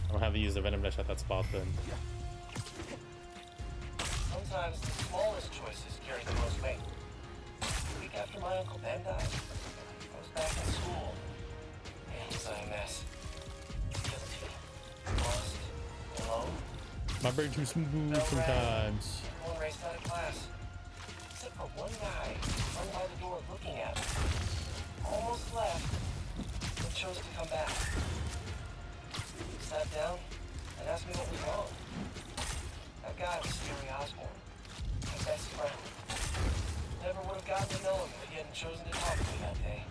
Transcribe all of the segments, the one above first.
I don't have to use the Venom Dash at that spot then. Sometimes the smallest choices carry the most weight. The week after my Uncle Ben died, I was back in school. Man, was I a mess. Guilty, lost, alone. My brain too smooth sometimes. Everyone raced out of class. Except for one guy hung by the door looking at me. Almost left, but chose to come back. He sat down and asked me what was wrong. That guy was Scary Osborn, my best friend. Never would have gotten to know him if he hadn't chosen to talk to me that day.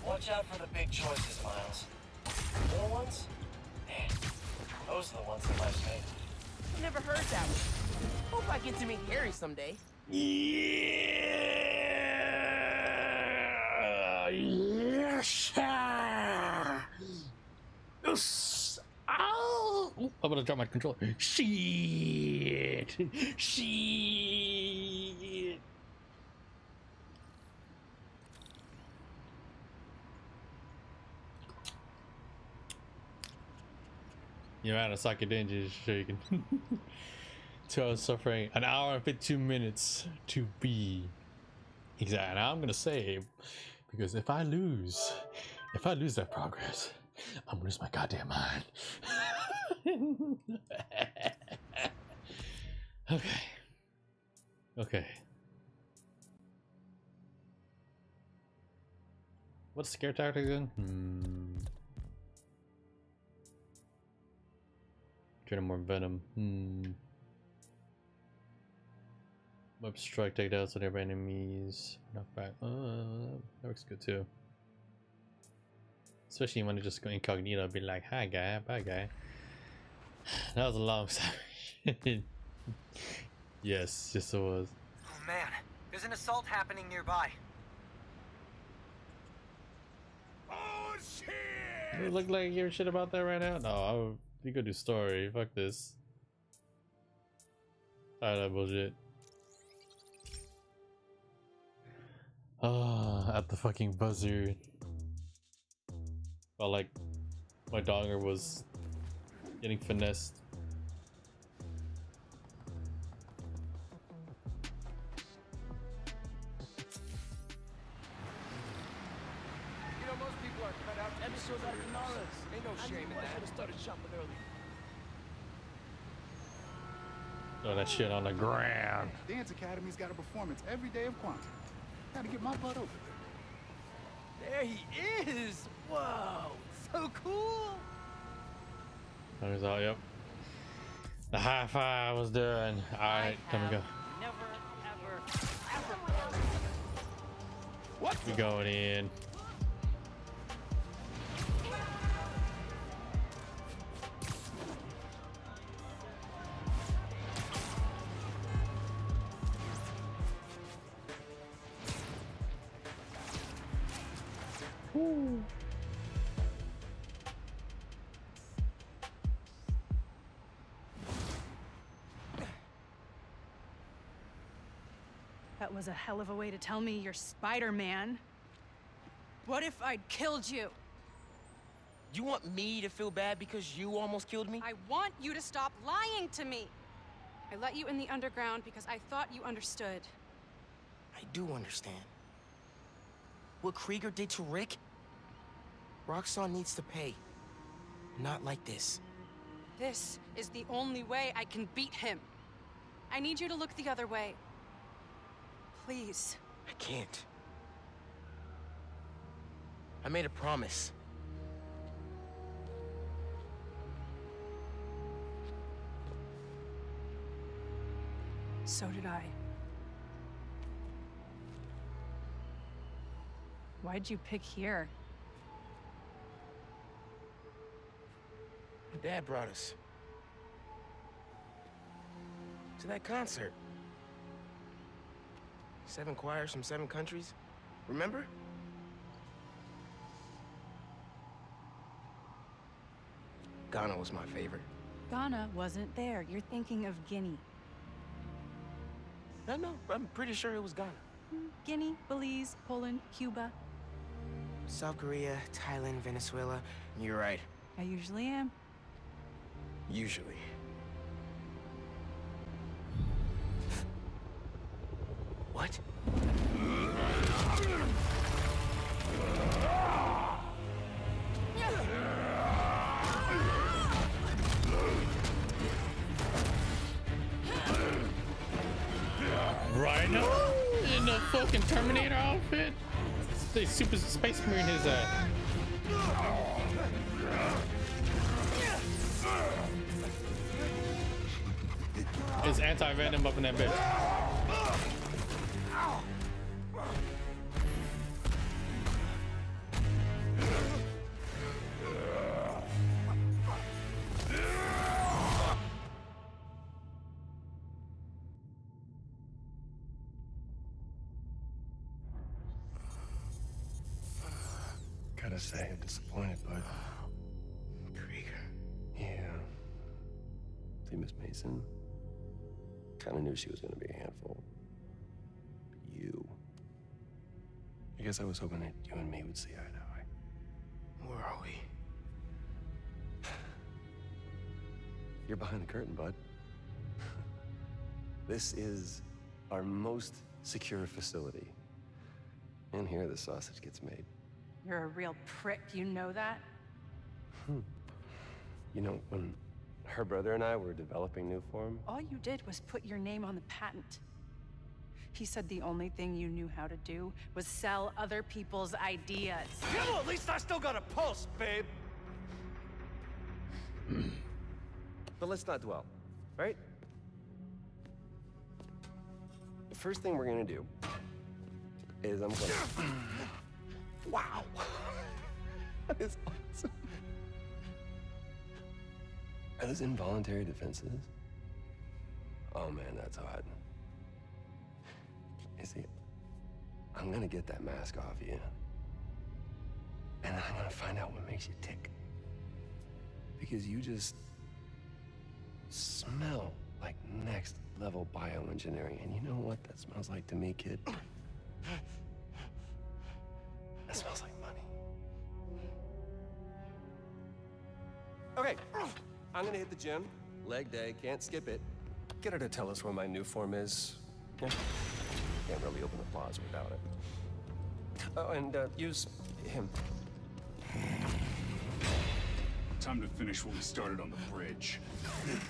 Watch out for the big choices, Miles. The little ones? Man, those are the ones that life's made. Never heard that one. Hope I get to meet Harry someday. Yeah. Yes. Yes. Ow. Ooh, I'm gonna drop my controller. Shit. Shit. You're out of socket danger, shaking. 2 hours suffering, an hour and 52 minutes to be exact. And I'm gonna save because if I lose that progress, I'm gonna lose my goddamn mind. Okay. What's scare tactic again? Getting more venom. Web strike takedowns on every enemies. Knock back. That works good too. Especially when you just go incognito and be like, hi guy, bye guy. That was a long time. Yes, it was. Oh man, there's an assault happening nearby. Oh shit! You look like you hear shit about that right now? No, you go do story. Fuck this. Tired of that bullshit. At the fucking buzzer. Felt like my donger was getting finessed. You know, most people are cut out to Episodes out of Canaras. Ain't no shame in I that. should have started shopping early. Throw that shit on the ground. Dance Academy's got a performance every day of Kwanzaa. Gotta get my butt over there. There he is! Whoa, so cool! That out, yep. The high five was done. Alright, time to go. Never, ever, What? We going in. Woo. That was a hell of a way to tell me you're Spider-Man. What if I'd killed you? You want me to feel bad because you almost killed me? I want you to stop lying to me. I let you in the underground because I thought you understood. I do understand. What Krieger did to Rick? Roxxon needs to pay. Not like this. This is the only way I can beat him. I need you to look the other way. Please. I can't. I made a promise. So did I. Why'd you pick here? My dad brought us to that concert. 7 choirs from 7 countries. Remember? Ghana was my favorite. Ghana wasn't there. You're thinking of Guinea. No, I'm pretty sure it was Ghana. Guinea, Belize, Poland, Cuba. South Korea, Thailand, Venezuela. You're right. I usually am. Usually. What? Rhino in the fucking Terminator outfit. They super space marine his ass. It's anti-venom up in that bitch. Gotta say, I'm disappointed, bud. Krieger. Yeah. See, Miss Mason? Kinda knew she was gonna be a handful. But you. I guess I was hoping that you and me would see eye to eye. Where are we? You're behind the curtain, bud. This is our most secure facility. And here the sausage gets made. You're a real prick, you know that? You know, when her brother and I were developing new form, All you did was put your name on the patent. He said the only thing you knew how to do was sell other people's ideas. Yeah, well, at least I still got a pulse, babe. but let's not dwell, right? The first thing we're gonna do is I'm gonna... Wow! That is awesome. Are those involuntary defenses? Oh man, that's hot. You see, I'm gonna get that mask off you. And I'm gonna find out what makes you tick. Because you just smell like next level bioengineering. And you know what that smells like to me, kid? That smells like money. Okay, I'm gonna hit the gym. Leg day, can't skip it. Get her to tell us where my new form is. Yeah. Can't really open the plaza without it. Oh, and use him. Time to finish what we started on the bridge.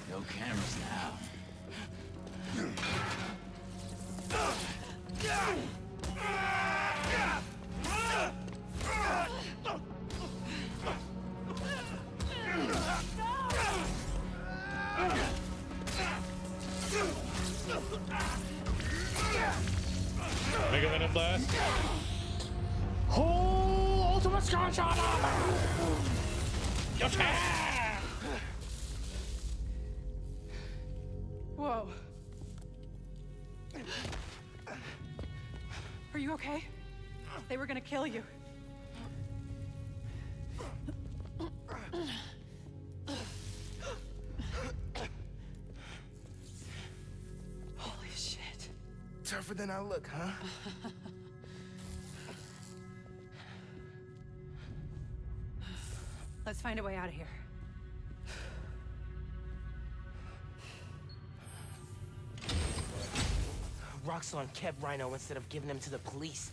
No cameras now. Bigger than a blast. Oh, ultimate screenshot! Your turn! Whoa. Are you okay? They were gonna kill you. Holy shit. Tougher than I look, huh? Let's find a way out of here. Roxxon kept Rhino instead of giving him to the police.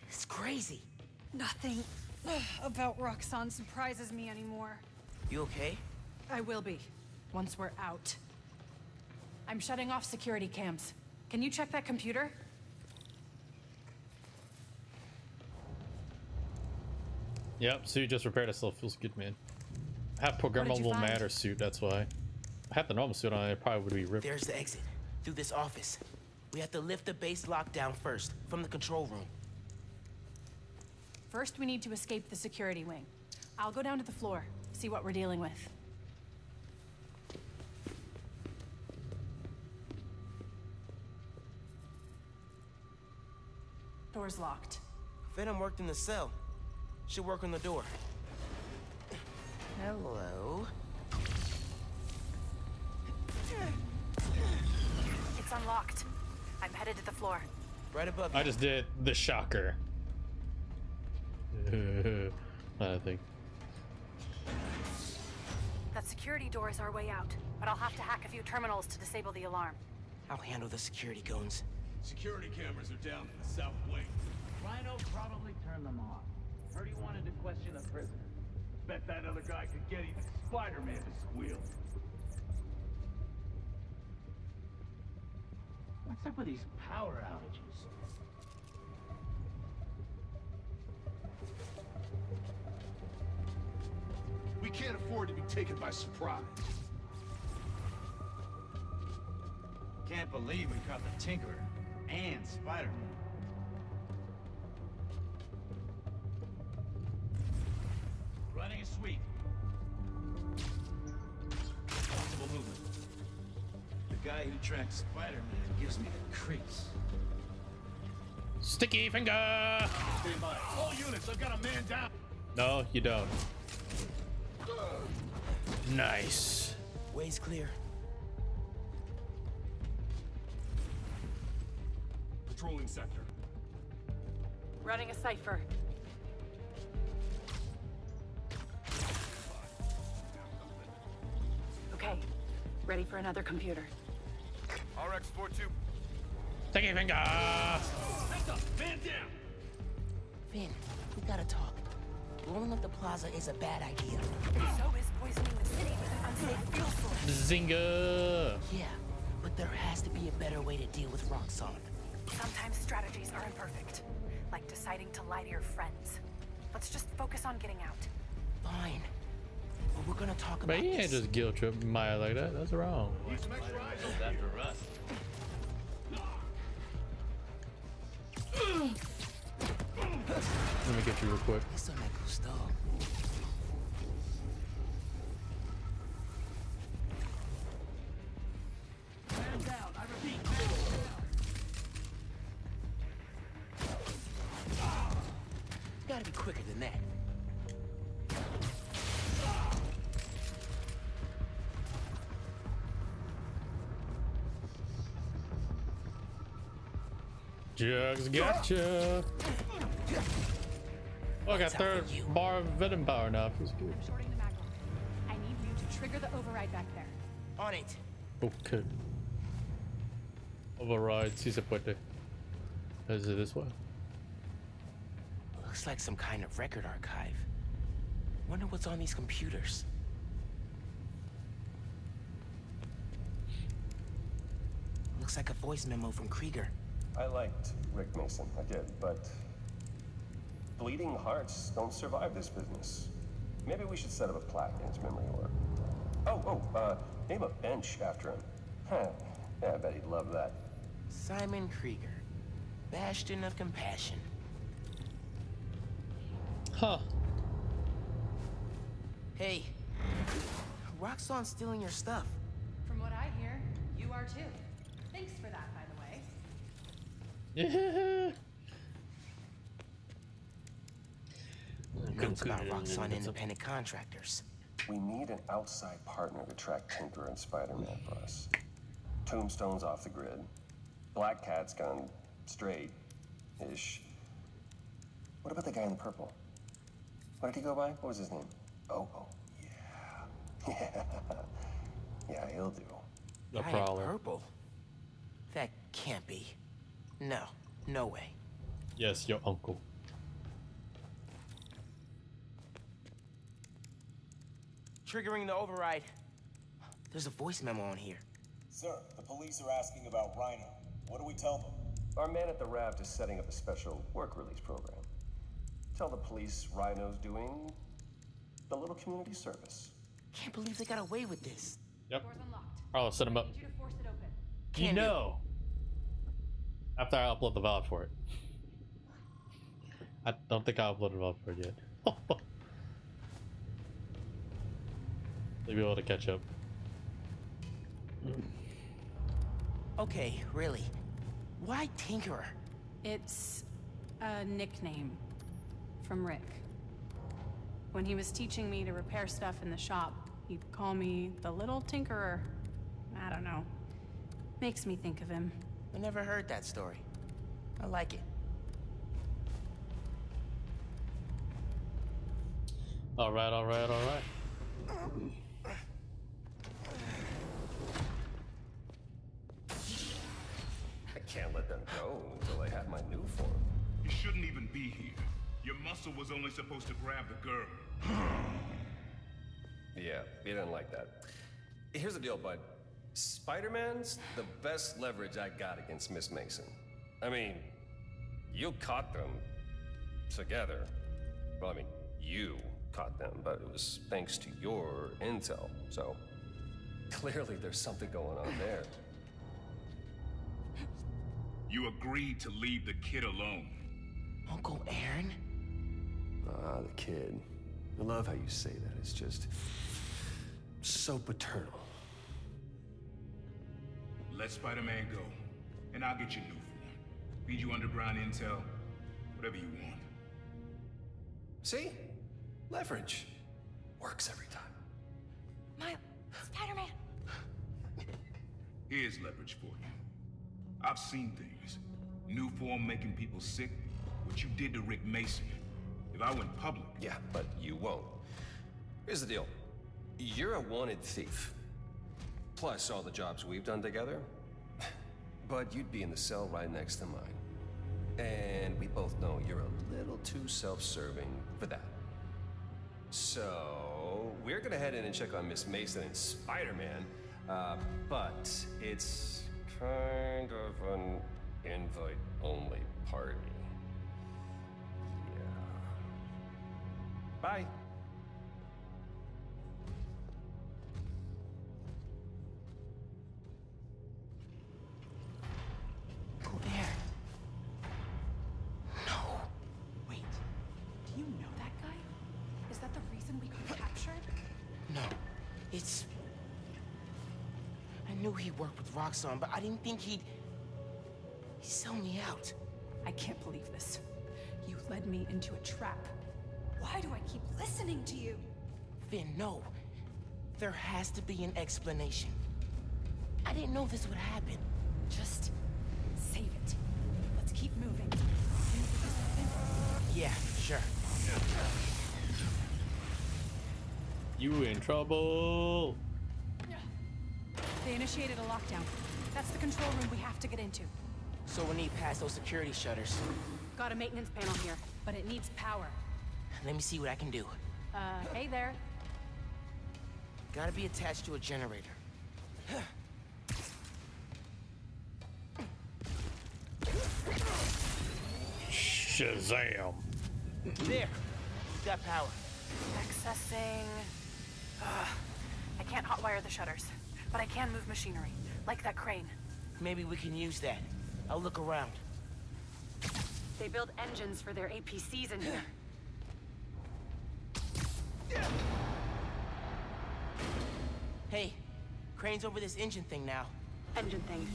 It's crazy. Nothing about Roxxon surprises me anymore. You okay? I will be, once we're out. I'm shutting off security cams. Can you check that computer? Yep, suit just repaired. It still feels good, man. I have programmable find? matter suit, that's why. I had the normal suit on, it probably would be ripped. There's the exit. Through this office. We have to lift the base lockdown first, from the control room. First, we need to escape the security wing. I'll go down to the floor, see what we're dealing with. Door's locked. Venom worked in the cell. Should work on the door. Hello? It's unlocked. I'm headed to the floor. Right above I you. just did the shocker. I think. That security security door is our way out, but I'll have to hack a few terminals to disable the alarm. I'll handle the security goons. Security cameras are down in the south wing. Rhino probably turned them off. Heard he wanted to question a prisoner. Bet that other guy could get even Spiderman to squeal. What's up with these power outages? We can't afford to be taken by surprise. Can't believe we caught the Tinkerer and Spiderman. Running a sweep. Possible movement. The guy who tracks Spiderman gives me the creeps. Sticky finger! Stand by. All units, I've got a man down. No, you don't. Nice. Way's clear. Patrolling sector. Running a cipher. Okay, ready for another computer. RX-42. Sticky finger! Heads up, man down. Finn, we gotta talk. Blowing up the plaza is a bad idea. So is poisoning the city with an unsafe fuel source. Zinga! Yeah, but there has to be a better way to deal with Roxxon. Sometimes strategies are imperfect, like deciding to lie to your friends. Let's just focus on getting out. Fine. But we're gonna talk about But he ain't this. just guilt trip Maya like that. That's wrong. Need some extra eyes over After here. us. Let me get you real quick. Eso me gustó. Man down, I repeat. Gotta be quicker than that. Jugs gotcha. Oh, I got third bar of venom power now. Feels good. I'm shorting the mag roll. I need you to trigger the override back there. On it. Okay. Override, si se puede. Is it this way? Looks like some kind of record archive. Wonder what's on these computers. Looks like a voice memo from Krieger. I liked Rick Mason, I did, but bleeding hearts don't survive this business. Maybe we should set up a plaque in his memory, or name a bench after him. Huh. Yeah, I bet he'd love that. Simon Krieger. Bastion of Compassion. Huh. Hey. Roxxon's stealing your stuff. From what I hear, you are too. Thanks for that, by the way. Yeah. Notes about Roxxon independent contractors. We need an outside partner to track Tinker and Spider-Man for us. Tombstone's off the grid. Black Cat's gone straight-ish. What about the guy in the purple? What did he go by? What was his name? Oh, yeah. Yeah. Yeah, he'll do. The Guy in Prowler. purple? That can't be. No, no way. Yes, your uncle. Triggering the override. There's a voice memo on here. Sir, the police are asking about Rhino. What do we tell them? Our man at the raft is setting up a special work release program. Tell the police Rhino's doing a little community service. Can't believe they got away with this. Yep. Door's unlocked. Oh, set him up. I need you to force it open. You Can do. know. After I upload the valve for it. I don't think I uploaded the valve for it yet. They'll be able to catch up. Okay, really. Why Tinkerer? It's a nickname from Rick. When he was teaching me to repair stuff in the shop, he'd call me the little tinkerer. I don't know. Makes me think of him. I never heard that story. I like it. Alright, alright, alright. shouldn't even be here. Your muscle was only supposed to grab the girl. Yeah, he didn't like that. Here's the deal, bud. Spider-Man's the best leverage I got against Miss Mason. I mean, you caught them together. Well, I mean, you caught them, but it was thanks to your intel. So clearly there's something going on there. You agreed to leave the kid alone. Uncle Aaron? Ah, the kid. I love how you say that. It's just so paternal. Let Spider-Man go, and I'll get you new form. Feed you underground intel, whatever you want. See? Leverage. Works every time. Miles, Spider-Man. Here's leverage for you. I've seen things. New form making people sick. What you did to Rick Mason. If I went public... Yeah, but you won't. Here's the deal. You're a wanted thief. Plus all the jobs we've done together. But you'd be in the cell right next to mine. And we both know you're a little too self-serving for that. So, we're gonna head in and check on Miss Mason and Spider-Man. But it's kind of an invite-only party. Yeah. Bye. Go there. No. Wait, do you know that guy? Is that the reason we got captured? No. It's... I knew he worked with Roxxon, but I didn't think he'd sell me out. I can't believe this. You led me into a trap. Why do I keep listening to you? Finn, no. There has to be an explanation. I didn't know this would happen. Just save it. Let's keep moving. Yeah, sure. You in trouble. They initiated a lockdown. That's the control room we have to get into. So we need past those security shutters. Got a maintenance panel here, but it needs power. Let me see what I can do. Hey there. Gotta be attached to a generator. Shazam. There! Got power. Accessing... I can't hotwire the shutters, but I can move machinery, like that crane. Maybe we can use that. I'll look around. They build engines for their APCs in here. Hey, crane's over this engine thing now. Engine thing.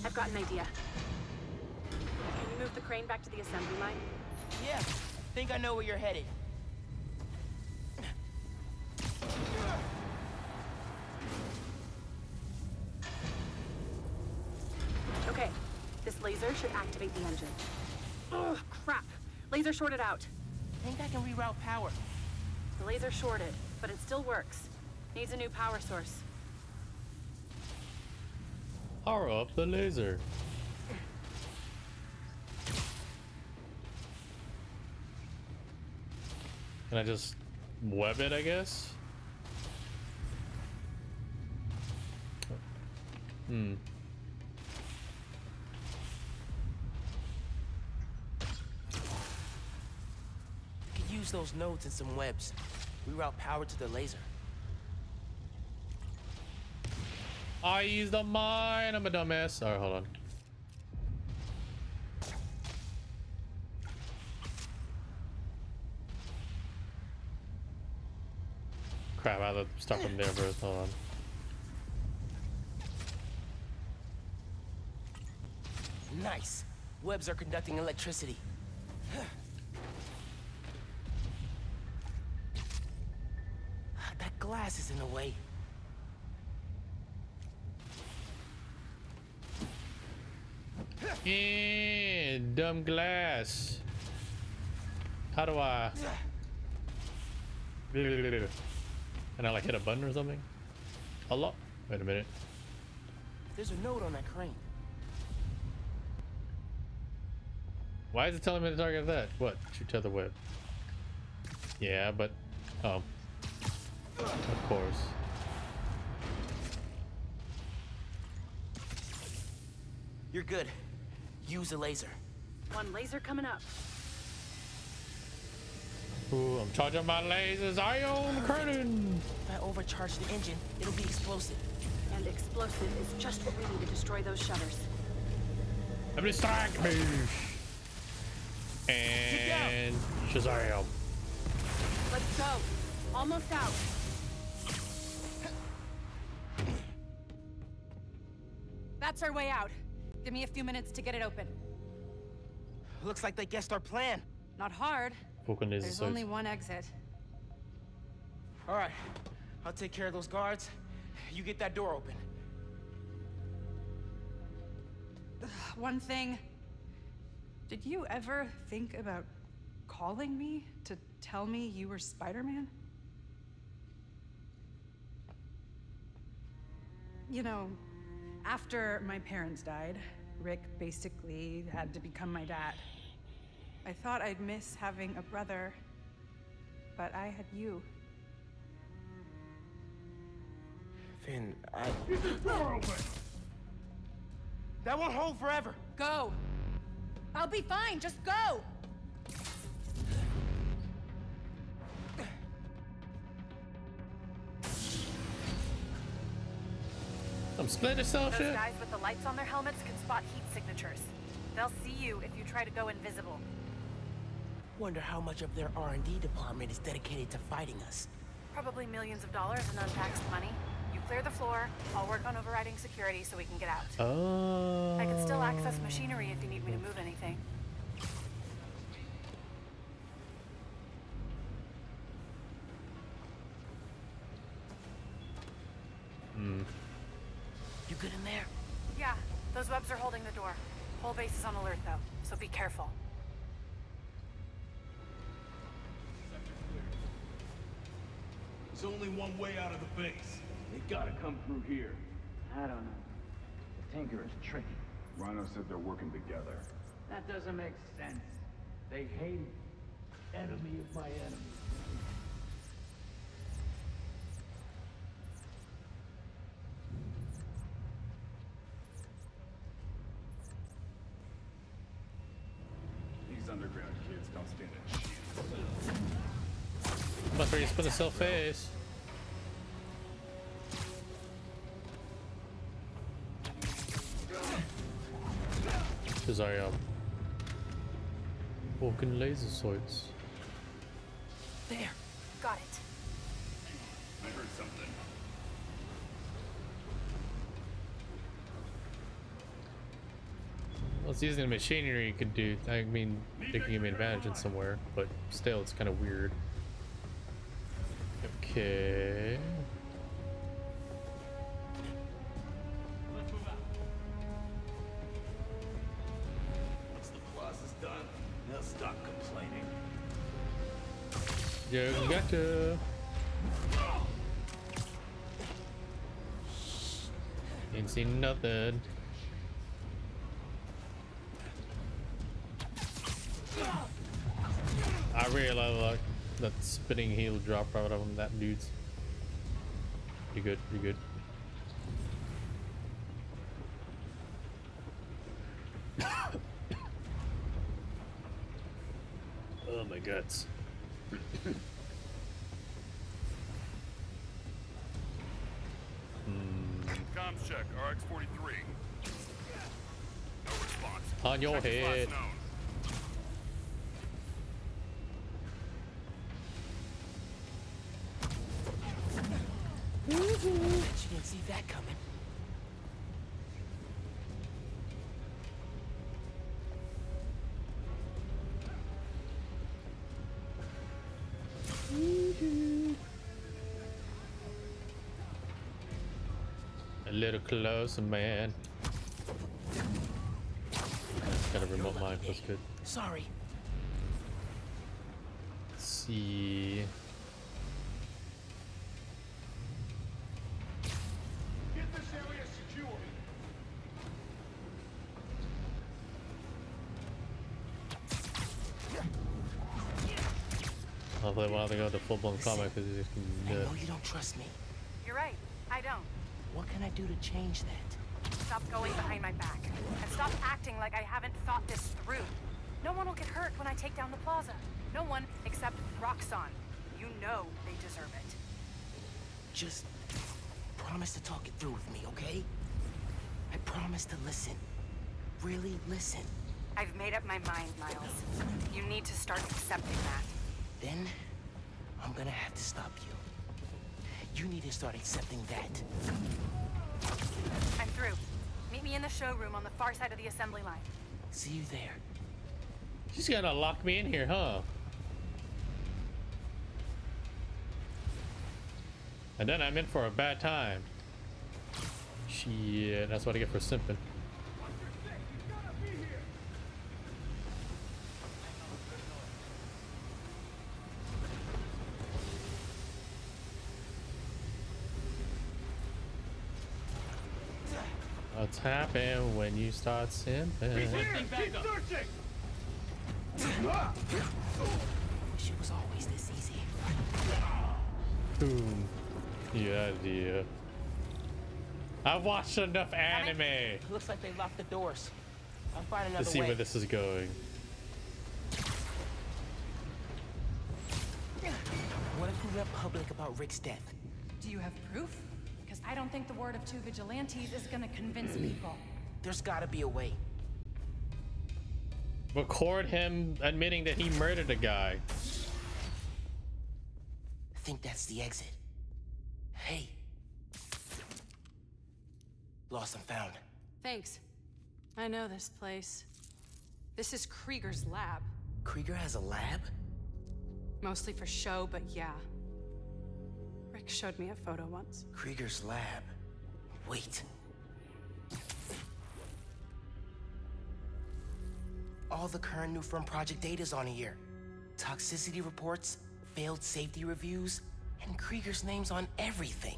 I've got an idea. Can you move the crane back to the assembly line? Yeah, think I know where you're headed. Okay, this laser should activate the engine. Oh, crap! Laser shorted out. Think I can reroute power. The laser shorted, but it still works. Needs a new power source. Power up the laser. Can I just web it, I guess? Hmm. Could use those nodes and some webs. Reroute power to the laser. I use the mine. I'm a dumbass. Alright, hold on. Crap, I have to start from there first. Hold on. Nice. Webs are conducting electricity. That glass is in the way. Yeah, dumb glass. How do I? Can I like hit a button or something? Allah. Wait a minute. There's a note on that crane. Why is it telling me to target that? What? Shoot tether web. Yeah, but oh, of course. You're good. Use a laser. One laser coming up. Ooh, I'm charging my lasers. Ion cannon. If I overcharge the engine, it'll be explosive. And explosive is just what we need to destroy those shutters. Let me strike me. And Shazam. Let's go. Almost out. That's our way out. Give me a few minutes to get it open. Looks like they guessed our plan. Not hard. There's only one exit. All right, I'll take care of those guards. You get that door open. One thing. Did you ever think about calling me to tell me you were Spider-Man? You know, after my parents died, Rick basically had to become my dad. I thought I'd miss having a brother, but I had you. Finn, Get this door open! That won't hold forever. Go! I'll be fine, just go! I'm Splinter Cell shit. Those guys with the lights on their helmets can spot heat signatures. They'll see you if you try to go invisible. Wonder how much of their R&D department is dedicated to fighting us. Probably millions of dollars in untaxed money. You clear the floor, I'll work on overriding security so we can get out. Oh. I can still access machinery if you need me to move anything. You good in there? Yeah, those webs are holding the door. Whole base is on alert though, so be careful. There's only one way out of the base. They gotta come through here. I don't know. The Tinker is tricky. Rhino said they're working together. That doesn't make sense. They hate enemy of my enemy. These underground kids don't stand a chance. Must be Splinter Cell face. Shazam. Walking laser swords. There. Got it. I heard something. Well, it's using the machinery you could do. I mean, they can give me advantage in somewhere, but still, it's kind of weird. Okay. Once the plaza's done, they'll stop complaining. You gotcha. Ain't seen nothing. I really like that spinning heel drop out of him. That dude's pretty good, pretty good. Oh my guts. Comms check, RX-43. No response. On your Check head. last known. Bet you didn't see that coming. A little closer, man. Got a remote mic, that's good. Sorry. Let's see. Get this area secure. Hopefully I won't have to go to full-blown combat because he's just I gonna know you don't trust me. You're right. I don't. What can I do to change that? Stop going behind my back. And stop acting like I haven't thought this through. No one will get hurt when I take down the plaza. No one except Roxxon. You know they deserve it. Just promise to talk it through with me, okay? I promise to listen. Really listen. I've made up my mind, Miles. You need to start accepting that. Then, I'm gonna have to stop you. You need to start accepting that. I'm through. Meet me in the showroom on the far side of the assembly line. See you there. She's gonna lock me in here, huh? And then I'm in for a bad time. Shit, that's what I get for simping. What's happening when you start simping? She was always this easy. Boom. Yeah, idea. I've watched enough anime Looks like they locked the doors. I'll find to another see way. where this is going. What if we went public about Rick's death? Do you have proof? Because I don't think the word of two vigilantes is gonna convince people. There's gotta be a way. Record him admitting that he murdered a guy. I think that's the exit. Hey. Lost and found. Thanks. I know this place. This is Krieger's lab. Krieger has a lab? Mostly for show, but yeah. Rick showed me a photo once. Krieger's lab. Wait. All the current new firm project data's on here. Toxicity reports, failed safety reviews, and Krieger's name's on everything.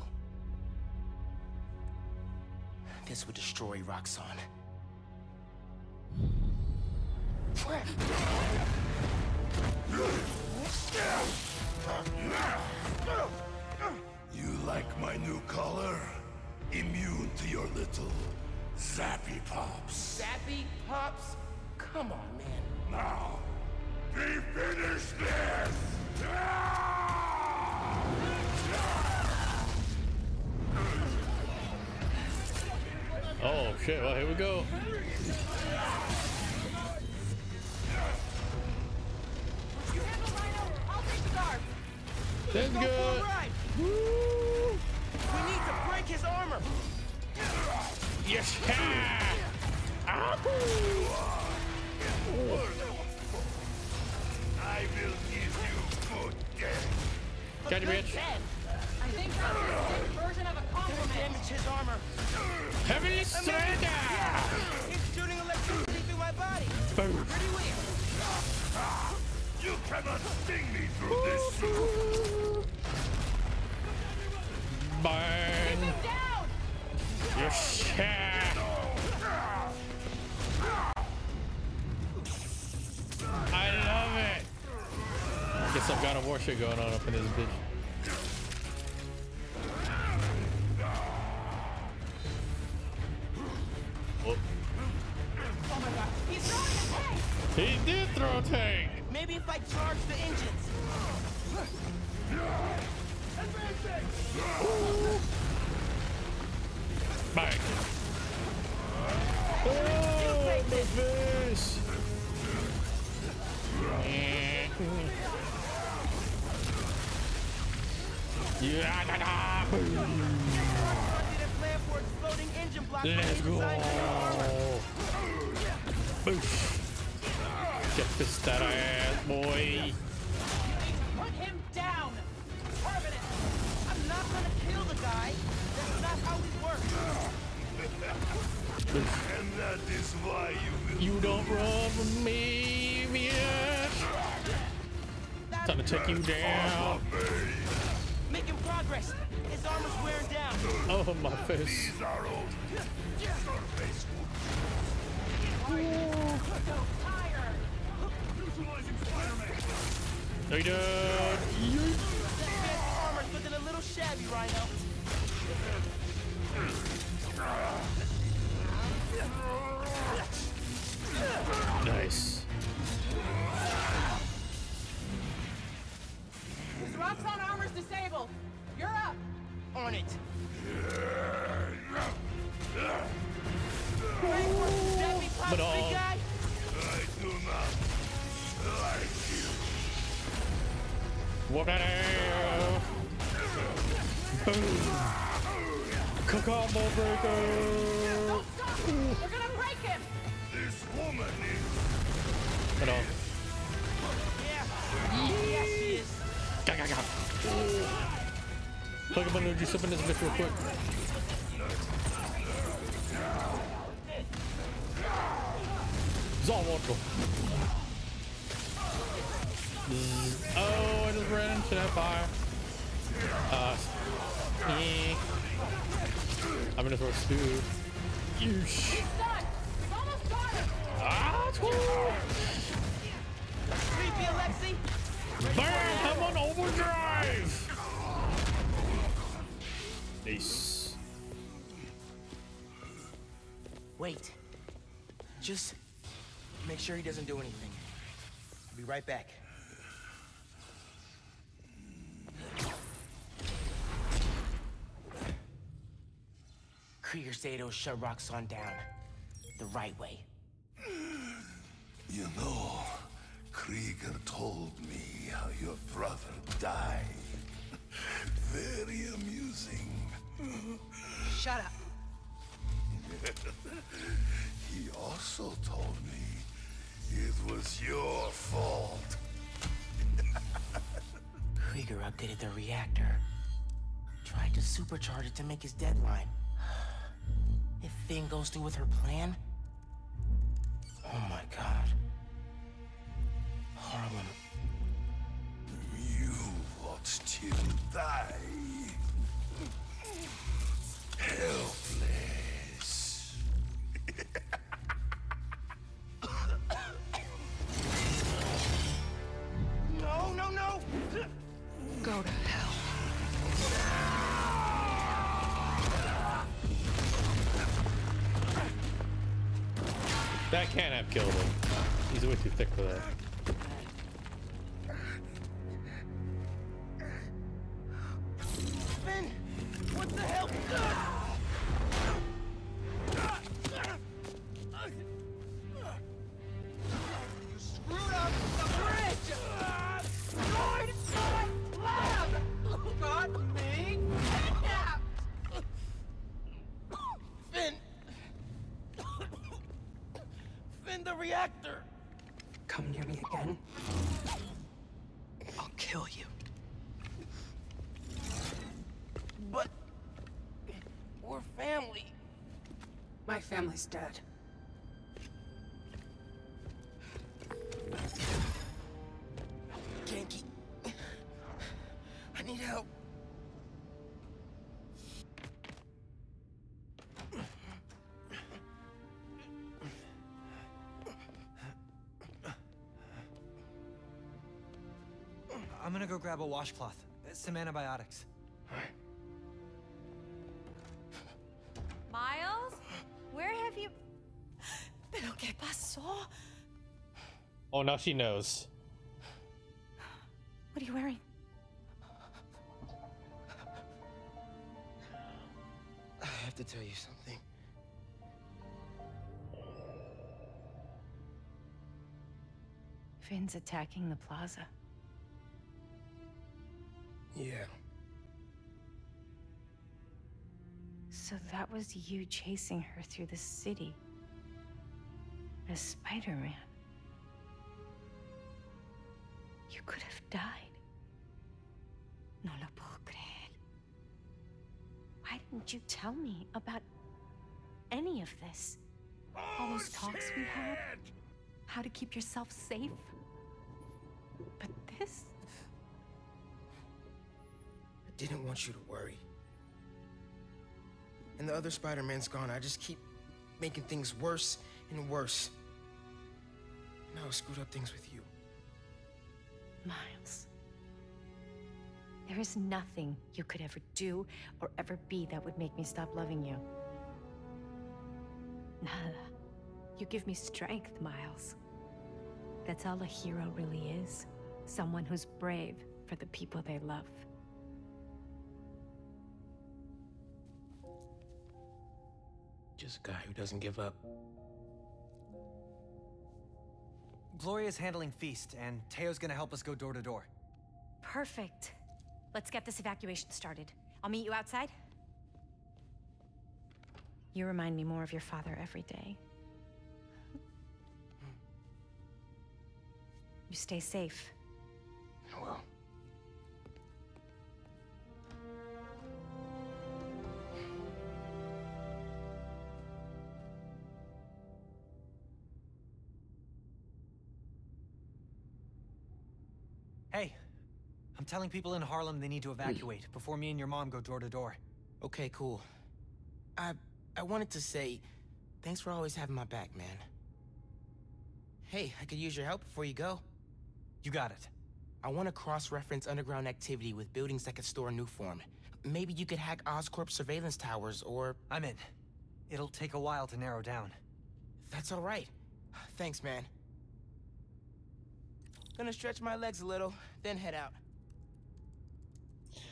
This would destroy Roxxon. You like my new color? Immune to your little zappy pops. Zappy Pops? Come on, man. Now, we finish this! Oh shit, well here we go. You handle Rhino, I'll take the guard. That's Go good. for a ride. Woo! We need to break his armor. Yes! Ah! I will give you good death. Got you, bitch. I think that's a sick version of a compliment. Damage his armor. Heavy surrender! It's shooting electricity through my body. Boom. Pretty weird. You cannot sting me through this suit. Burn! Take him down! Yes! I love it! Get some God of War shit going on up in this bitch. Oh. Oh my god, he's throwing a tank! He did throw a tank! Maybe if I charge the engines. Bang! Oh, my face! Yeah, da, da. Let's go! Boosh! Get this that ass, boy! Put him down! Permanent! I'm not gonna kill the guy. That's not how we work. And that is why you will... You don't run from me, bitch! Time to take you down. Making progress. His armor's wearing down. Oh, my face. These are old surface So tired. Neutralizing Spiderman. Hey, dude. That fancy armor's looking a little shabby, Rhino. Nice. His Roxxon armor's disabled. You're up. On it. But all. I do not like you. Whoop that ass. Boom. Combo breaker. Don't stop. We're gonna break him. This woman is. But all. Yeah, she is. Ga. Plug up energy, sip in this bitch real quick. Zawater. Oh, I just ran into that fire. Yeah. I'm gonna throw stew. Yeesh. Ah, it's cool. Creepy, Alexi. Bam! I'm on overdrive. Nice. Wait. Just make sure he doesn't do anything. I'll be right back. Krieger said he'll shut Roxxon down. The right way. You know, Krieger told me how your brother died. Very amusing. Shut up. He also told me it was your fault. Krieger updated the reactor. Tried to supercharge it to make his deadline. If Finn goes through with her plan... Oh my god. Harlem. You watched him die. Helpless. No! Go to hell. That can't have killed him. He's way too thick for that. Finn! What the hell? You screwed up the bridge! Destroyed my lab! Got me kidnapped! Finn! Finn, the reactor! Come near me again. I'll kill you. But... we're family. My family's dead. Ganke. I need help. I'm gonna go grab a washcloth, some antibiotics. Miles? Where have you... ¿Pero qué pasó? Oh, now she knows. What are you wearing? I have to tell you something. Finn's attacking the plaza. Yeah. So that was you chasing her through the city. As Spider-Man. You could have died. No lo puedo creer. Why didn't you tell me about any of this? All those talks we had? How to keep yourself safe? But this? I didn't want you to worry. And the other Spider-Man's gone. I just keep making things worse and worse. Now I screwed up things with you. Miles. There is nothing you could ever do or ever be that would make me stop loving you. Nada. You give me strength, Miles. That's all a hero really is. Someone who's brave for the people they love. Just a guy who doesn't give up. Gloria's handling Feast, and Teo's gonna help us go door to door. Perfect. Let's get this evacuation started. I'll meet you outside. You remind me more of your father every day. You stay safe. I will. Hey, I'm telling people in Harlem they need to evacuate before me and your mom go door to door. Okay, cool. I wanted to say, thanks for always having my back, man. Hey, I could use your help before you go. You got it. I want to cross-reference underground activity with buildings that could store Nuform. Maybe you could hack Oscorp's surveillance towers, or... I'm in. It'll take a while to narrow down. That's all right. Thanks, man. Gonna stretch my legs a little, then head out.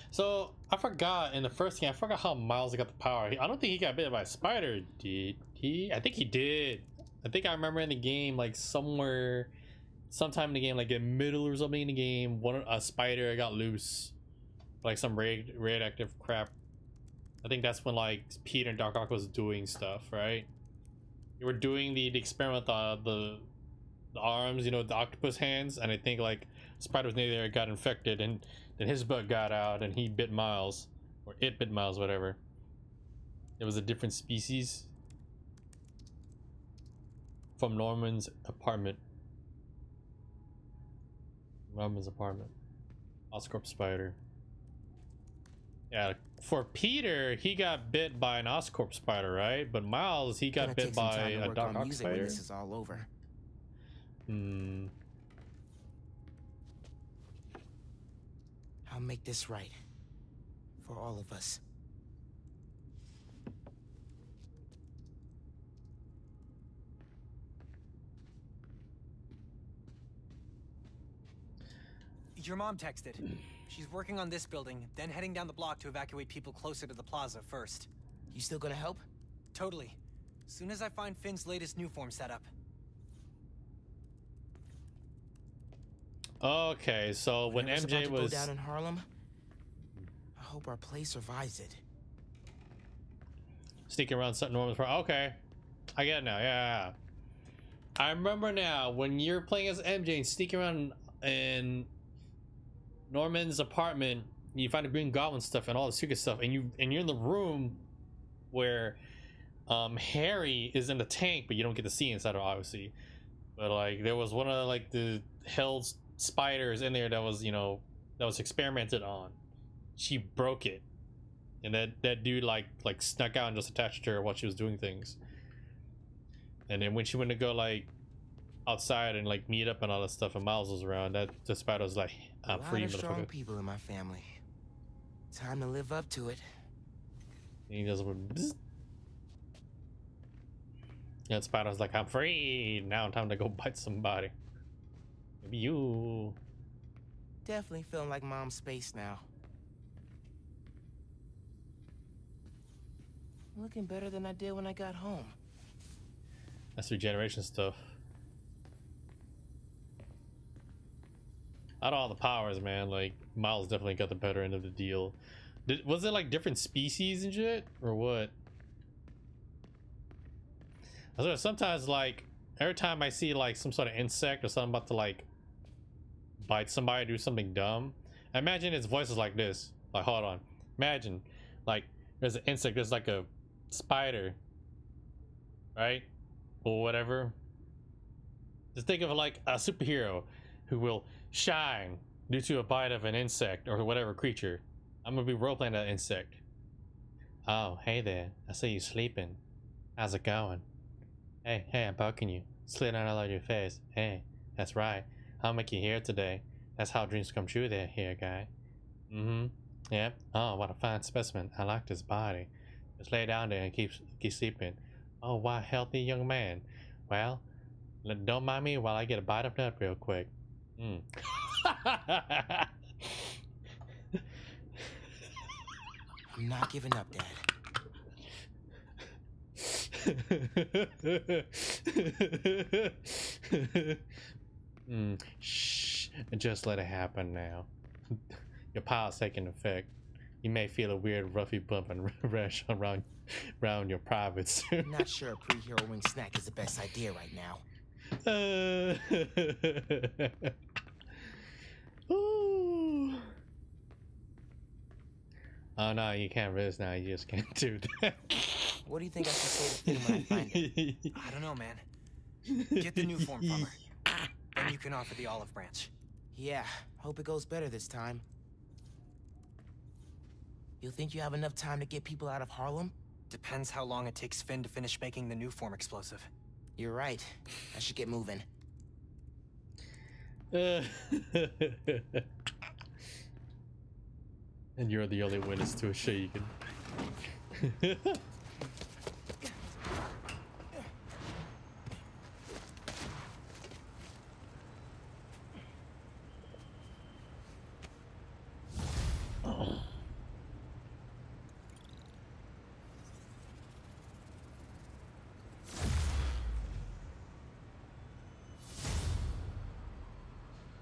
So I forgot in the first game. I forgot how Miles got the power. I don't think he got bit by a spider. Did he? I think he did. I think I remember in the game, like sometime in the game, like in the middle or something in the game, a spider got loose, like some radioactive crap. I think that's when like Peter and Doc Ock was doing stuff, right? You were doing the experiment, the arms, you know, the octopus hands, and I think like spider was near there, got infected, and then his butt got out, and he bit Miles, or it bit Miles, whatever. It was a different species from Norman's apartment. Oscorp spider. Yeah, for Peter, he got bit by an Oscorp spider, right? But Miles, he got bit by a Doc Ock spider. This is all over. I'll make this right. For all of us. Your mom texted. She's working on this building, then heading down the block to evacuate people closer to the plaza first. You still gonna help? Totally. Soon as I find Finn's latest Nuform setup. Okay, so when MJ was go down in Harlem, I hope our place survives it. Sneaking around Norman's, okay, I get it now. Yeah, I remember now when you're playing as MJ and sneaking around in Norman's apartment, you find the Green Goblin stuff and all the secret stuff, and you're in the room where Harry is in the tank, but you don't get to see inside of, obviously. But like there was one of like the Hell's spiders in there that was, you know, that was experimented on. She broke it, and that dude like snuck out and just attached to her while she was doing things. And then when she went to go like outside and like meet up and all that stuff, and Miles was around, that the spider was like, I'm free, motherfucker. Strong people in my family. Time to live up to it. And he does one. Yeah, spider was like, I'm free now. Time to go bite somebody. Maybe you. Definitely feeling like mom's space now. Looking better than I did when I got home. That's regeneration stuff. Out of all the powers, man, like Miles definitely got the better end of the deal. Was it like different species and shit, or what? So sometimes, like every time I see like some sort of insect or something about to like bite somebody, do something dumb, I imagine its voice is like this. Like, hold on, imagine like there's an insect, there's like a spider, right, or whatever. Just think of like a superhero who will shine due to a bite of an insect or whatever creature. I'm gonna be role-playing that insect. Oh, hey there, I see you sleeping. How's it going? Hey, I'm poking you. Slid out all of your face. Hey, that's right. I'll make you here today. That's how dreams come true there, here, guy. Mm-hmm. Yep. Oh, what a fine specimen. I like this body. Just lay down there and keep sleeping. Oh, wow, healthy young man. Well, don't mind me while I get a bite of nut real quick. Mm. I'm not giving up, Dad. Shh. Just let it happen now. Your power's taking effect. You may feel a weird roughy bump and rash around your privates. Not sure a pre-hero wing snack is the best idea right now. Ooh. Oh no, you can't resist now. You just can't do that. What do you think I should say to Finn when I find him? I don't know, man. Get the new form from her. Then you can offer the olive branch. Yeah, hope it goes better this time. You think you have enough time to get people out of Harlem? Depends how long it takes Finn to finish making the new form explosive. You're right. I should get moving. And you're the only witness to a shaken.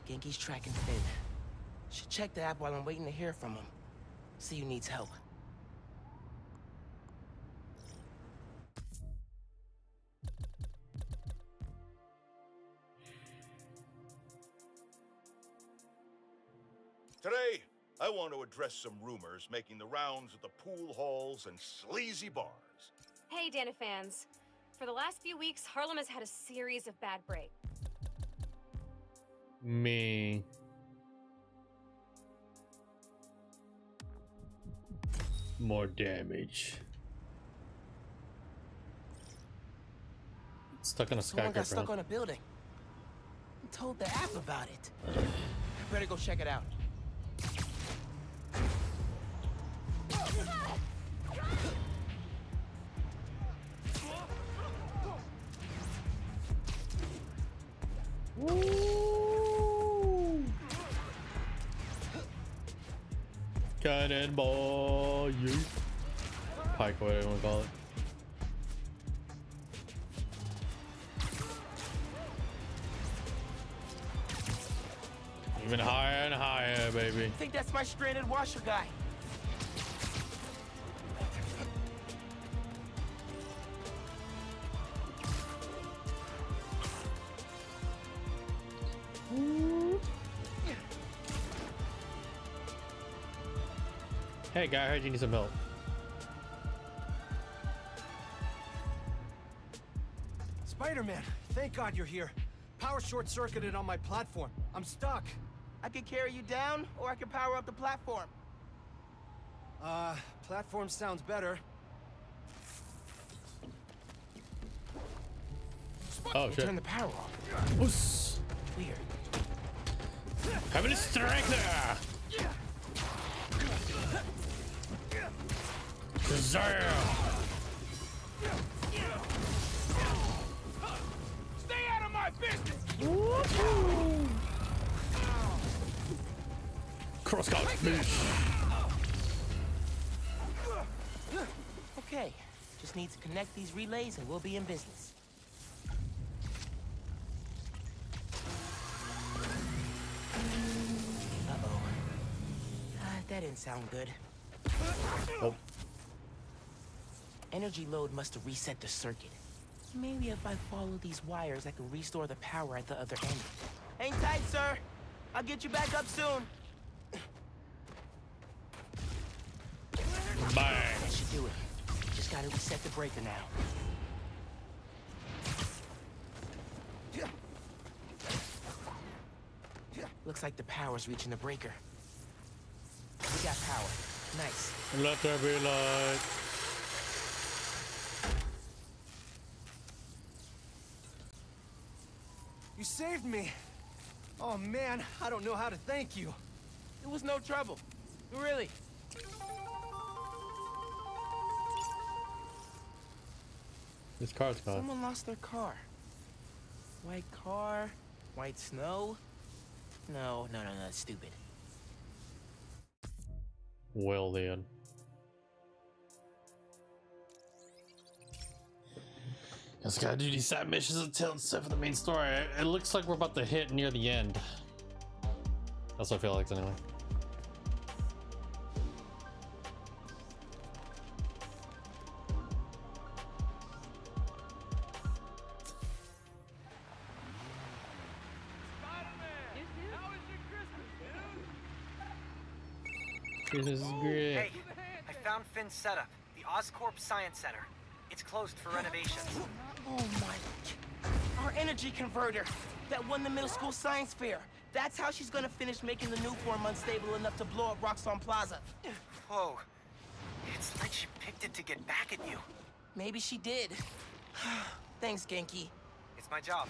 Genki's tracking Finn. Should check the app while I'm waiting to hear from him. See who needs help. Today, I want to address some rumors making the rounds at the pool halls and sleazy bars. Hey, Dana fans. For the last few weeks, Harlem has had a series of bad breaks. Me. More damage. Stuck on a Someone got skyscraper. stuck on a building. I told the app about it. Better go check it out. Woo! Cannonball, you. Pike, whatever you want to call it. Even higher and higher, baby. I think that's my stranded washer guy. Hey guy, I heard you need some help. Spider-Man, thank God you're here. Power short-circuited on my platform. I'm stuck. I could carry you down, or I could power up the platform. Platform sounds better. Oh shit. Turn the power off. Oos. Weird. Having a strike there. Zam. Stay out of my business! Cross cut. Okay, just need to connect these relays and we'll be in business. Uh-oh. That didn't sound good. Oh. Energy load must have reset the circuit. Maybe if I follow these wires, I can restore the power at the other end. Hang tight, sir. I'll get you back up soon. Bang. That should do it. Just gotta reset the breaker now. Looks like the power's reaching the breaker. We got power. Nice. Let there be light. You saved me. Oh man, I don't know how to thank you. It was no trouble. Really. This car's gone. Someone lost their car. White car, white snow. No, that's stupid. Well then. Just gotta do these side missions until it's set for the main story. It looks like we're about to hit near the end. That's what I feel like anyway. This is great. Hey, I found Finn's setup, the Oscorp Science Center. It's closed for renovations. Oh my... Our energy converter that won the middle school science fair. That's how she's gonna finish making the new form unstable enough to blow up Roxxon Plaza. Whoa. It's like she picked it to get back at you. Maybe she did. Thanks, Genki. It's my job.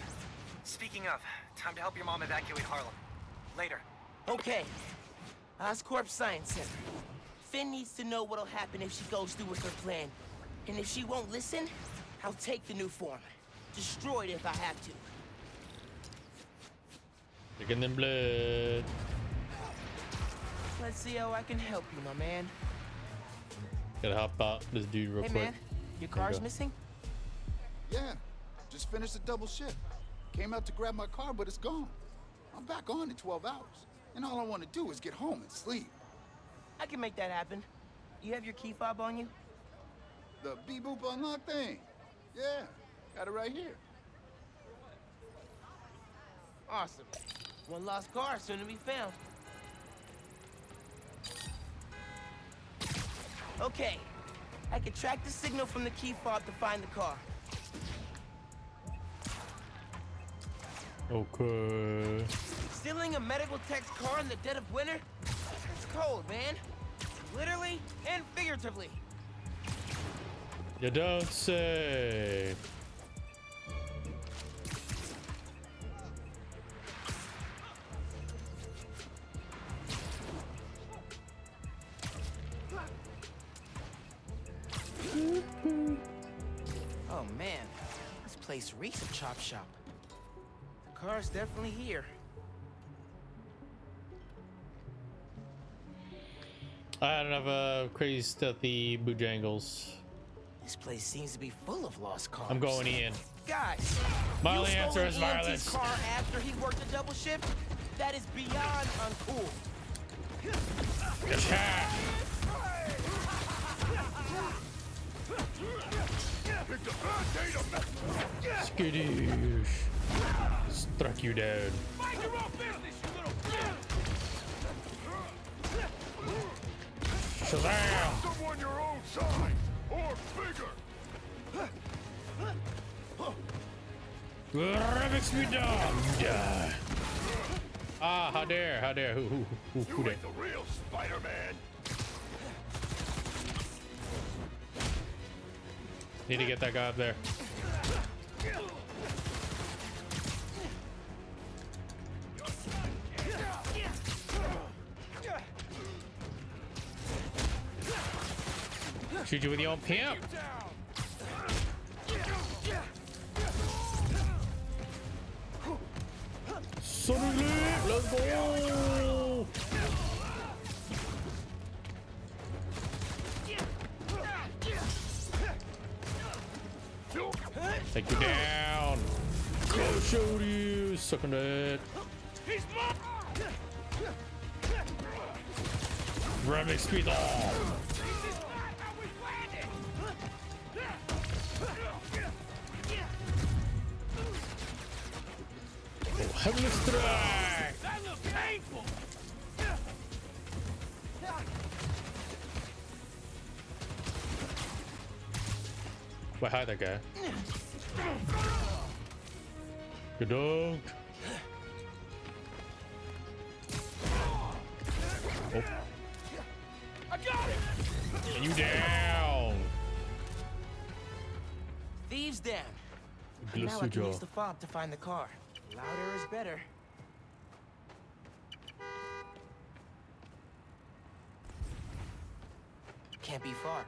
Speaking of, time to help your mom evacuate Harlem. Later. Okay. Oscorp Science Center. Finn needs to know what'll happen if she goes through with her plan. And if she won't listen, I'll take the new form. Destroy it if I have to. Chicken and blood. Let's see how I can help you, my man. Gotta hop out this dude real hey, quick. Man, your car's missing? Yeah, just finished a double shift. Came out to grab my car, but it's gone. I'm back on in 12 hours. And all I want to do is get home and sleep. I can make that happen. You have your key fob on you? The beep-boop unlock thing. Yeah, got it right here. Awesome. One lost car soon to be found. Okay. I can track the signal from the key fob to find the car. Okay. Stealing a medical tech's car in the dead of winter? It's cold, man. Literally and figuratively. You don't say. Oh man, this place reeks of chop shop. The car's definitely here. I don't have crazy stealthy bojangles. This place seems to be full of lost cars. I'm going in. Guys, my only you answer is stole an violence. EMT's car after he worked a double shift? That is beyond uncool. Skadoosh. Struck you down. Mind your own business, you little Shazam! Someone your own size or bigger. Remix me down, you die. Ah, how dare, how dare, who You dare? ain't the real Spider-Man. Need to get that guy up there. Shoot you with your own pimp. Suddenly, let's go. Take you down. Go shoot you. Suck on that. He's mine. Remix speed on. Heavenly strike! That looks painful. Wait, hi that guy. Good dog. Oh. I got it. You down. Thieves down. Bless Now you, I can Joe. use the fob to find the car. Louder is better. can't be far.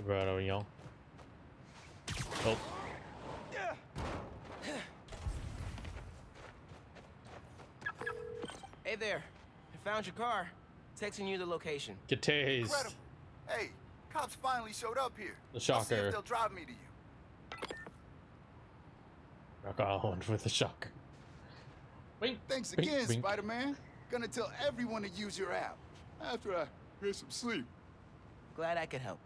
Right over, y'all. Oh. Hey there. I found your car. Texting you the location. Get tased. Incredible. Hey, cops finally showed up here. The I'll see shocker. if they'll drive me to you. Rock on with the shocker. Wait. Thanks wink, again, wink. Spider-Man. Gonna tell everyone to use your app after I get some sleep. Glad I could help.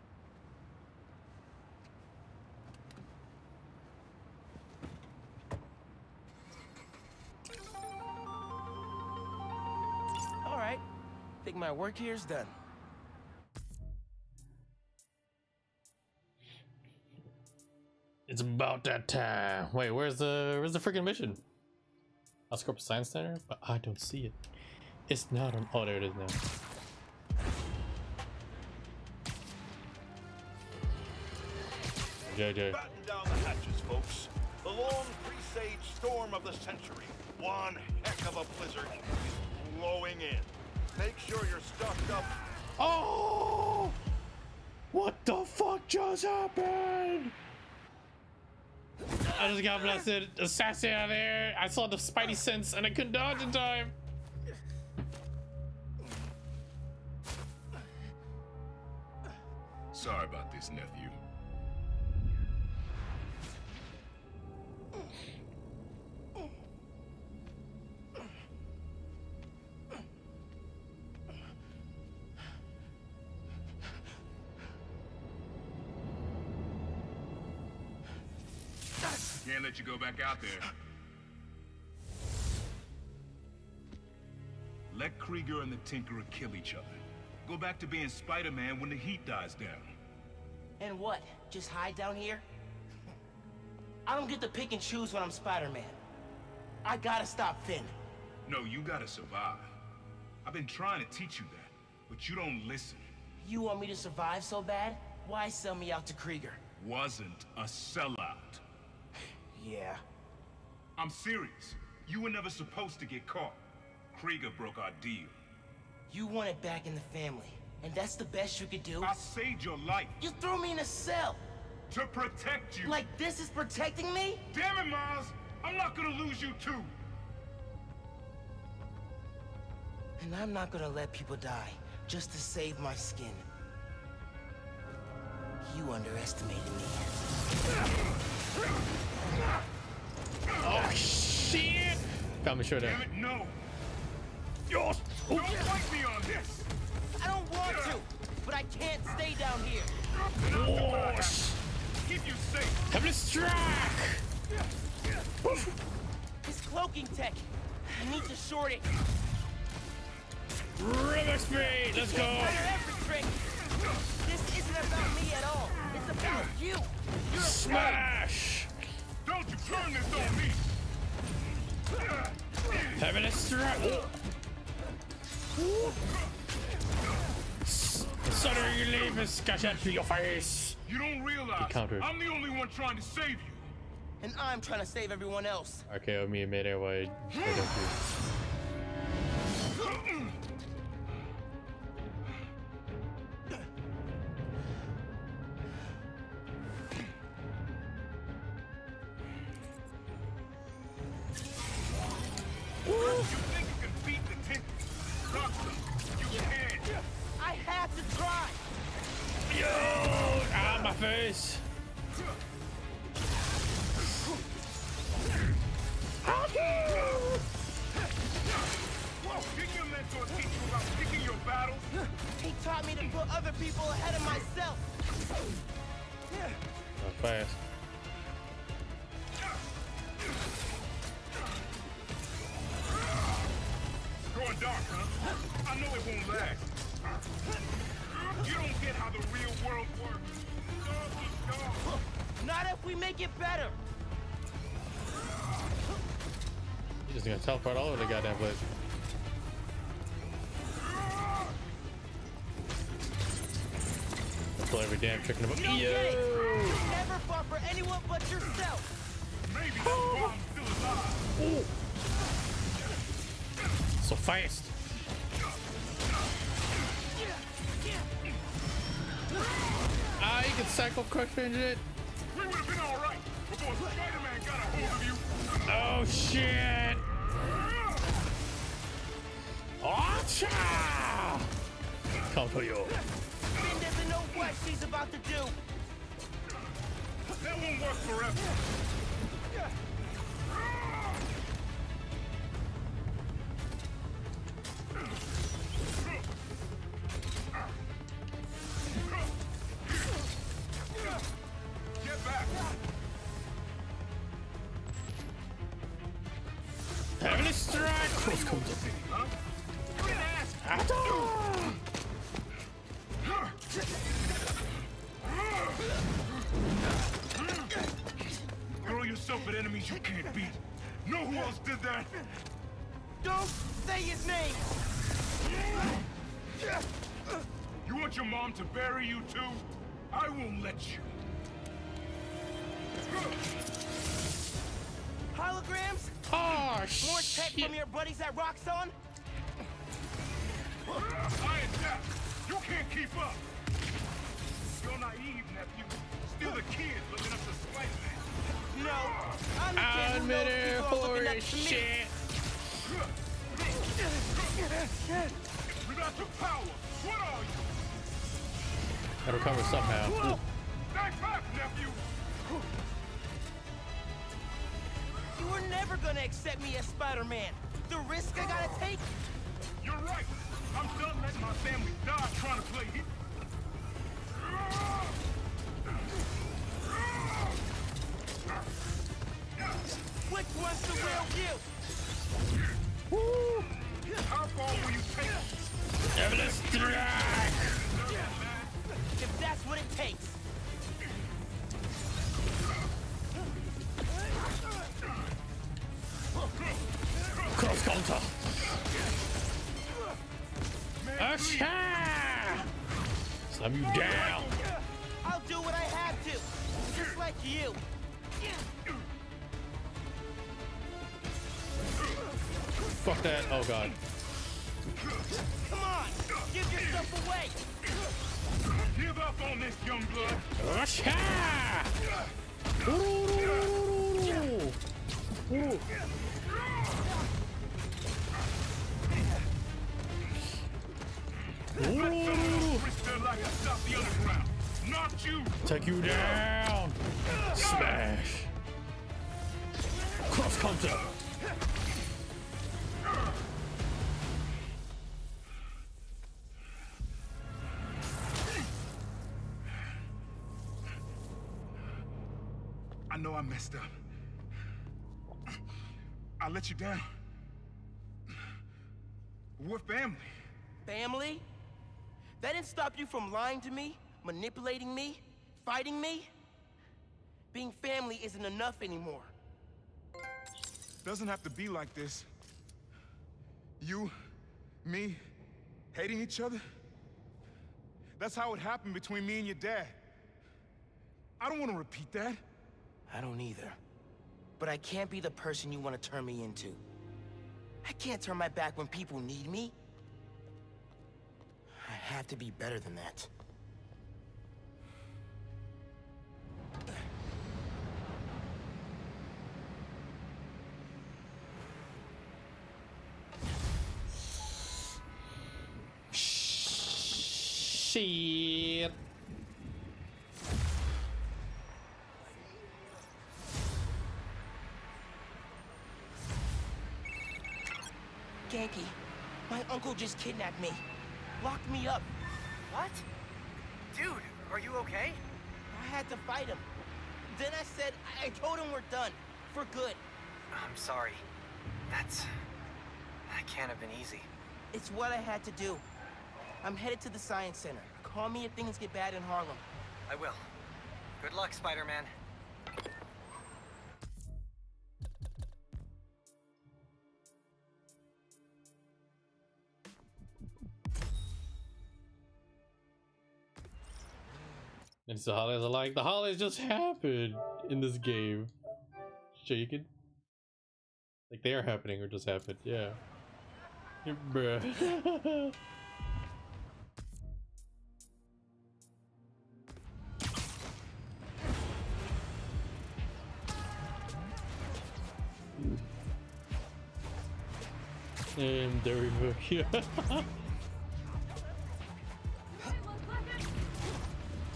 All right. Think my work here's done. It's about that time. Wait, where's the freaking mission? Oscorp Science Center, but I don't see it. It's not on. Oh, there it is now. JJ. Batten down the hatches, folks. The long presage storm of the century. One heck of a blizzard is blowing in. Make sure you're stocked up. Oh! What the fuck just happened? I just got blasted. Assassin out there. I saw the Spidey sense and I couldn't dodge in time. Sorry about this, nephew. Can't let you go back out there. Let Krieger and the Tinkerer kill each other. Go back to being Spider-Man when the heat dies down. And what? Just hide down here? I don't get to pick and choose when I'm Spider-Man. I gotta stop Finn. No, you gotta survive. I've been trying to teach you that, but you don't listen. You want me to survive so bad? Why sell me out to Krieger? Wasn't a sellout. Yeah. I'm serious. You were never supposed to get caught. Krieger broke our deal. You want it back in the family, and that's the best you could do? I saved your life. You threw me in a cell! To protect you! Like this is protecting me? Damn it, Miles! I'm not gonna lose you too! And I'm not gonna let people die just to save my skin. You underestimated me. Oh shit! Found me short. Damn it, no! Yes! Don't fight me on this! I don't want to, but I can't stay down here. Oh, Keep you safe! Heavenly strike! This cloaking tech. I need to short it. Remix speed! Let's go! Every trick. This isn't about me at all. It's about you. You're Smash! Don't you turn this on me! Heavenly strike! Son of your leave is got to your face. You don't realize countered. I'm the only one trying to save you. And I'm trying to save everyone else. RKO me mid-air wide. You think you can beat the Tinker? Doctor, you can't. I have to try. Yo! Ah, my face. Whoa, didn't your mentor teach you about picking your battles? He taught me to put other people ahead of myself. Not fast. Going dark, huh? I know it won't last. You don't get how the real world works. Dog eat dog. Not if we make it better. He's just gonna teleport all over the goddamn place. Pull every damn trick in the book. You don't get it. You never fought for anyone but yourself. Maybe that's why I'm still alive. So fast. Ah, you can cycle crush it. We would have been all right before Spider-Man got a hold of you. Oh shit! Acha! Come to you. Finn doesn't know what she's about to do. That won't work forever. Get back. Heavily strike! Cross comes up. Throw yourself at enemies you can't beat. Know who else did that? Don't say his name! You want your mom to bury you too? I won't let you. Holograms? Oh, More tech from your buddies at Roxxon? I adapt. You can't keep up. You're naive, nephew. Still a kid looking up to Spiderman. No, I'm the kid who knows people are looking up to me. Shit. Without your power, what are you? Gotta recover somehow. Back up, nephew. You were never gonna accept me as Spider-Man. The risk I gotta take? You're right. I'm done letting my family die trying to play hero. Which one's the real you? Woo! How far will you take us? Heavily strike! If that's what it takes. Cross counter! Acha! Slam you down! I'll do what I have to, just like you. Fuck that! Oh god! Come on, give yourself away. Give up on this, young blood. Acha! Take you down! Smash! Cross counter! I know I messed up. I let you down. We're family. Family? That didn't stop you from lying to me, manipulating me, fighting me? Being family isn't enough anymore. Doesn't have to be like this. You, me, hating each other? That's how it happened between me and your dad. I don't want to repeat that. I don't either. But I can't be the person you want to turn me into. I can't turn my back when people need me. I have to be better than that. Shit. Genki, my uncle just kidnapped me. Locked me up. What? Dude, are you okay? I had to fight him. Then I told him we're done. For good. I'm sorry. That can't have been easy. It's what I had to do. I'm headed to the Science Center. Call me if things get bad in Harlem. I will. Good luck, Spider-Man. And so holidays are like, the holidays just happened in this game. So you can, like, they are happening or just happened, yeah. Bruh. And there we go. Yeah.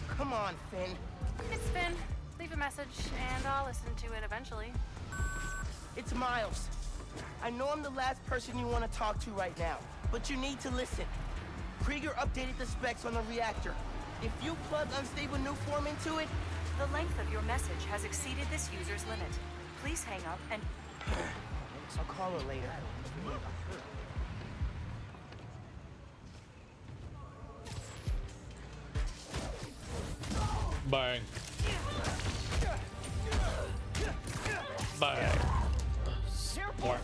Come on, Finn. It's Finn. Leave a message, and I'll listen to it eventually. It's Miles. I know I'm the last person you want to talk to right now, but you need to listen. Krieger updated the specs on the reactor. If you plug unstable new form into it... The length of your message has exceeded this user's limit. Please hang up and... I'll call her later. Bang. Bang. More.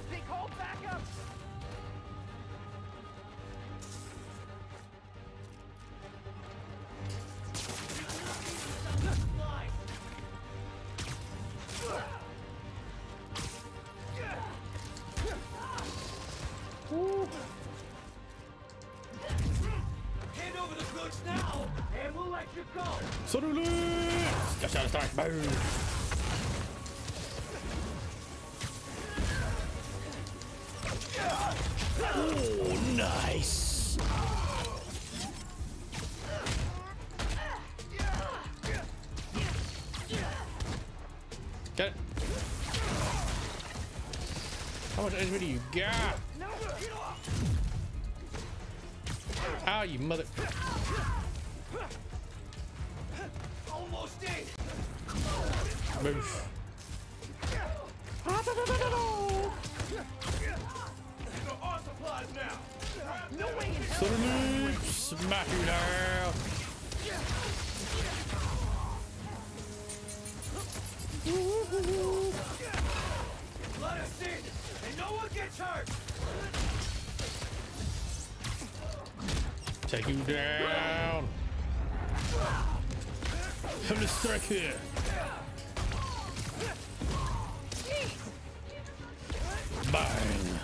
Hand over the goods now, and we'll let you go. Suddenly! Just out of start. Boom. Oh, nice. Get it. How much HP do you got? Ow, you mother. Almost in. Move. Our supplies now. No way in hell. Suddenly, smack you down. Let us in, and no one gets hurt. Take you down. Have to strike here. Bang.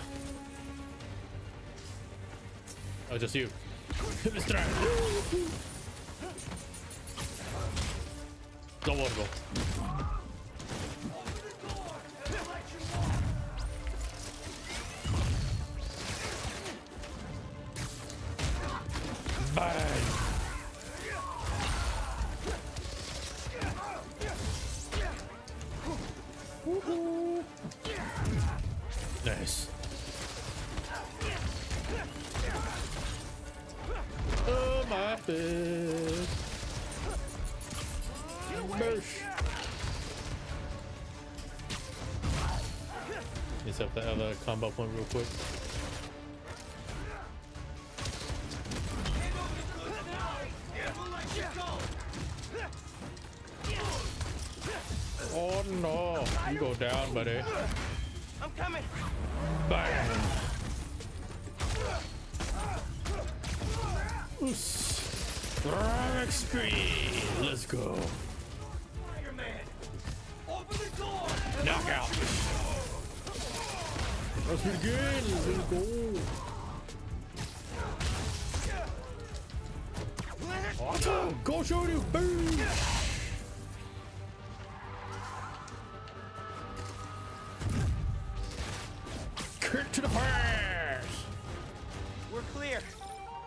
Oh, just you. Have to strike. Don't want to go. Bang. Nice. Oh, my fist. Burst. Let's have the other combo point real quick. Oh no, you go down, buddy. I'm coming. Bang. Strong speed. Let's go. Spider-Man, open the door. Knockout. That's pretty good. Let's go. Awesome. Go show you. Boom. Kick to the face. We're clear.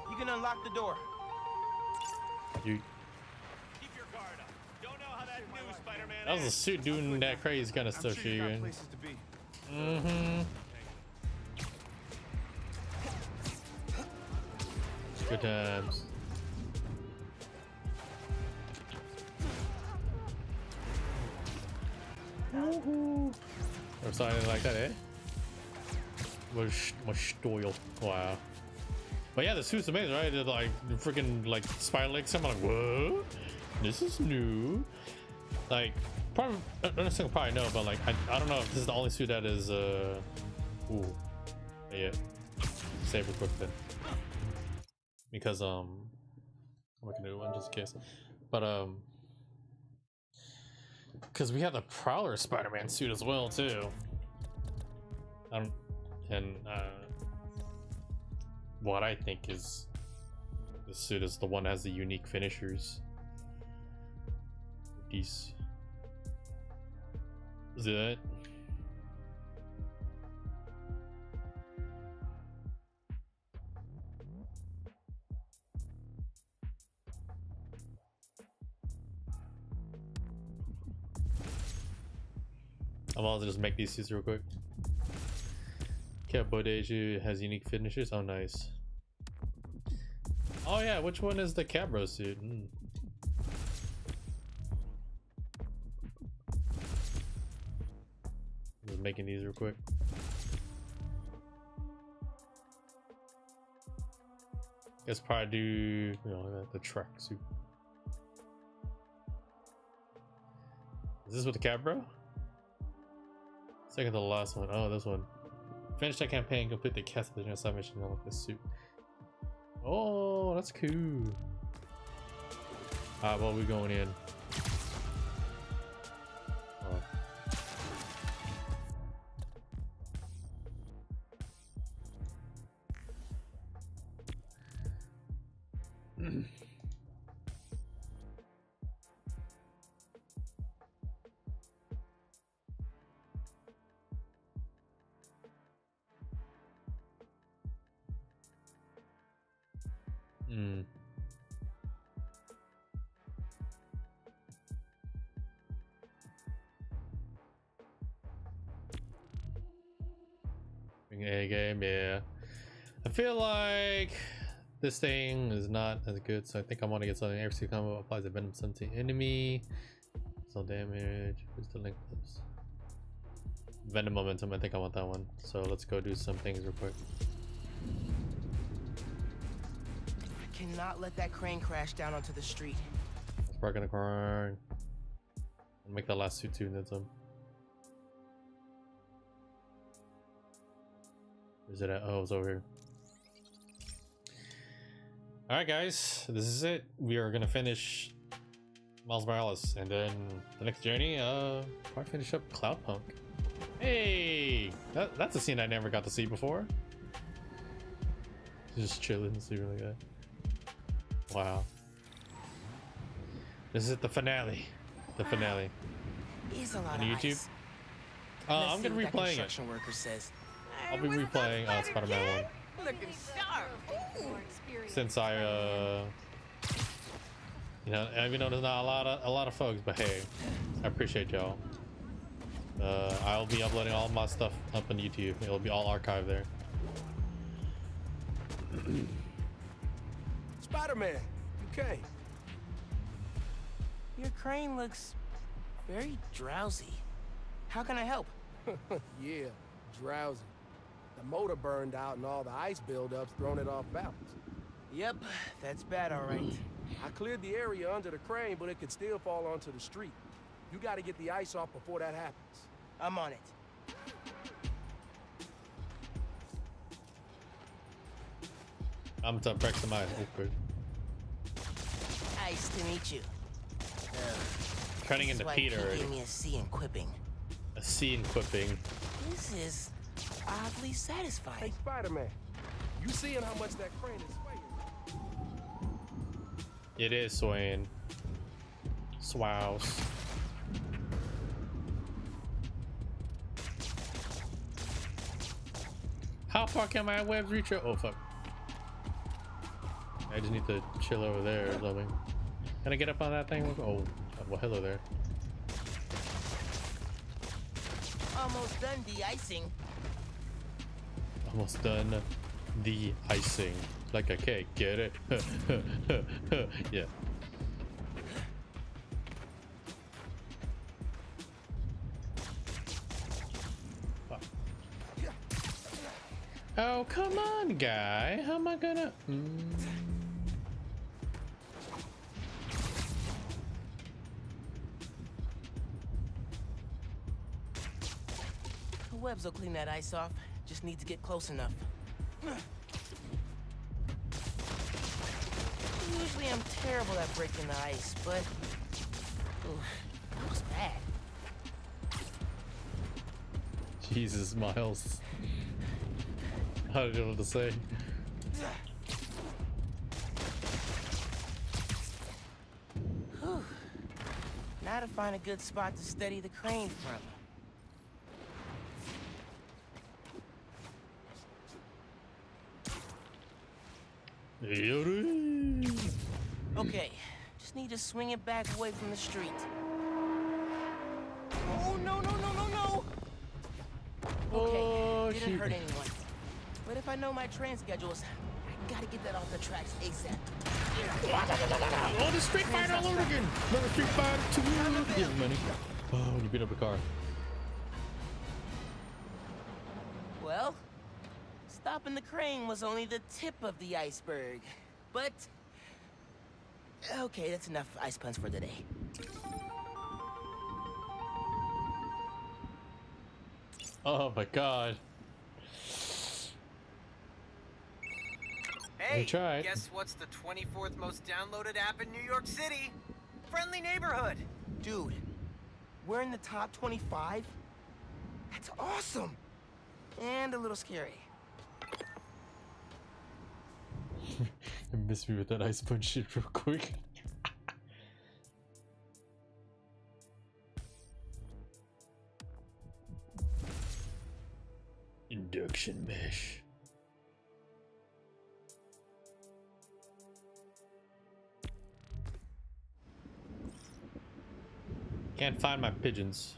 You can unlock the door. You. Keep your guard up. Don't know how that new Spider-Man That was a suit doing that crazy kind of stuff, I'm sure you got Shigen. places to be. Mm-hmm. Good times. Or something like that, eh? Was style. Wow. But yeah, the suit's amazing, right? They're like freaking like spider legs. I'm like, what? This is new. Like, probably, honestly, probably know, but like, I don't know if this is the only suit that is, ooh, yeah. Save real quick then. Because, I'm making a new one just in case. But, because we have the Prowler Spider-Man suit as well, too. And, what I think is this suit is the one that has the unique finishers. These. Is it? I'm also just make these suits real quick. Cat Bodeju has unique finishes. Oh, nice. Oh yeah, which one is the Cabro suit? Just making these real quick. Guess probably do, you know, the track suit. Is this with the Cabro? Second to the last one. Oh, this one. Finish that campaign, complete the cast of the side mission with this suit. Oh, that's cool. Alright, well, we're going in. Oh. A game, yeah. I feel like this thing is not as good, so I think I want to get something. Every combo applies a Venom 17 enemy. So damage. Where's the link? Venom momentum. I think I want that one. So let's go do some things real quick. I cannot let that crane crash down onto the street. Let's break in the crane. I'll make that last suit too, then some. Where's it at? Oh, it's over here. Alright guys, this is it. We are gonna finish Miles Morales, and then the next journey, probably finish up Cloudpunk. Hey! That's a scene I never got to see before. Just chilling, sleeping like that. Wow. This is the finale. The finale. He's a lot on of YouTube. ice. I'm gonna be replaying it. Construction worker says. I'll be replaying Spider-Man 1. Looking sharp. Since I you know, even though there's not a lot of folks, but hey, I appreciate y'all. I'll be uploading all my stuff up on YouTube. It'll be all archived there. Spider-Man, UK. Your crane looks very drowsy. How can I help? Yeah, drowsy. The motor burned out and all the ice buildups thrown it off balance. Yep, that's bad, all right. I cleared the area under the crane, but it could still fall onto the street. You gotta get the ice off before that happens. I'm on it. I'm to break some ice. Nice to meet you. Turning into Peter. He gave me a C in quipping. A C in quipping. This is oddly satisfying. Hey, Spider-Man, you seeing how much that crane is swaying? It is swaying. Swows. How far can my webs reach? Oh fuck. I just need to chill over there or something. Can I get up on that thing? Oh, well, hello there. Almost done de-icing. Almost done de-icing. Like a cake, get it? Yeah. Oh, come on, guy. How am I gonna... The webs will clean that ice off. Just need to get close enough. Usually I'm terrible at breaking the ice, but... Ooh, that was bad. Jesus, Miles. I don't know what to say. Whew. Now to find a good spot to steady the crane from. Okay, just need to swing it back away from the street. Oh, no, no, no, no, no! Okay, didn't shoot. hurt anyone. But if I know my train schedules, I gotta get that off the tracks ASAP. Oh, the Street Fighter all over again. Another Street Fighter 2. Give me money. Oh, when you beat up a car. Well, stopping the crane was only the tip of the iceberg. But okay, that's enough ice puns for today. Oh my god. Hey, tried. guess what's the 24th most downloaded app in New York City? Friendly Neighborhood. Dude, we're in the top 25? That's awesome! And a little scary. Miss me with that ice punch shit real quick. Induction mesh. Can't find my pigeons.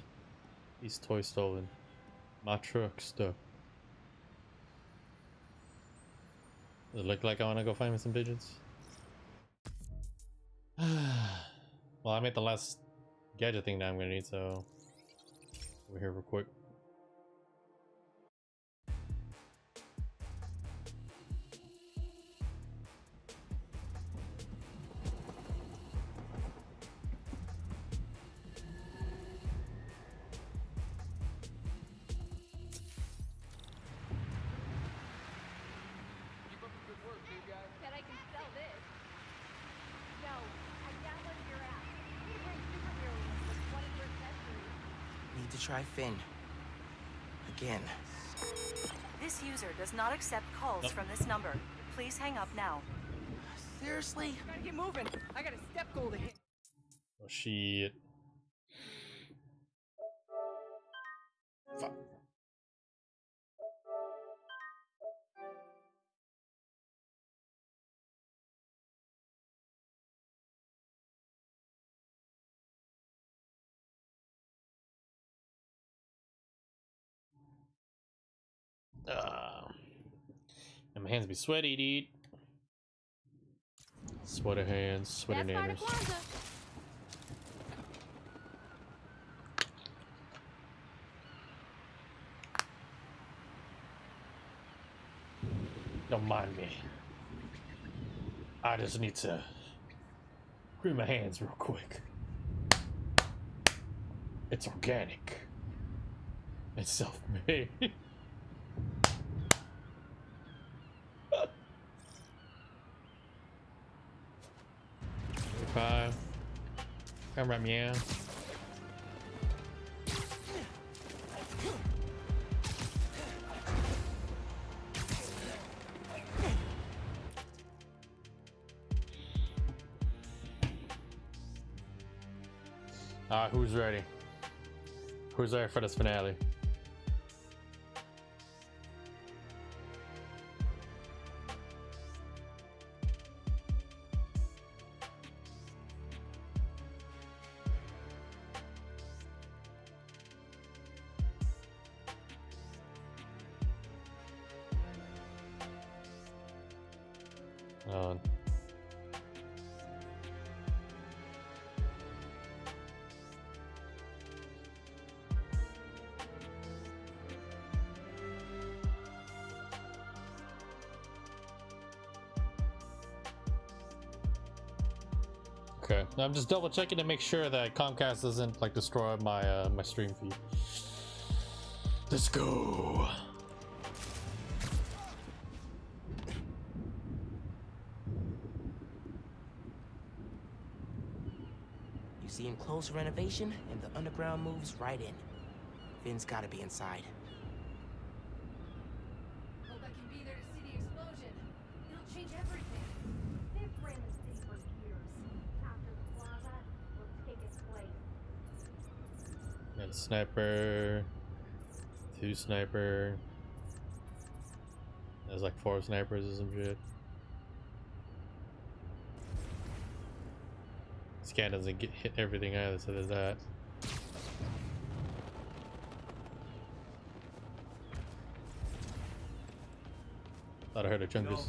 These toys stolen. My truck stuck. Does it look like I want to go find me some pigeons? Well, I made the last gadget thing that I'm gonna need, so we're here real quick. Need to try Finn. Again. This user does not accept calls from this number. Please hang up now. Seriously? Gotta get moving. I got a step goal to hit. Oh shit. Fuck. And my hands be sweaty, dude. Sweaty hands, sweaty nanners. Don't mind me. I just need to clean my hands real quick. It's organic. It's self-made. 5. Come right, meow. Alright, who's ready? Who's ready for this finale? Okay, I'm just double checking to make sure that Comcast doesn't like destroy my my stream feed. Let's go. You see him close renovation, and the underground moves right in. Finn's gotta be inside. Hope I can be there to see the explosion. It'll change everything. They've ran this thing for years. After the plaza will take its place. Got a sniper, 2 sniper. There's like 4 snipers or some shit. Scan doesn't hit everything either, so there's that. Thought I heard a chungus.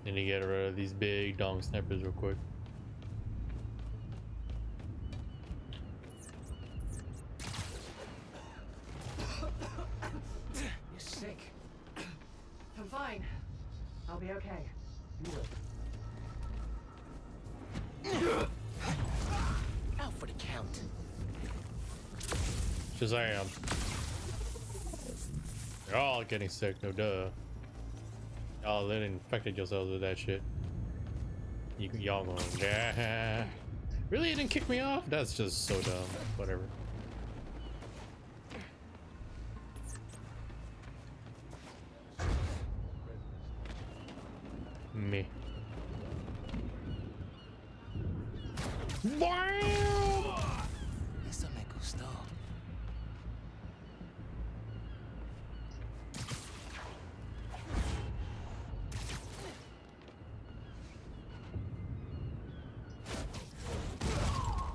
Need to get rid of these big dong snipers real quick. You're sick. I'm fine. I'll be okay. You will. Out for the count. Shazam. You're all getting sick, no duh. Y'all then infected yourselves with that shit. Y'all going, yeah. Really? It didn't kick me off? That's just so dumb. Whatever. Me. Bam! Eso me gustó.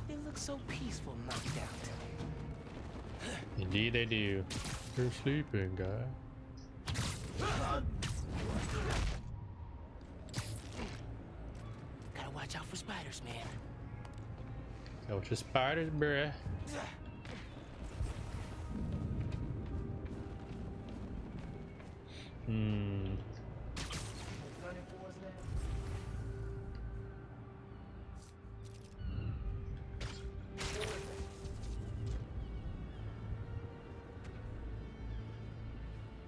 They look so peaceful knocked out. Indeed they do. You're sleeping, guy. Gotta watch out for spiders, man. Go with your spiders, bruh.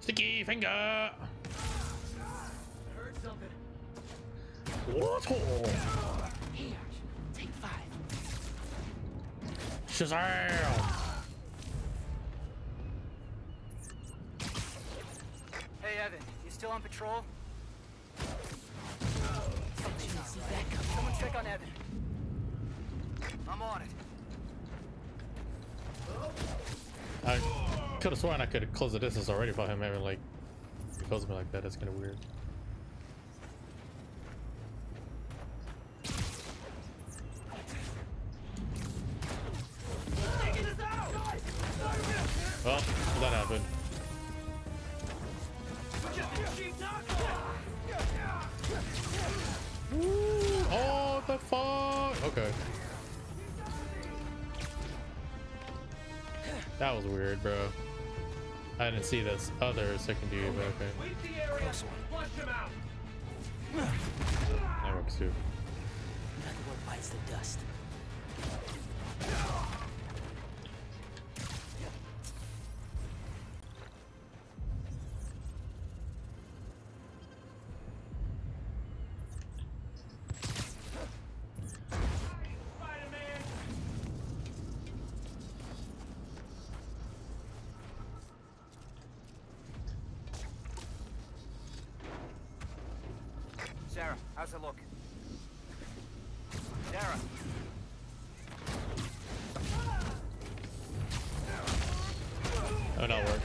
Sticky finger. I heard something. What? Here, take 5. Shazam! Hey, Evan, you still on patrol? Someone check on Evan. I'm on it. I could have sworn I could have closed the distance already for him having like close me like that. That's kind of weird. Well, that happened. Ooh, oh, the fuck? Okay. That was weird, bro. I didn't see this other second dude, but okay. Close one. That works too. Another one bites the dust. Sarah, how's it look? Sarah. Oh, not work.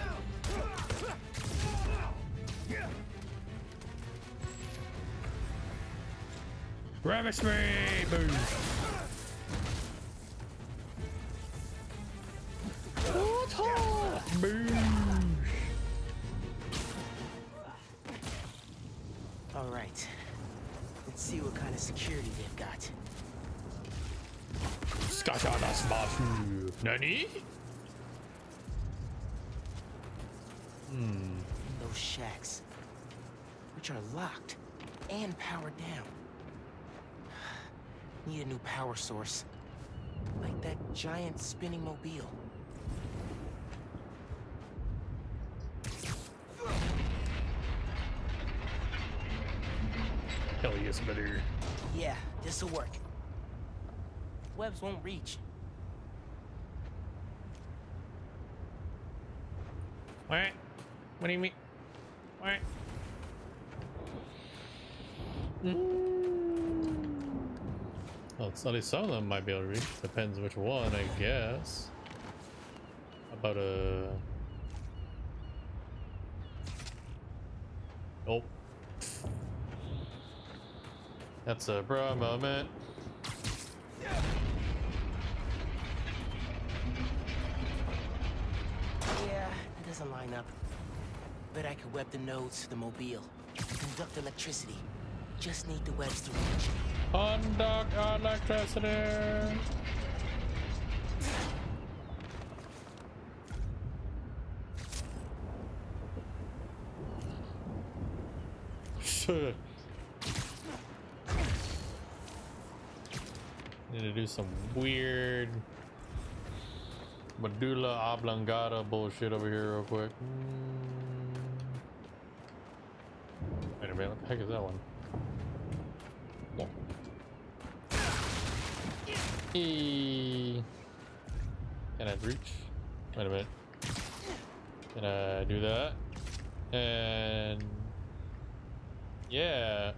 Ravish me! Boom! Boom! All right. Let's see what kind of security they've got. Skashada smashu! Nani? Those shacks, which are locked and powered down. Need a new power source, like that giant spinning mobile. Hell yes, better. Yeah, this'll work. Webs won't reach. What? What do you mean? What? Well, it's at least some of them might be able to reach. Depends which one, I guess. About a... Oh. That's a bro moment. doesn't line up. Bet I could web the nodes to the mobile. Conduct electricity. Just need the webs to reach. Conduct electricity. Need to do some weird medulla oblongata bullshit over here real quick. Wait a minute, what the heck is that one? Oh. Can I reach? Wait a minute. Can I do that? And yeah.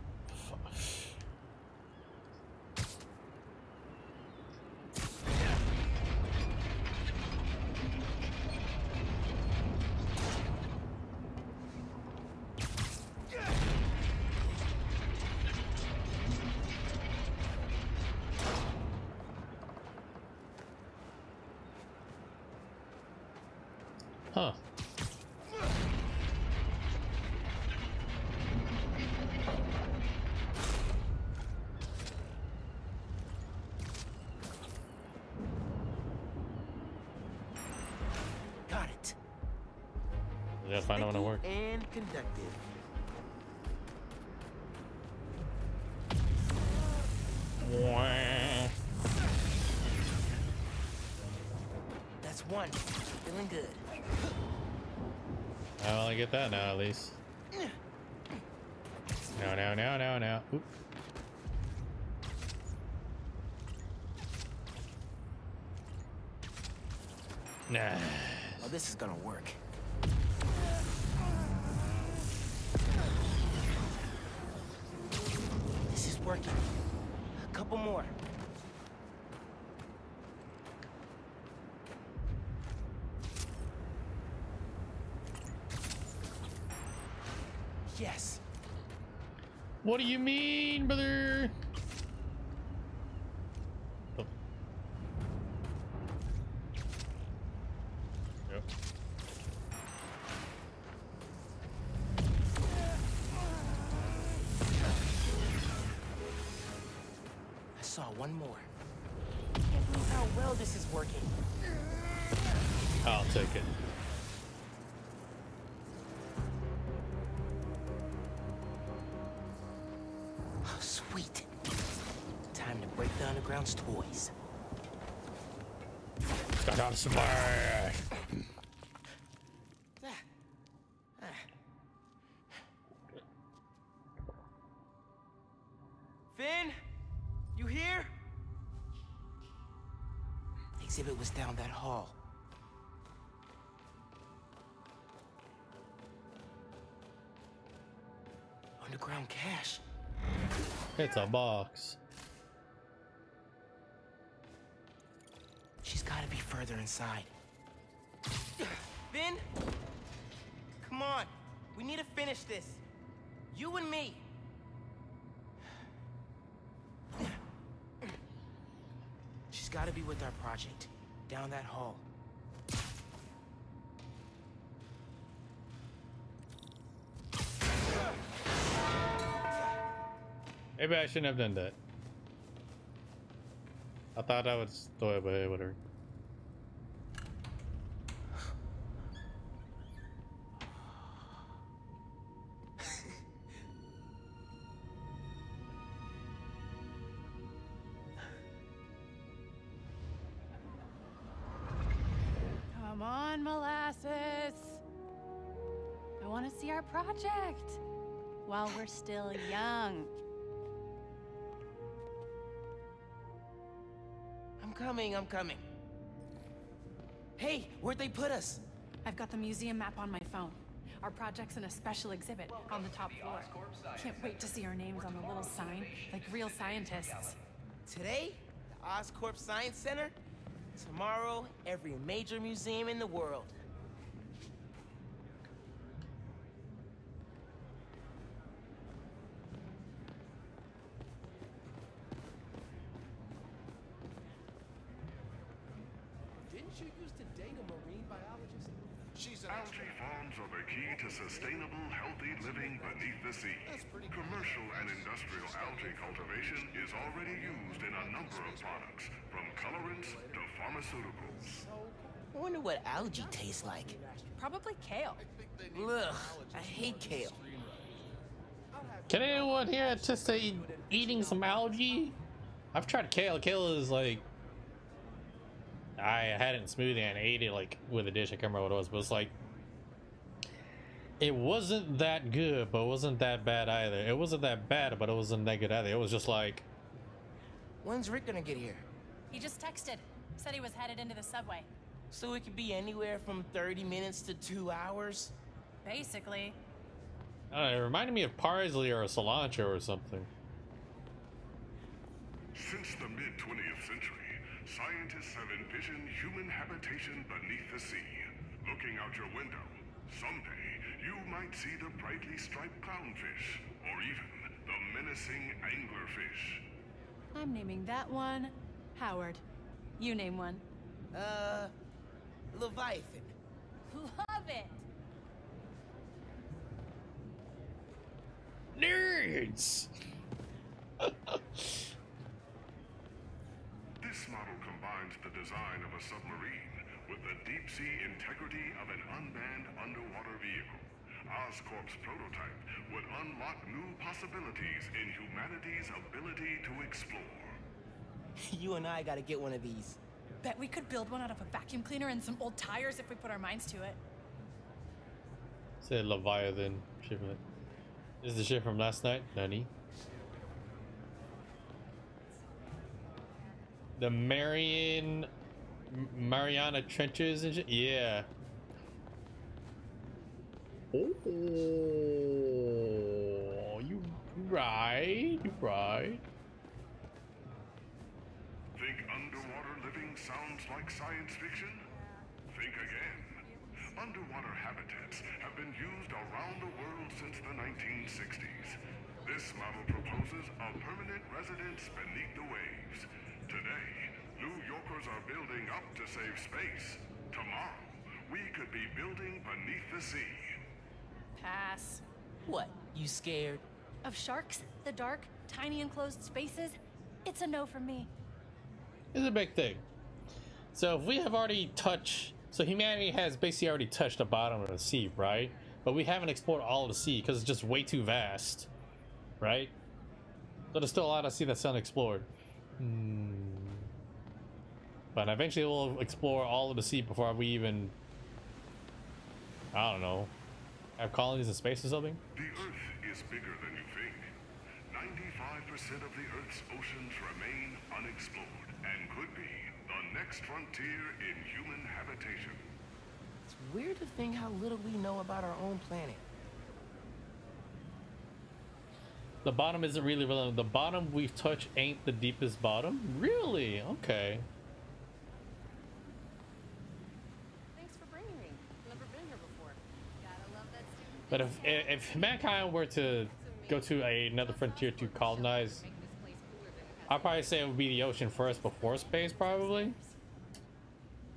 Huh. Got it. We gotta find out when it works. And conducted. That's one. Feeling good. I only get that now, at least. No. Oop. Nah. Oh, this is gonna work. This is working. A couple more. Yes. What do you mean, brother? Oh. Yep. I saw one more. Can't believe how well this is working. I'll take it. Oh, sweet. Time to break the Underground's toys. Got on smash. Finn? You here? Exhibit was down that hall. Underground cache. It's a box. She's gotta be further inside. Finn? Come on. We need to finish this. You and me. She's gotta be with our project. Down that hall. Maybe I shouldn't have done that. I thought I would throw it, but hey, whatever. Come on, Molasses. I want to see our project while we're still young. I'm coming. Hey, where'd they put us? I've got the museum map on my phone. Our project's in a special exhibit on the top floor. Can't wait to see our names on the little sign, like real scientists. Today, the Oscorp Science Center. Tomorrow, every major museum in the world. Didn't you used to date a marine biologist? Algae farms are the key to sustainable, healthy living beneath the sea. Commercial and industrial algae cultivation is already used in a number of products, from colorants to pharmaceuticals. I wonder what algae tastes like. Probably kale. Ugh, I hate kale. Can anyone here anticipate eating some algae? I've tried kale. Kale is like, I had it in smoothie and I ate it like with a dish. I can't remember what it was, but it's like, it wasn't that good, but it wasn't that bad either. It wasn't that bad, but it wasn't that good either. It was just like, when's Rick gonna get here? He just texted. Said he was headed into the subway. So it could be anywhere from 30 minutes to 2 hours? Basically. I don't know, it reminded me of parsley or cilantro or something. Since the mid-20th century, scientists have envisioned human habitation beneath the sea. Looking out your window, someday you might see the brightly striped clownfish, or even the menacing anglerfish. I'm naming that one Howard. You name one. Leviathan. Love it! Nerds! This model combines the design of a submarine with the deep-sea integrity of an unmanned underwater vehicle. Oscorp's prototype would unlock new possibilities in humanity's ability to explore. You and I gotta get one of these. Bet we could build one out of a vacuum cleaner and some old tires if we put our minds to it. Said Leviathan shipment. This is the ship from last night, Nani. The Mariana Trenches and shit? Yeah. Oh, you right, you right. Think underwater living sounds like science fiction? Think again. Underwater habitats have been used around the world since the 1960s. This model proposes a permanent residence beneath the waves. Today, New Yorkers are building up to save space. Tomorrow, we could be building beneath the sea. Pass. What, you scared? Of sharks, the dark, tiny enclosed spaces? It's a no from me. It's a big thing. So if we have already touched, so humanity has basically already touched the bottom of the sea, right? But we haven't explored all of the sea because it's just way too vast, right? So there's still a lot of sea that's unexplored. But eventually we'll explore all of the sea before we even, I don't know, have colonies in space or something? The Earth is bigger than you think. 95% of the Earth's oceans remain unexplored and could be the next frontier in human habitation. It's weird to think how little we know about our own planet. The bottom isn't really relevant. The bottom we've touched ain't the deepest bottom? Really? Okay. Thanks for bringing me. Never been here before. Gotta love that student. But if mankind were to go to another frontier to colonize, I'd probably say it would be the ocean first before space, probably.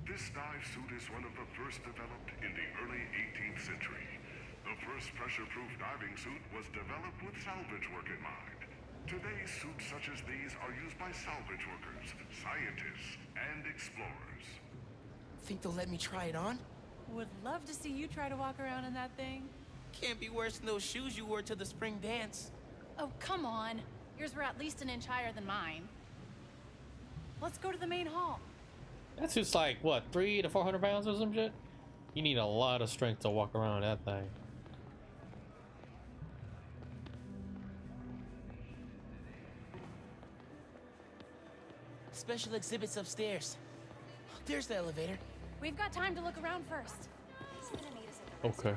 This dive suit is one of the first developed in the early 18th century. The first pressure-proof diving suit was developed with salvage work in mind. Today's suits such as these are used by salvage workers, scientists, and explorers. Think they'll let me try it on? Would love to see you try to walk around in that thing. Can't be worse than those shoes you wore to the spring dance. Oh, come on. Yours were at least an inch higher than mine. Let's go to the main hall. That suit's like, what, 300 to 400 pounds or some shit? You need a lot of strength to walk around that thing. Special exhibits upstairs. There's the elevator. We've got time to look around first. Okay.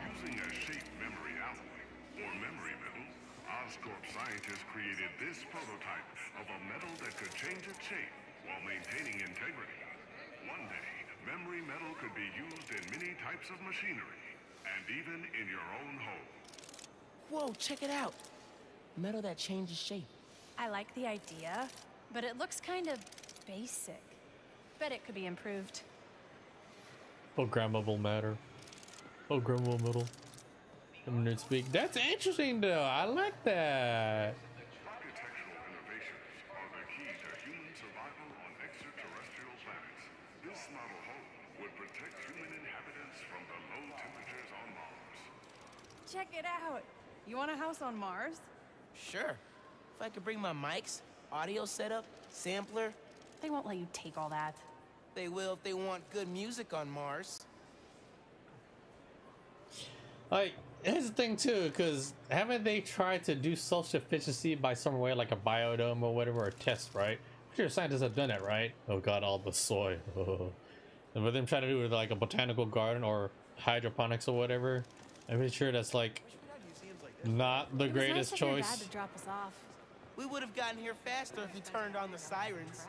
Using a shape memory alloy, or memory metal, Oscorp scientists created this prototype of a metal that could change its shape while maintaining integrity. One day, memory metal could be used in many types of machinery, and even in your own home. Whoa, check it out. Metal that changes shape. I like the idea, but it looks kind of basic. Bet it could be improved. Programmable matter. Programmable metal. Nerd speak. That's interesting though. I like that. Architectural innovations are the key to human survival on extraterrestrial planets. This model home would protect human inhabitants from the low temperatures on Mars. Check it out. You want a house on Mars? Sure. If I could bring my mics, audio setup, sampler. They won't let you take all that. They will if they want good music on Mars. Like, here's the thing too, because haven't they tried to do self-sufficiency by some way, like a biodome or whatever, or test, right? I'm sure scientists have done it, right? Oh god, all the soy. And with them trying to do it with like a botanical garden or hydroponics or whatever, I'm pretty sure that's like not the greatest choice. Dad to drop us off. We would have gotten here faster if you turned on the sirens.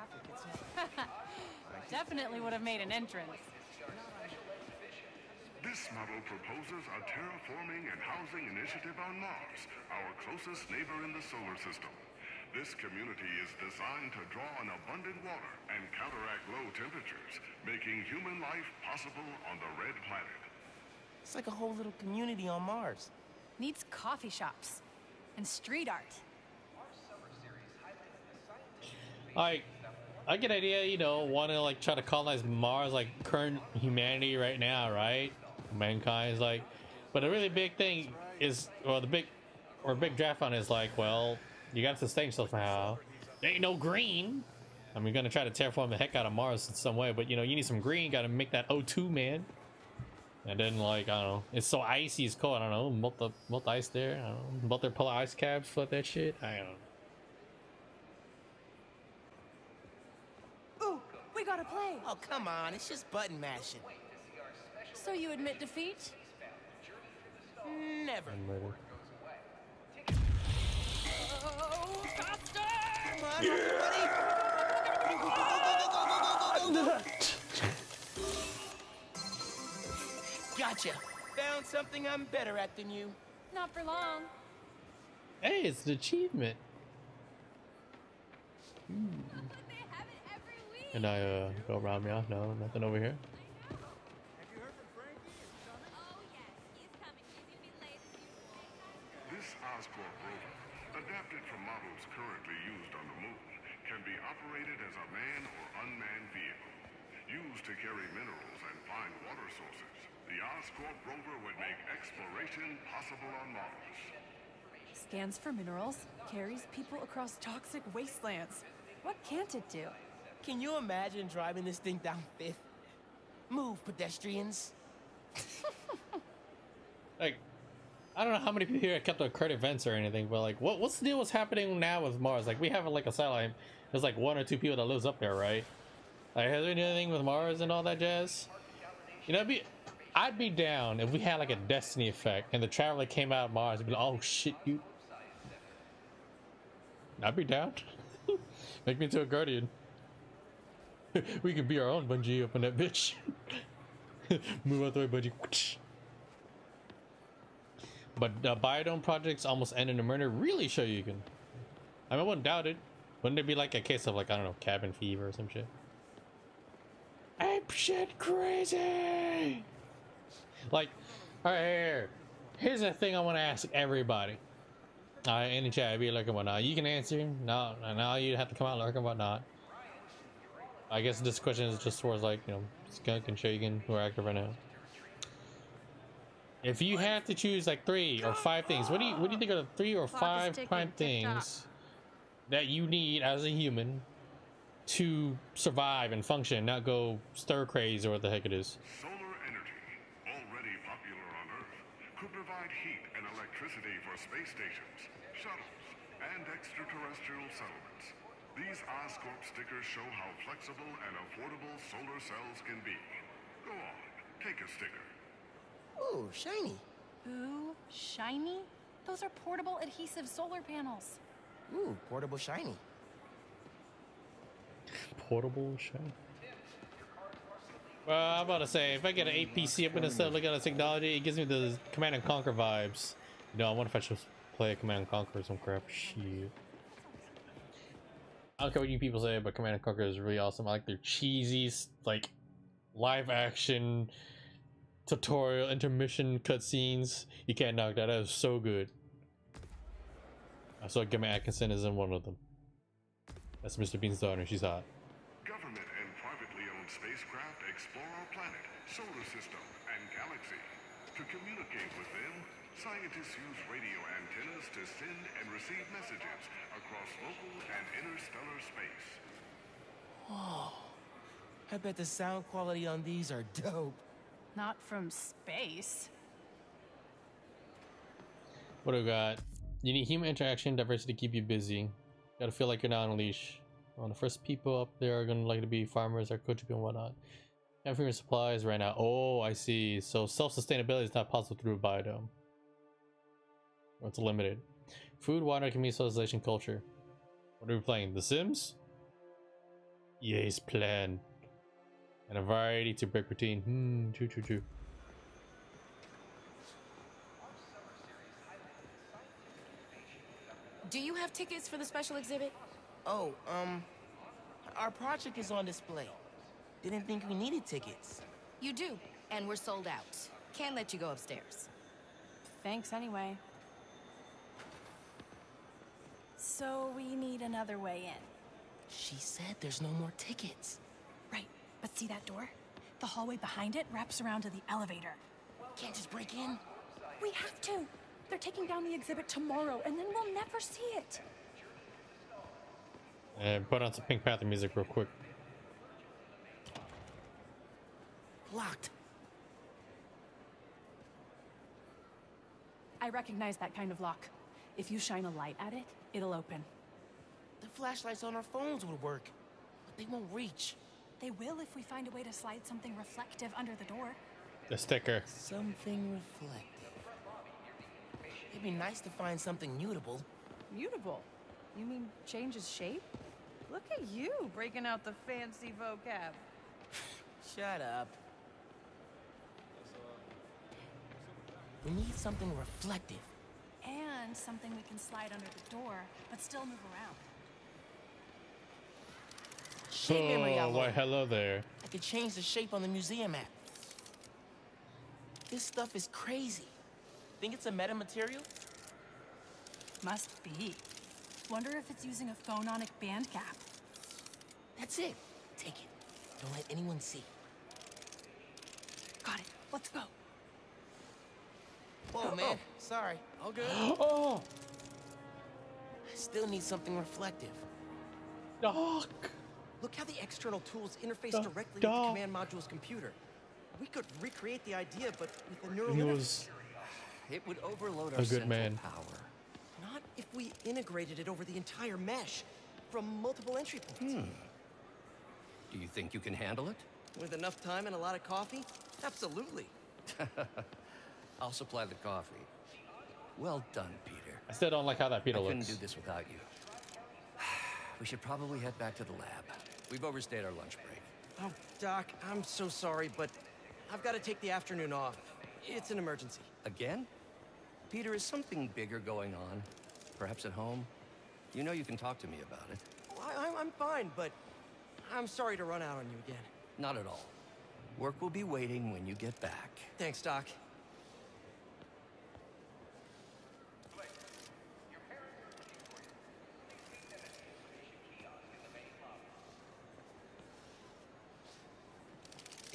Definitely would have made an entrance. This model proposes a terraforming and housing initiative on Mars, our closest neighbor in the solar system. This community is designed to draw on abundant water and counteract low temperatures, making human life possible on the red planet. It's like a whole little community on Mars. Needs coffee shops and street art. Like, I get an idea, you know, want to like try to colonize Mars, like current humanity right now, right? Mankind is like, but a really big thing is, well, the big draft on is like, well, you got to sustain yourself somehow. There ain't no green. I mean, you're gonna try to terraform the heck out of Mars in some way, but you know, you need some green. Got to make that O2, man. And then like, I don't know, it's so icy, it's cold. I don't know, melt ice there. I don't know, melt their polar ice caps, flood that shit. I don't know. Ooh, we gotta play. Oh, come on, it's just button mashing. So you admit defeat? Never. Oh, faster! Come on, everybody! Gotcha. Found something I'm better at than you. Not for long. Hey, it's an achievement. And I go around me off. No, nothing over here. This Oscorp rover, adapted from models currently used on the moon, can be operated as a man or unmanned vehicle. Used to carry minerals and find water sources, the Oscorp rover would make exploration possible on Mars. Scans for minerals, carries people across toxic wastelands. What can't it do? Can you imagine driving this thing down 5th? Move, pedestrians. Like, I don't know how many people here kept the current events or anything, but like, what's the deal? What's happening now with Mars? Like, we have like a satellite. There's like 1 or 2 people that lives up there, right? Like, has there anything with Mars and all that jazz? You know, I'd be down if we had like a Destiny effect and the traveler came out of Mars and be like, oh shit, you. I'd be down. Make me into a guardian. We can be our own Bungie up in that bitch. Move out the way, Bungie. But biodome projects almost end in a murder really show you can. I mean, I wouldn't doubt it. Wouldn't it be like a case of like, I don't know, cabin fever or some shit? Ape shit crazy! Like, alright, here's the thing I want to ask everybody. In the chat, be looking whatnot. You can answer. No, you have to come out lurking whatnot. I guess this question is just towards like, you know, Skunk and Shagan who are active right now. If you had to choose like 3 or 5 things, what do you think are the 3 or 5 prime things that you need as a human to survive and function, not go stir crazy or what the heck it is? Solar energy, already popular on Earth, could provide heat and electricity for space stations, shuttles, and extraterrestrial settlements. These Oscorp stickers show how flexible and affordable solar cells can be. Go on, take a sticker. Ooh, shiny. Ooh, shiny? Those are portable adhesive solar panels. Ooh, portable shiny. Portable shiny. Well, I'm about to say, if I get an APC up in instead of looking at the technology, it gives me the Command and Conquer vibes. You know, I wonder if I should play a Command and Conquer or some crap. Shit. I don't care what you people say, but Command and Conquer is really awesome. I like their cheesy, like, live action tutorial intermission cutscenes. You can't knock that. That is so good. I saw Gemma Atkinson is in one of them. That's Mr. Bean's daughter. She's hot. Government and privately owned spacecraft explore our planet, solar system, and galaxy. To communicate with them, scientists use radio antennas to send and receive messages across local and interstellar space. Whoa. I bet the sound quality on these are dope. Not from space. What do we got? You need human interaction, diversity to keep you busy. Gotta feel like you're not on a leash. Well, the first people up there are gonna like to be farmers or coaching and whatnot. Everything supplies right now. Oh, I see. So self-sustainability is not possible through a biodome. Or it's limited. Food, water, community, socialization, culture. What are we playing? The Sims? EA's plan. And a variety to break routine. True. Do you have tickets for the special exhibit? Oh, our project is on display. Didn't think we needed tickets. You do, and we're sold out. Can't let you go upstairs. Thanks anyway. So we need another way in. She said there's no more tickets. Right, but see that door? The hallway behind it wraps around to the elevator. Can't just break in? We have to. They're taking down the exhibit tomorrow, and then we'll never see it. Put on some Pink Panther music real quick. Locked. I recognize that kind of lock. If you shine a light at it, it'll open. The flashlights on our phones would work, but they won't reach. They will if we find a way to slide something reflective under the door. The sticker. Something reflective. It'd be nice to find something mutable. Mutable? You mean changes shape? Look at you, breaking out the fancy vocab. Shut up. We need something reflective. And something we can slide under the door, but still move around. Shape memory Oh, why hello there. I could change the shape on the museum map. This stuff is crazy. Think it's a metamaterial? Must be. Wonder if it's using a phononic band gap. That's it. Take it. Don't let anyone see. Got it. Let's go. Whoa, man. Sorry. All good? Oh! I still need something reflective. Doc! Look how the external tools interface Doc. directly with the command module's computer. We could recreate the idea, but with a neural He interface. was It would overload a our good central man. power. Not if we integrated it over the entire mesh from multiple entry points. Do you think you can handle it? With enough time and a lot of coffee? Absolutely. I'll supply the coffee. Well done, Peter. I still don't like how that Peter I looks. couldn't do this without you. We should probably head back to the lab. We've overstayed our lunch break. Oh, Doc, I'm so sorry, but I've got to take the afternoon off. It's an emergency. Again? Peter, is something bigger going on? Perhaps at home? You know you can talk to me about it. I'm fine, but I'm sorry to run out on you again. Not at all. Work will be waiting when you get back. Thanks, Doc.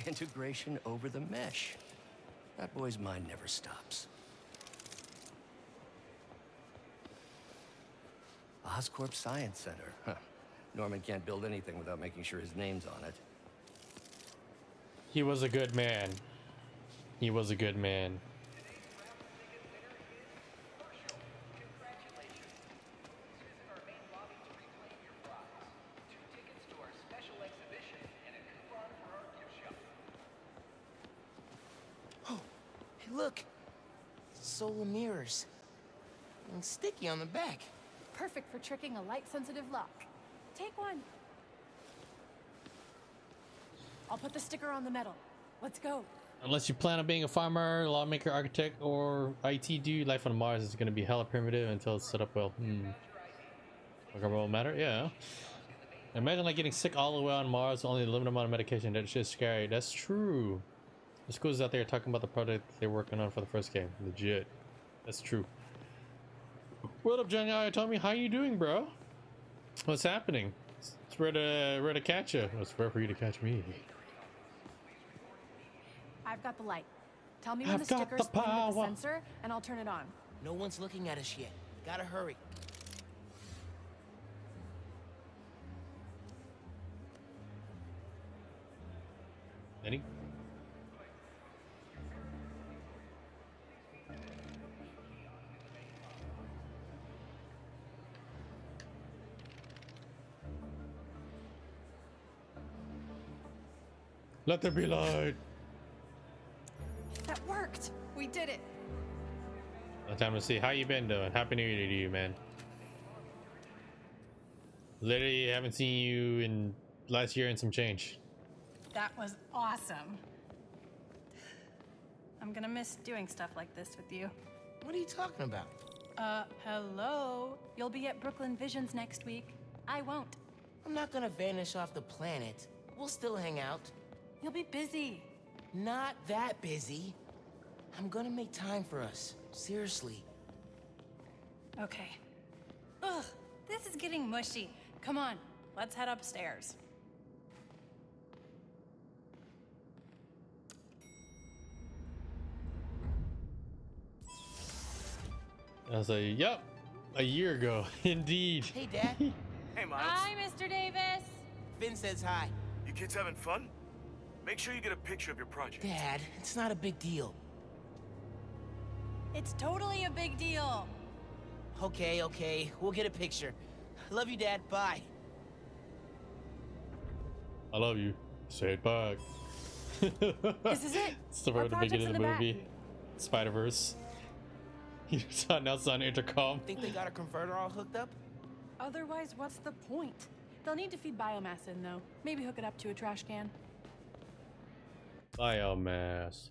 Integration over the mesh. That boy's mind never stops. Oscorp Science Center. Huh. Norman can't build anything without making sure his name's on it. He was a good man. He was a good man. Oh, hey, look. Solar mirrors. And sticky on the back. Perfect for tricking a light-sensitive lock. Take one. I'll put the sticker on the metal. Let's go. Unless you plan on being a farmer, lawmaker, architect, or IT dude, life on Mars is going to be hella primitive until it's set up well. Like a role matter? Yeah. Imagine like getting sick all the way on Mars, only a limited amount of medication. That's just scary. That's true. The schools out there talking about the product they're working on for the first game. Legit. That's true. What up, Johnny? Tommy, how you doing, bro? What's happening? It's rare to catch you. It's rare for you to catch me. I've got the light. Tell me when the sticker's pointed at the sensor, and I'll turn it on. No one's looking at us yet. Gotta hurry. Any? Let there be light. That worked. We did it. Long time to see. How you been doing? Happy New Year to you, man. Literally haven't seen you in last year and some change. That was awesome. I'm gonna miss doing stuff like this with you. What are you talking about? Hello? You'll be at Brooklyn Visions next week. I won't. I'm not gonna vanish off the planet. We'll still hang out. You'll be busy. Not that busy. I'm gonna make time for us. Seriously. Okay. Ugh, this is getting mushy. Come on, let's head upstairs. I was like, yep, a year ago, indeed. Hey, Dad. Hey, Miles. Hi, Mr. Davis. Finn says hi. You kids having fun? Make sure you get a picture of your project. Dad, it's not a big deal. It's totally a big deal. Okay. We'll get a picture. Love you, Dad. Bye. I love you. Say it back. This is it. It's the very beginning of the movie. Spider-Verse. You saw announced on intercom. Think they got a converter all hooked up? Otherwise, what's the point? They'll need to feed biomass in, though. Maybe hook it up to a trash can. Biomass.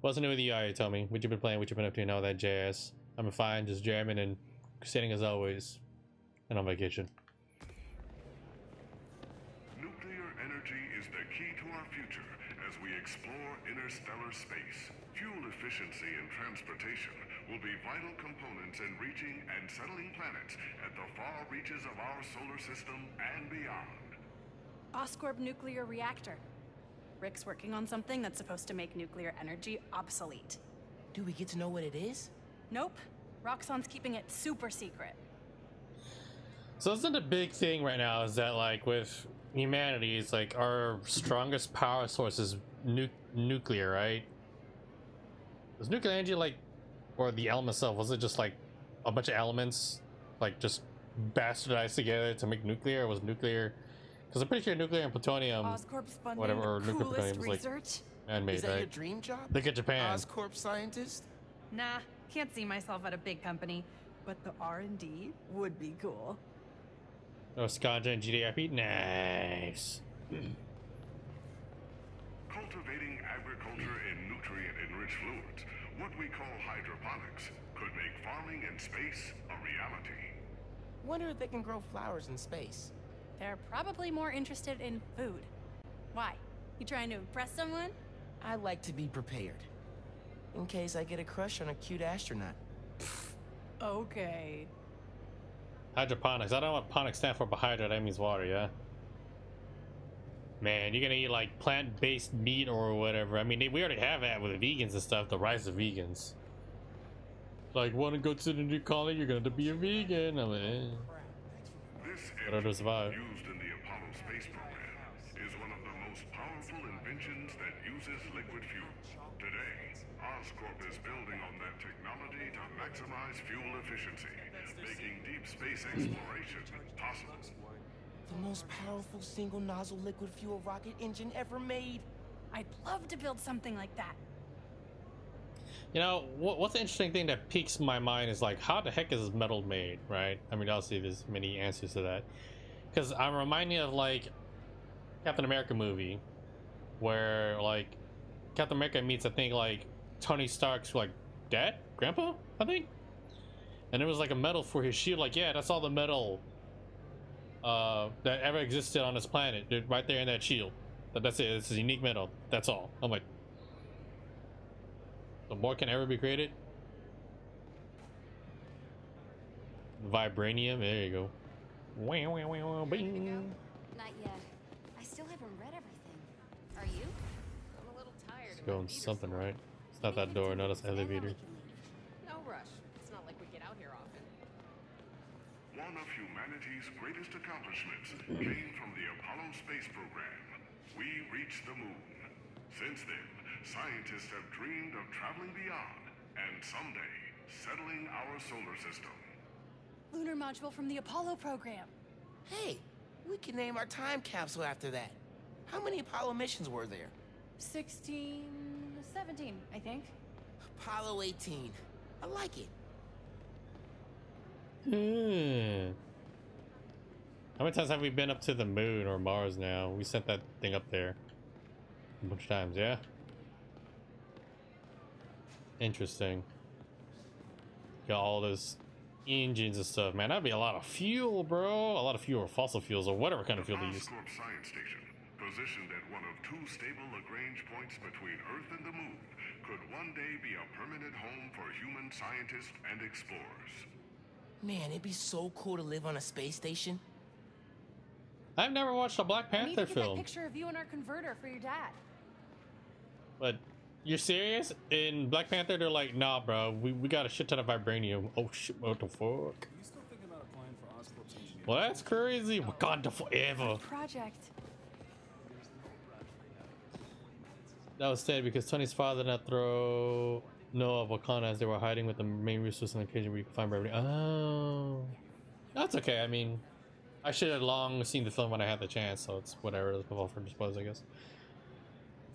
What's new with you, tell me? What you been playing? What you been up to now? That jazz. I'm fine, just jamming and sitting as always. And on vacation. Nuclear energy is the key to our future as we explore interstellar space. Fuel efficiency in transportation will be vital components in reaching and settling planets at the far reaches of our solar system and beyond. Oscorp nuclear reactor. Rick's working on something that's supposed to make nuclear energy obsolete. Do we get to know what it is? Nope. Roxxon's keeping it super secret. So isn't the big thing right now is that like with humanity, it's like our strongest power source is nuclear, right? Was nuclear energy like, or the element itself, was it just like a bunch of elements like just bastardized together to make nuclear? Or was nuclear, because I'm pretty sure nuclear and plutonium, Oscorp's funding whatever, or the nuclear coolest plutonium was like research. man-made, Is that right? your dream job? Look at Japan. Oscorp scientist? Nah, can't see myself at a big company, but the R&D would be cool. Oh, Skanja and GDIP? Nice. Cultivating agriculture in nutrient-enriched fluids, what we call hydroponics, could make farming in space a reality. Wonder if they can grow flowers in space. They're probably more interested in food. Why? You trying to impress someone? I like to be prepared. In case I get a crush on a cute astronaut. Okay. Hydroponics. I don't know what ponics stand for, but hydro, that means water, yeah? Man, you're gonna eat like plant-based meat or whatever. I mean, we already have that with the vegans and stuff, the rise of vegans. Like, wanna go to the new colony, you're gonna have to be a vegan. I'm like, This whatever survive. used in the Apollo space program is one of the most powerful inventions that uses liquid fuel. Today, Oscorp is building on that technology to maximize fuel efficiency, making deep space exploration possible. The most powerful single nozzle liquid fuel rocket engine ever made. I'd love to build something like that. You know, what's the interesting thing that piques my mind is like, how the heck is metal made, right? I mean, obviously there's many answers to that. Because I'm reminded of like Captain America movie, where like Captain America meets, I think, like Tony Stark's like dad, grandpa, I think. And there was like a metal for his shield. Like, yeah, that's all the metal that ever existed on this planet. They're right there in that shield. That's it. This is unique metal. That's all. I'm like, the more can ever be created. Vibranium. There you go. Wow, wow, wow, wow, bing. Not yet. I still haven't read everything. Are you? I'm a little tired. It's going something right. It's not that door. No, that's the elevator. No rush. It's not like we get out here often. One of humanity's greatest accomplishments came from the Apollo space program. We reached the moon. Since then, scientists have dreamed of traveling beyond and someday settling our solar system. Lunar module from the Apollo program. Hey, we can name our time capsule after that. How many Apollo missions were there? 16, 17, I think. Apollo 18. I like it. How many times have we been up to the moon or Mars now? We sent that thing up there a bunch of times, yeah? Interesting. Got all those engines and stuff, man. That'd be a lot of fuel, bro. A lot of fuel, or fossil fuels, or whatever kind of fuel they use. Oscorp Science Station, positioned at one of two stable Lagrange points between Earth and the Moon, could one day be a permanent home for human scientists and explorers. Man, it'd be so cool to live on a space station. I've never watched a Black I need Panther to get that film. picture of you in our converter for your dad. But you're serious? In Black Panther, they're like, nah, bro, we got a shit ton of vibranium. Oh shit, what the fuck? Are you still thinking about applying for Oscorp's engineering? Well, that's crazy. Wakanda forever. Project. That was sad because Tony's father did not throw Noah of Wakanda as they were hiding with the main resource on occasion where you can find vibranium. Oh, that's okay. I mean, I should have long seen the film when I had the chance, so it's whatever. It's all for spoilers, I guess.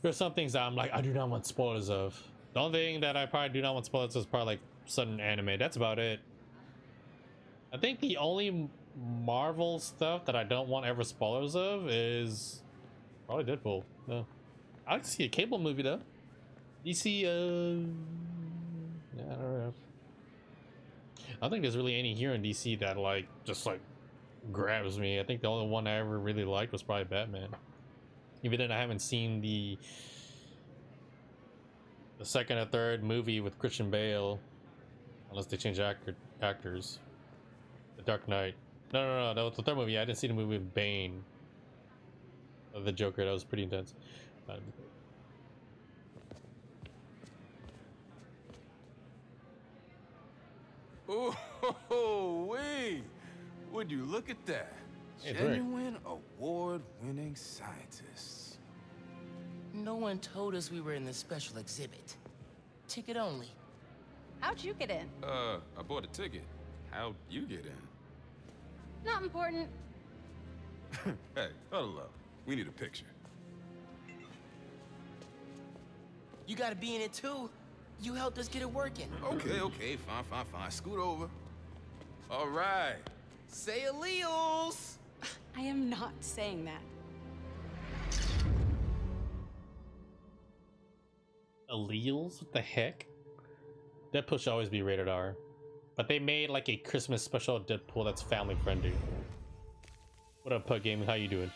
There's some things that I'm like, I do not want spoilers of. The only thing that I probably do not want spoilers is probably like sudden anime. That's about it. I think the only Marvel stuff that I don't want ever spoilers of is probably Deadpool. No, I like to see a Cable movie though. DC, yeah, I don't know. I don't think there's really any here in DC that like just like grabs me. I think the only one I ever really liked was probably Batman. Even then, I haven't seen the second or third movie with Christian Bale, unless they change actors. The Dark Knight. No, that was the third movie. I didn't see the movie with Bane, the Joker. That was pretty intense. Oh, wait! Would you look at that? Hey, Genuine award-winning scientists. No one told us we were in the special exhibit. Ticket only. How'd you get in? I bought a ticket. How'd you get in? Not important. Hey, huddle up. We need a picture. You gotta be in it too. You helped us get it working. Okay, fine. Scoot over. All right. Say alleles. I am not saying that. Alleles? What the heck? Deadpool should always be rated R. But they made like a Christmas special Deadpool that's family friendly. What up, Pug Gaming? How you doing?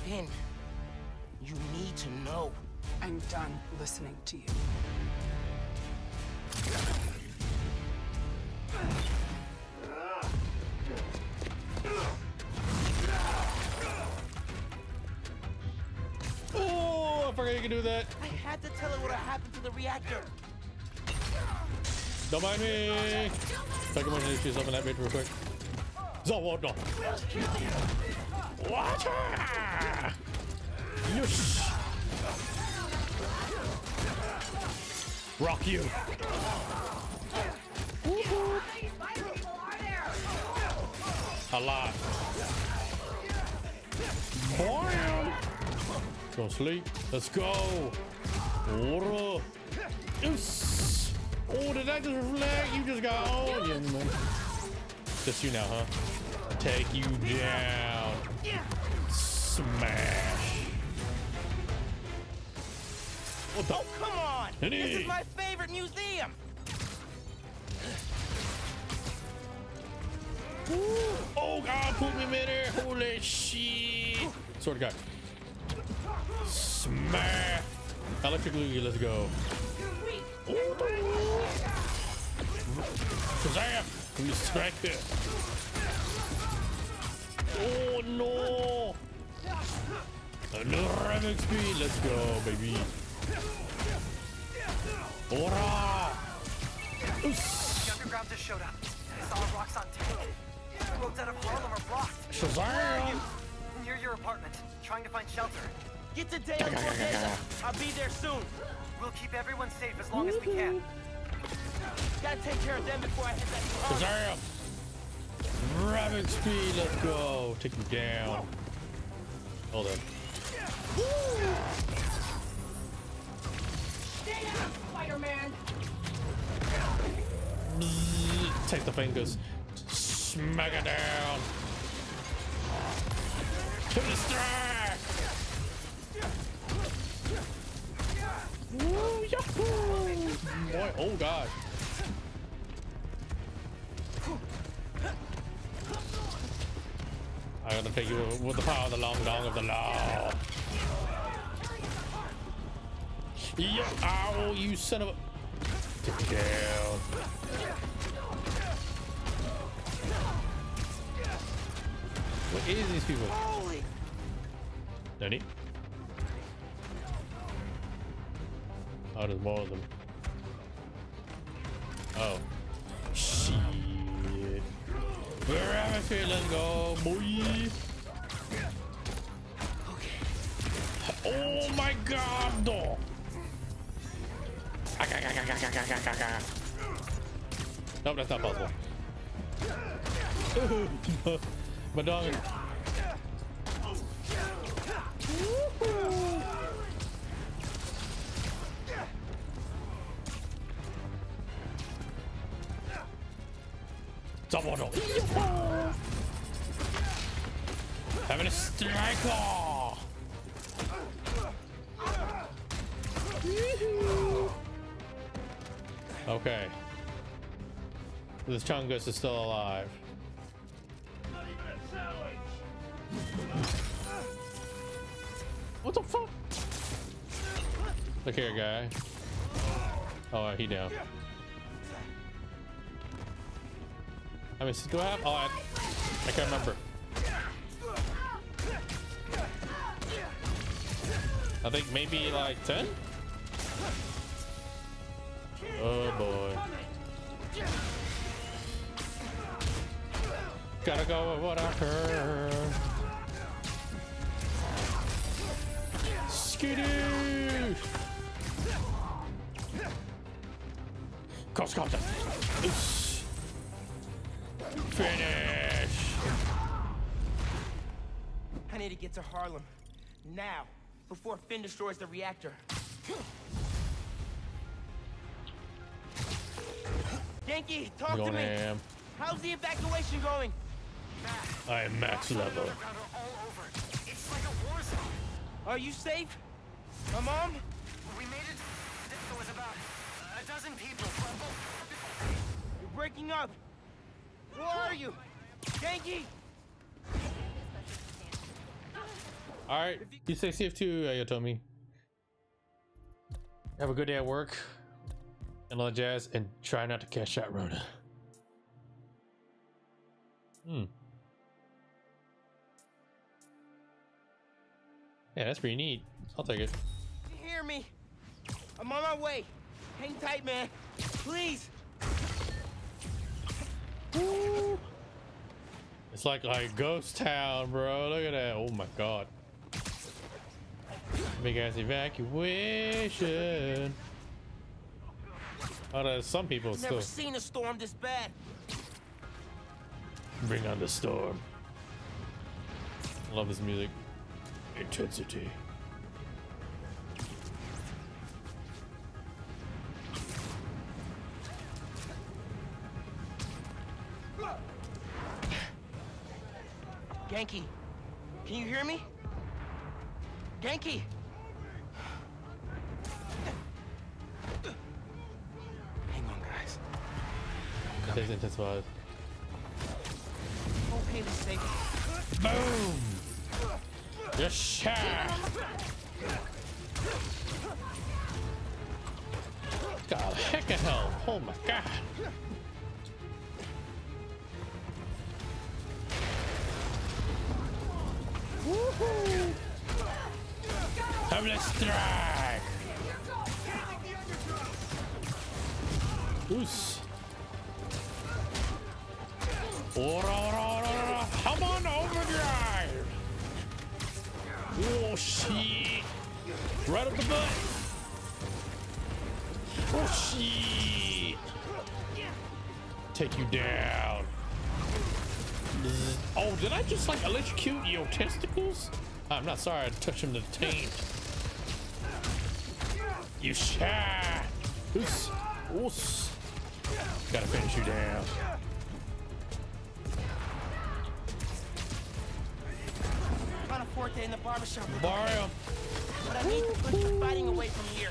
Finn, you need to know. I'm done listening to you. Oh, I forgot you can do that. I had to tell her what happened to the reactor. Don't mind me. Second one, she's open that bitch real quick. Zawodo. Watch her. Yush. Rock you. A lot. Bam. Go sleep. Let's go. Oh, did that just reflect? You just got on. Yeah, man. Just you now, huh? Take you down. Smash. Oh, come on! Henny. This is my favorite museum! Oh god, put me midair. Holy shit. Sword guy. Smash. Electric loogie, let's go. Shazam! Let me strike it. Oh no! Another rapid speed, let's go, baby. Ora! The underground just showed up. I saw rocks on tank. The roads out of Harlem are blocked. Shazam! Where are you? Near your apartment, trying to find shelter. Get to Dale Cortez. I'll be there soon. We'll keep everyone safe as long as we can. Gotta take care of them before I hit that. Shazam! Rapid speed, let's go. Take him down. Hold up. Stay down, Spider-Man. Take the fingers. Smack it down. To the strike. Woo, yahoo! Boy, oh god. I gotta take you with the power of the long dong of the law. Yeah, ow, you son of a. Take it down. What is these people? Holy! Danny? Oh, there's more of them. Oh. Shit. Wherever I feel, let's go, boy. Oh my god! Nope, that's not possible. My dog. Double. Having a striker. Okay. This Chungus is still alive. What the fuck? Look here, guy. Oh, he down. How many do I have? Oh, I can't remember. I think maybe like 10? Oh boy. Gotta go with what I heard. Skidoo! Cross contact. Finish! I need to get to Harlem. Now. Before Finn destroys the reactor. Yankee, talk to me. Ham. How's the evacuation going? I am max level. It's like a war zone. Are you safe? My mom? We made it. There was about a dozen people. You're breaking up. Where are you? Yankee! All right, you stay safe too, Yotomi. Have a good day at work and all that jazz, and try not to catch that Rona. Yeah, that's pretty neat. I'll take it. You hear me? I'm on my way. Hang tight, man. Please. Woo. It's like ghost town, bro. Look at that. Oh my god. Big ass evacuation. Oh, there's some people I've still. never seen a storm this bad. Bring on the storm. I love this music. Intensity. Yankee, can you hear me? Yankee! This intensifies. Okay, let's save it. Boom! Yes, sir. God, heck of hell! Oh my god! Woohoo! Heavenly strike! Oos! Come on, overdrive! Oh shit! Right up the butt! Oh shit! Take you down. Oh, did I just like electrocute your testicles? I'm not sorry, I touched him to the taint. You shot! Oos! Oos! Gotta finish you down. Found a forte in the barbershop. Mario. But I need to push the fighting away from here.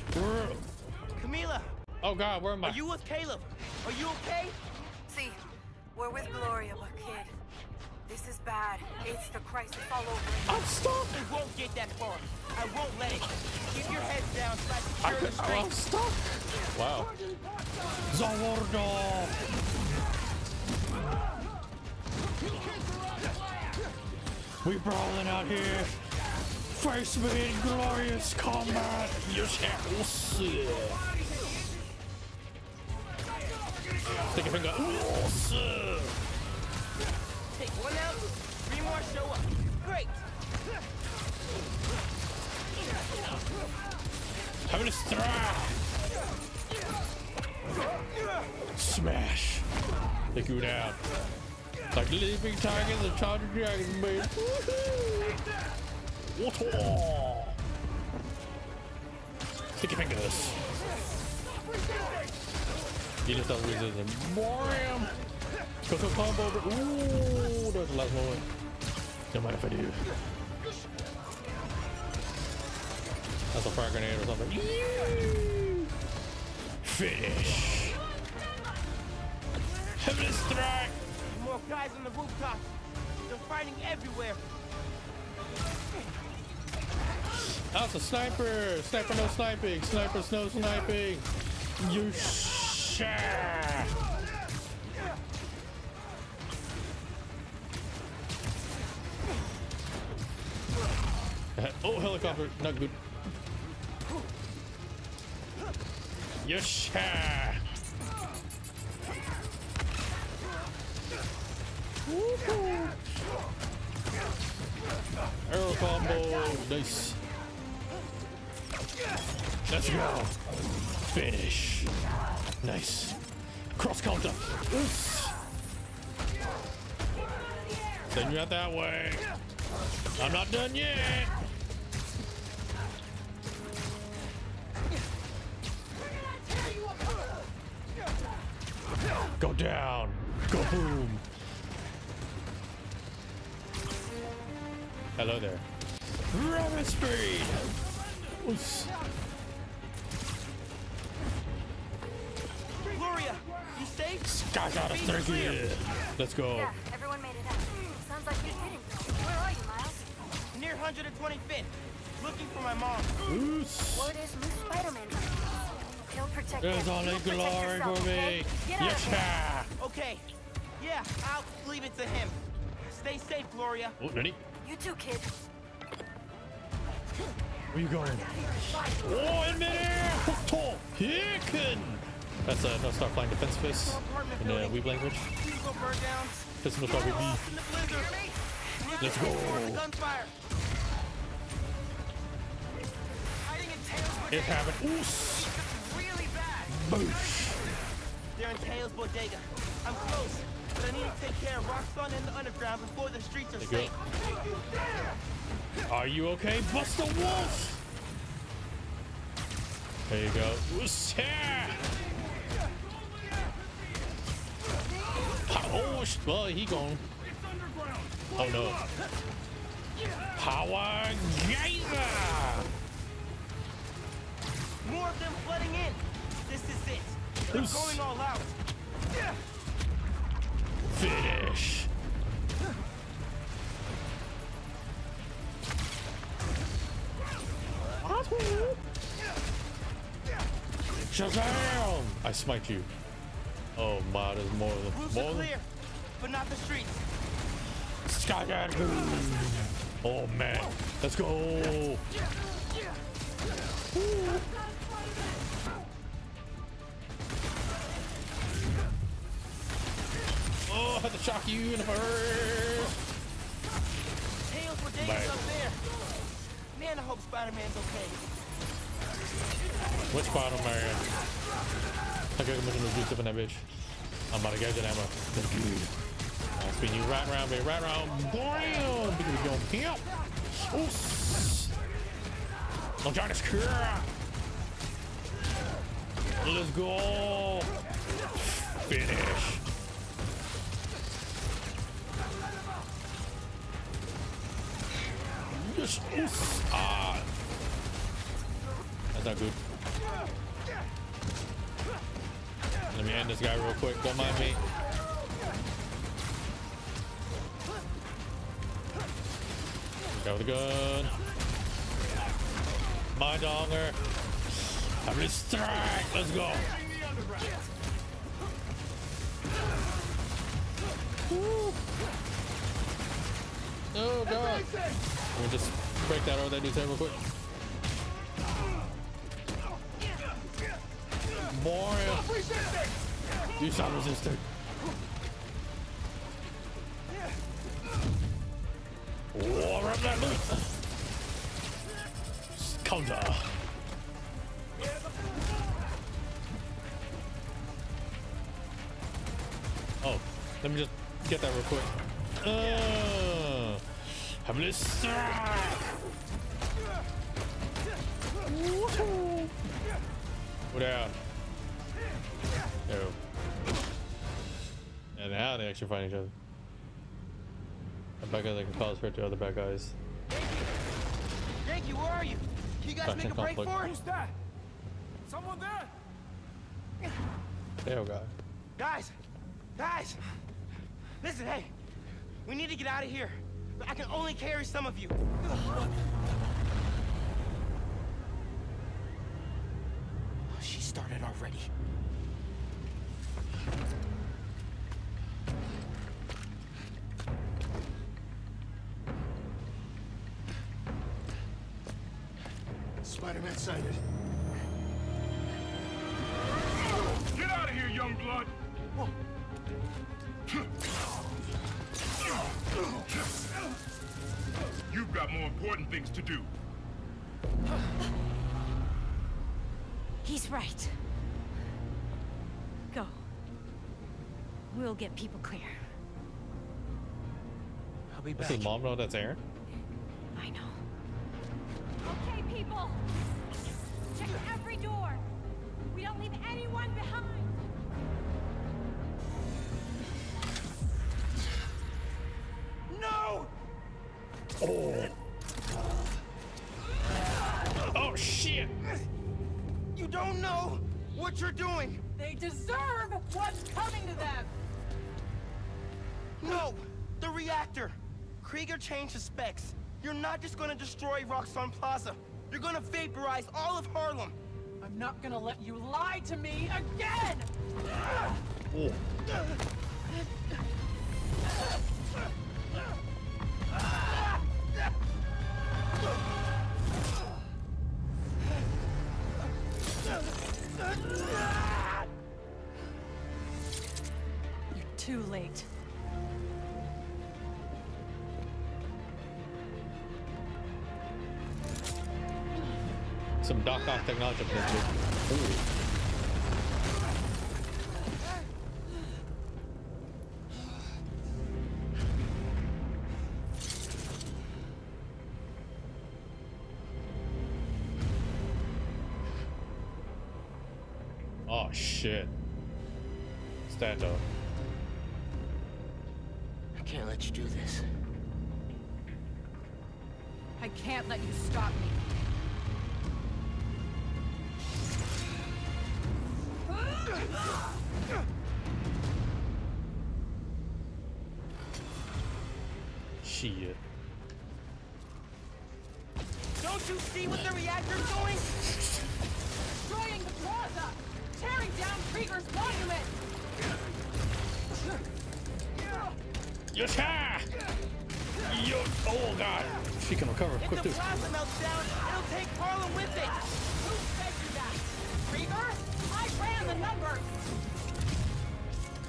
Camila! Oh god, where am I? Are you with Caleb? Are you okay? See, we're with Gloria, but kid, this is bad. It's the crisis all over. I'm stuck. It won't get that far. I won't let it. Keep your heads down so I secure the street. I'm stuck. Wow. Zawardo. We brawling out here. Face me in glorious combat. Yes, sir. Stick a finger. Oh, sir. Take one out, 3 more show up. Great. Having a strike. Smash. Take you down. Like leaping tigers and charging dragons, baby. Woohoo! Stick your fingers. Get yourself resistant. Bam! Go combo. Ooh, that was the last moment. Don't mind if I do. That's a fire grenade or something. Finish. Heavenly strike. More guys on the rooftop. They're fighting everywhere. That's a sniper. Sniper no sniping. Sniper no sniping. You share. Oh, helicopter. Not good. Yes. Arrow combo. Nice. Let's go. Finish. Nice. Cross counter. Oops. Send you out that way. I'm not done yet. Go down. Go boom. Hello there. Rapid speed. Oops. Gloria, you safe? Sky got us through. Let's go. Yeah, everyone made it out. Sounds like you didn't go. Where are you, Miles? Near 125th. Looking for my mom. Oops. Word is new Spiderman. He'll protect There's them. only You protect glory yourself, for okay? me. Get out of here. Yes, Okay. Yeah, I'll leave it to him. Stay safe, Gloria. oh, ready? You too, kid. Where you going? Oh, in midair! Tall. Hicken! That's no start flying defense fist in the Weeb language. Fist no start with B. Let's go! Gunfire. It's happening. Oos! Really bad. Boosh! They're in Tails Bodega. I'm close, but I need to take care of Roxxon and the underground before the streets are There you safe. Are you okay, Buster Wolf? There you go. Oos! Oh, well, he gone. Oh no. Power Geyser! More of them flooding in. This is it. They're Oops. going all out. Shazam! I smite you. Oh my, there's more than Roofs are clear, but not the streets. Skydive! Oh man, let's go! Oh, I had to shock you in the first. Tails were dangerous up there. Man, I hope Spider-Man's okay. Which Spider-Man? I gotta make a juice up in that bitch. I'm about to get that ammo. I'll spin you right around, baby, right around. Bam! Because we're going here. I'm trying to screw. Let's go. Finish. Yes. Ah. That's not good. Let me end this guy real quick. Don't mind me. Go with the gun. My donger. I'm gonna strike. Let's go. Woo. Oh god. Let me just break that over that dude's head real quick. Mario. You stop resisting. Oh, rub that loot. Counter. Oh, let me just get that real quick. Have a strike. Go down. No. And now they actually find each other. The bad guys that can cause hurt to other bad guys. Yankee, where are you? You guys make a break for it? Who's that? Someone there? There we go. Guys! Listen, hey. We need to get out of here. I can only carry some of you. She started already. Spider-Man sighted. Get out of here, young blood! You've got more important things to do. He's right. Go. We'll get people clear. I'll be back. Does his mom know that's Aaron? I know. Okay, people. Check every door. We don't leave anyone behind. No! Oh. Oh shit! You don't know what you're doing. They deserve what's coming to them. No, the reactor. Krieger changed his specs. You're not just gonna destroy Roxxon Plaza. You're gonna vaporize all of Harlem. I'm not gonna let you lie to me again! Oh. You're too late. Some Doc technology. Ooh. Oh shit. Stand up. I can't let you do this. I can't let you stop me. Shit. Don't you see what the reactor's doing? Destroying the plaza! Krieger's monument! Yes, ha! Yo, oh god. She can recover If quick the too. plaza melts down, it'll take Harlem with it. Who said you that? Krieger? I ran the numbers!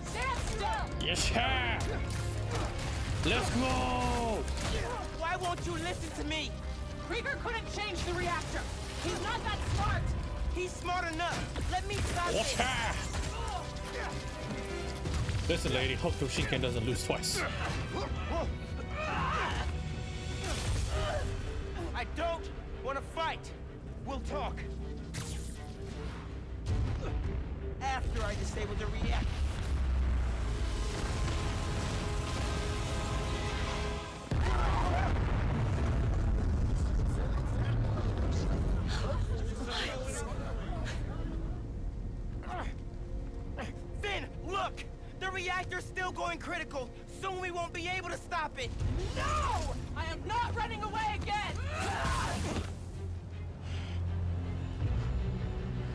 Stand still! Yes, ha! Let's go! Why won't you listen to me? Krieger couldn't change the reactor. He's not that smart. He's smart enough. Let me stop Yes, this. ha! Listen, lady, hope Toshiken doesn't lose twice. I don't want to fight. We'll talk. After I disable the reactor. Finn, look! The reactor's still going critical. Soon we won't be able to stop it. No! I am not running away again!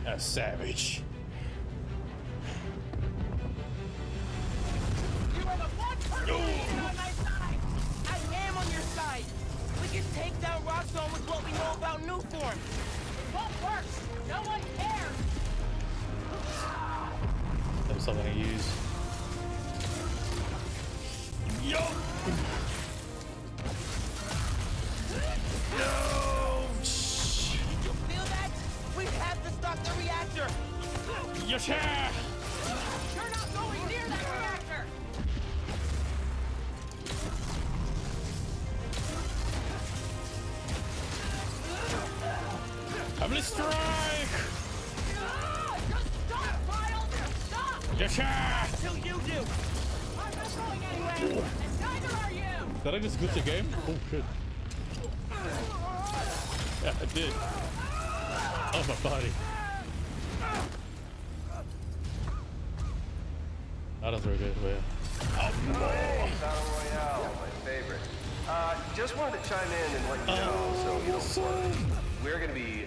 A savage. You are the one person on my side! I am on your side! We can take down Rockzone with what we know about Newform! It won't work! No one cares! That's something I use. Yo! No! Did you feel that? We have to stop the reactor! Yes, sir! You're not going near that reactor! Heavenly strike! Just stop, Miles! Stop! Yes, sir! Till you do! I'm not going anyway, and neither are you! Did I just glitch the game? Oh shit. Yeah, I did. Oh, my body. That was very good, but yeah. Hey, Battle Royale, my favorite. Just wanted to chime in and let you know so you don't worry. We're gonna be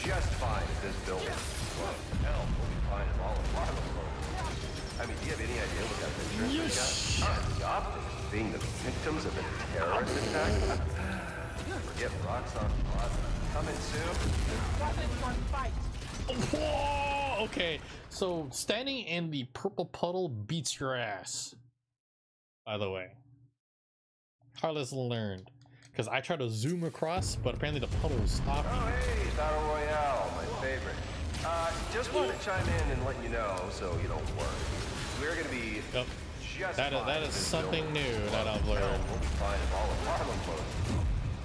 just fine at this building. Well, hell, we'll be fine if all of Harlem closes. I mean, do you have any idea what kind of insurance we got? The optics of being the victims of a terrorist attack? Forget rocks on Plaza. Coming soon. Wasn't one fight! Whoa! Okay, so standing in the purple puddle beats your ass. By the way, hard lesson learned. Because I tried to zoom across, but apparently the puddle was stopping. Oh, hey, Battle Royale, my favorite. Just wanted to chime in and let you know so you don't worry. We're gonna be just that fine is at this something building. new that I've Well, learned. we'll be fine if all of Harlem closes.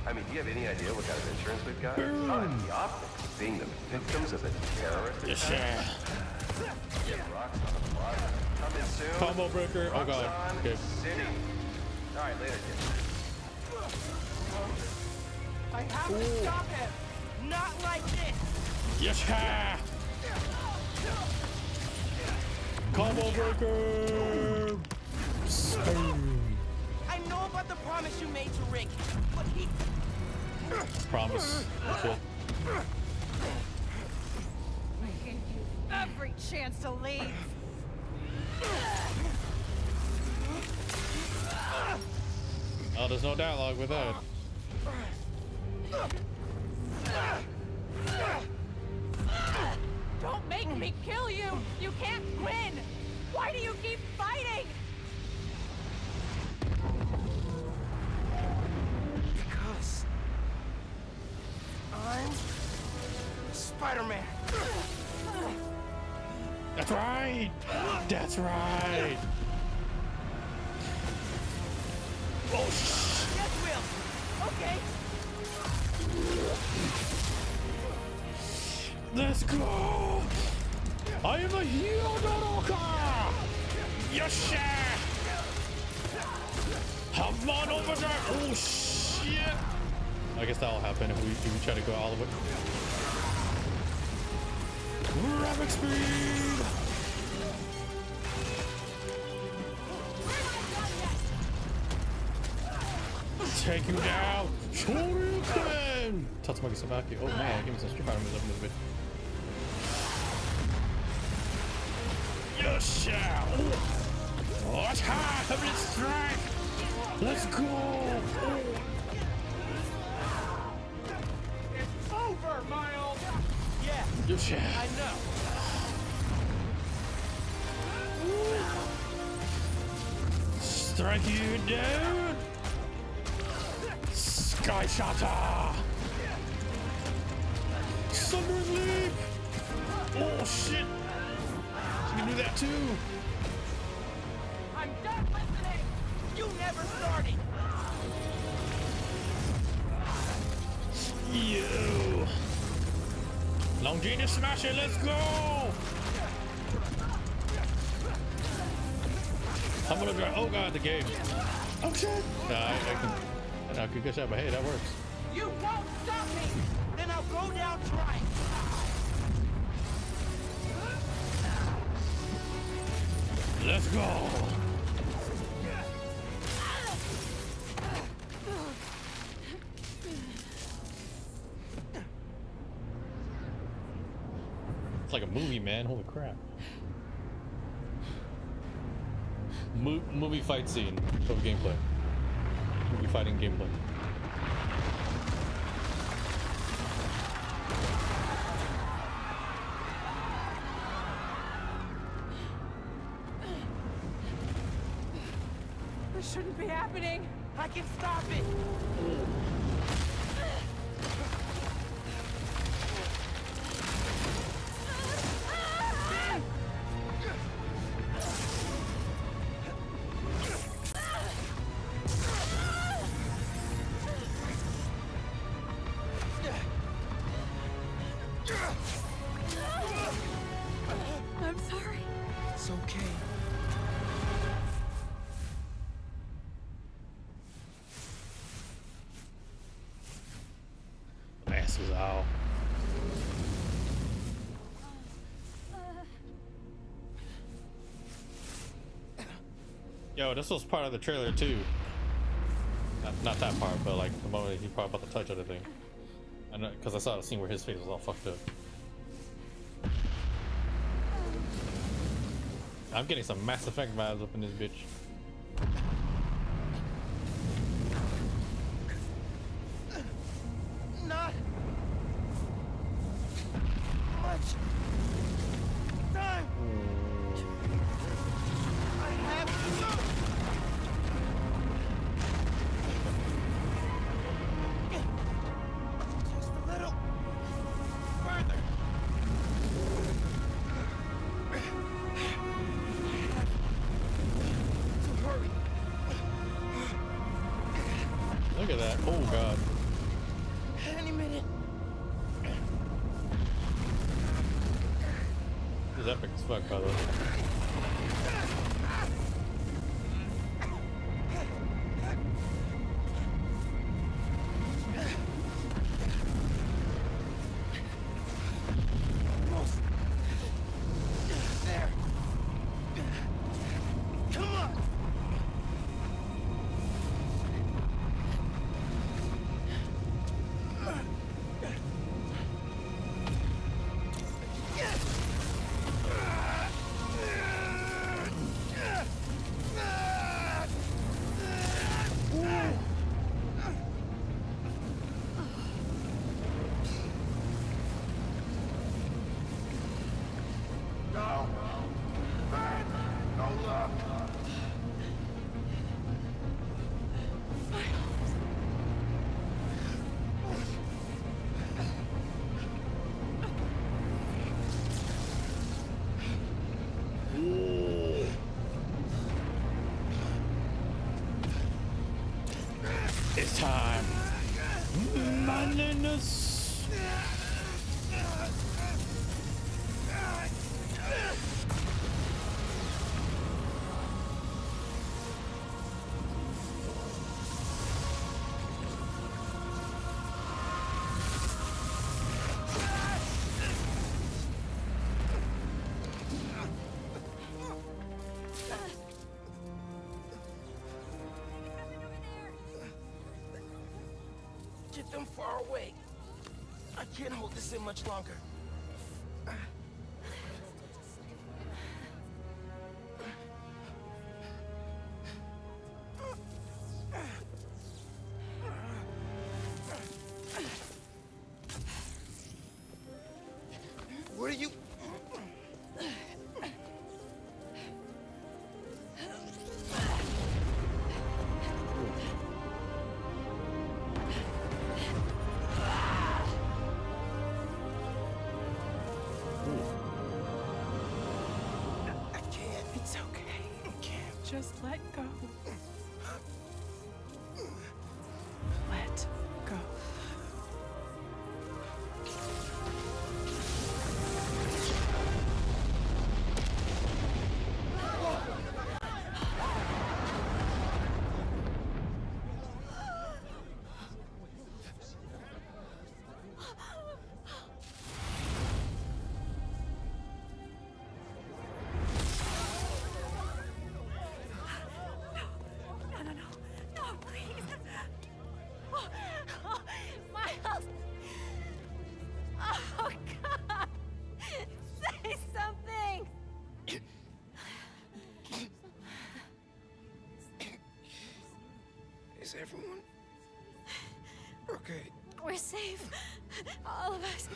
I mean, do you have any idea what kind of insurance we've got? The optics of being the victims of a terrorist Yes, attack. sir. Get rocks on the plaza. Coming soon. Combo breaker. Oh god. Roxxon Okay. City. All right, later, kids. I have to stop him! Not like this! Yes, sir. Combo breaker. Boom. I know about the promise you made to Rick, but he... Promise. Shit. I gave you every chance to leave. Oh, there's no dialogue with that. Don't make me kill you! You can't win! Why do you keep fighting? Because... I'm... Spider-Man! That's right! That's right! Oh, Yes, Will! Okay! let's go! I am a hero, Doroka! Yes, sir! Have fun over there! Oh, shit! I guess that'll happen if we try to go all the way. Rapid speed! Take him down! Shoryuken! Tatsumaki Sabaki. Oh man, give me some Street Fighter moves up in this bit. Shout! Watch high! Heavenly strike! Let's go! It's over, Miles! Yeah, Good shot. I know. Strike you down! Sky Shatter! Thundering Leap! Oh shit! She can do that too! I'm done listening! You never started! You! Long Genius Smash it, let's go! I'm gonna drive. Oh god, the game. Oh shit! I can get shot, but hey, that works. You won't stop me! Then I'll go down trying! Let's go! It's like a movie, man. Holy crap. Movie fight scene of gameplay. Movie fighting gameplay. This shouldn't be happening. I can stop it! I'm sorry. It's okay. Asses out. Yo, this was part of the trailer too. Not that part, but like the moment he probably about to touch other thing. I know, because I saw the scene where his face was all fucked up. I'm getting some Mass Effect vibes up in this bitch. Not much time. I have to go. Just a little further. To hurry. Look at that. Oh god. Any minute. This is epic as fuck, by the way. Almost there. Come on. No. Ben, no luck. It's time. Madness. Get them far away. I can't hold this in much longer. Just let go. Let go. Miles! Oh, God! Say something! Is everyone okay? We're safe. All of us.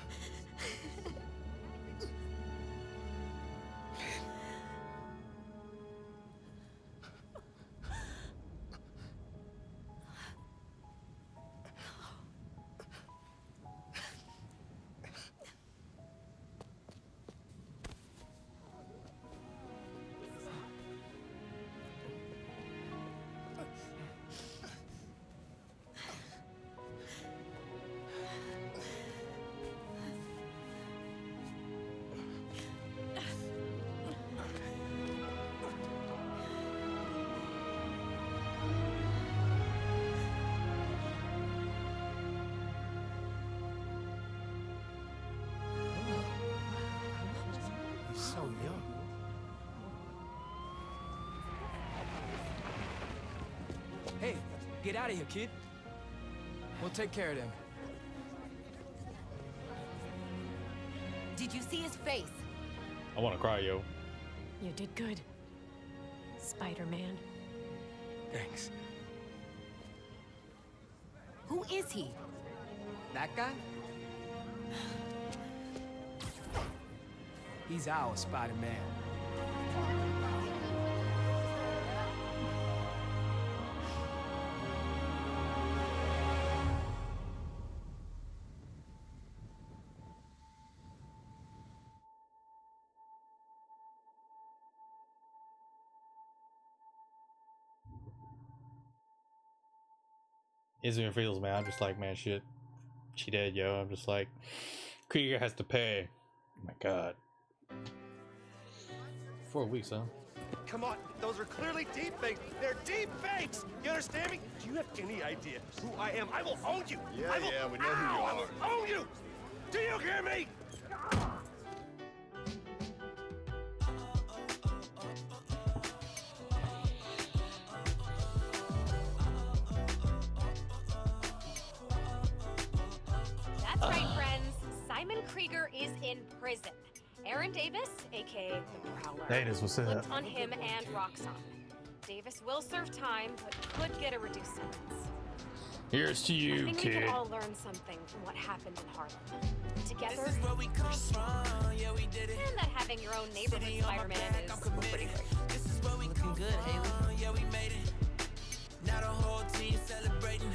So young. Hey, get out of here, kid. We'll take care of them. Did you see his face? I want to cry, yo. You did good, Spider-Man. Thanks. Who is he? That guy? He's our Spider-Man. Isn't even feels, man. I'm just like, man, shit. She dead, yo. I'm just like, Krieger has to pay. Oh my god. 4 weeks, huh? Come on, those are clearly deep fakes. They're deep fakes. You understand me? Do you have any idea who I am? I will own you. Yeah, we know who you are. I will own you. Do you hear me? That's right, friends. Simon Krieger is in prison. Aaron Davis, aka the Prowler, Davis, what's up? flipped on him and Roxxon. Davis will serve time, but could get a reduced sentence. Here's to I you, think we kid. can all learn something from what happened in Harlem. Together, This is where we come from. Yeah, we did it. and that having your own neighborhood Spider-Man is pretty great. This is where we looking good, Haley. Yeah, we made it. Now the whole team celebrating.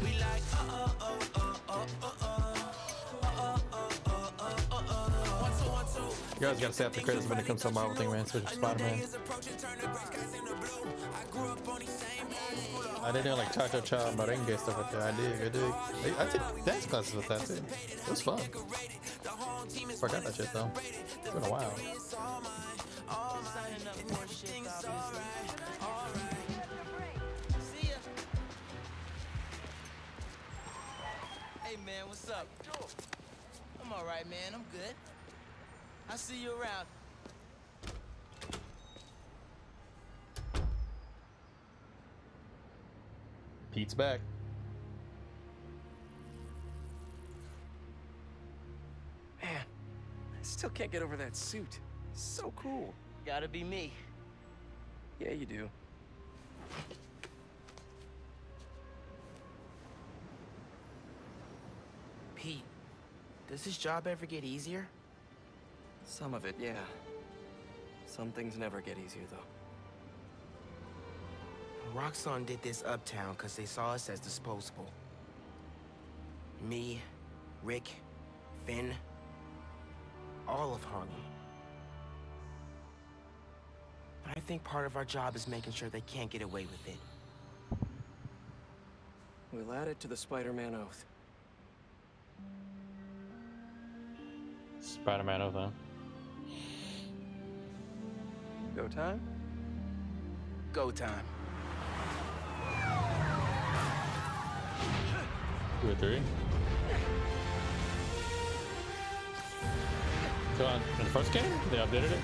We like You guys gotta stay up the credits when it comes to a Marvel thing, man. Especially Spider-Man. I didn't like cha-cha-cha, merengue stuff like that. I did. I took dance classes with that too. It was fun. Forgot that shit though. It's been a while. Hey man, what's up? I'm alright, man. I'm good. I'll see you around. Pete's back. Man, I still can't get over that suit. So cool. Gotta be me. Yeah, you do. Pete, does this job ever get easier? Some of it, yeah. Some things never get easier, though. Roxxon did this uptown because they saw us as disposable. Me, Rick, Finn, all of Harlem. I think part of our job is making sure they can't get away with it. We'll add it to the Spider-Man oath. Spider-Man oath, huh? Go time? Go time. 2 or 3. So in the first game, they updated it.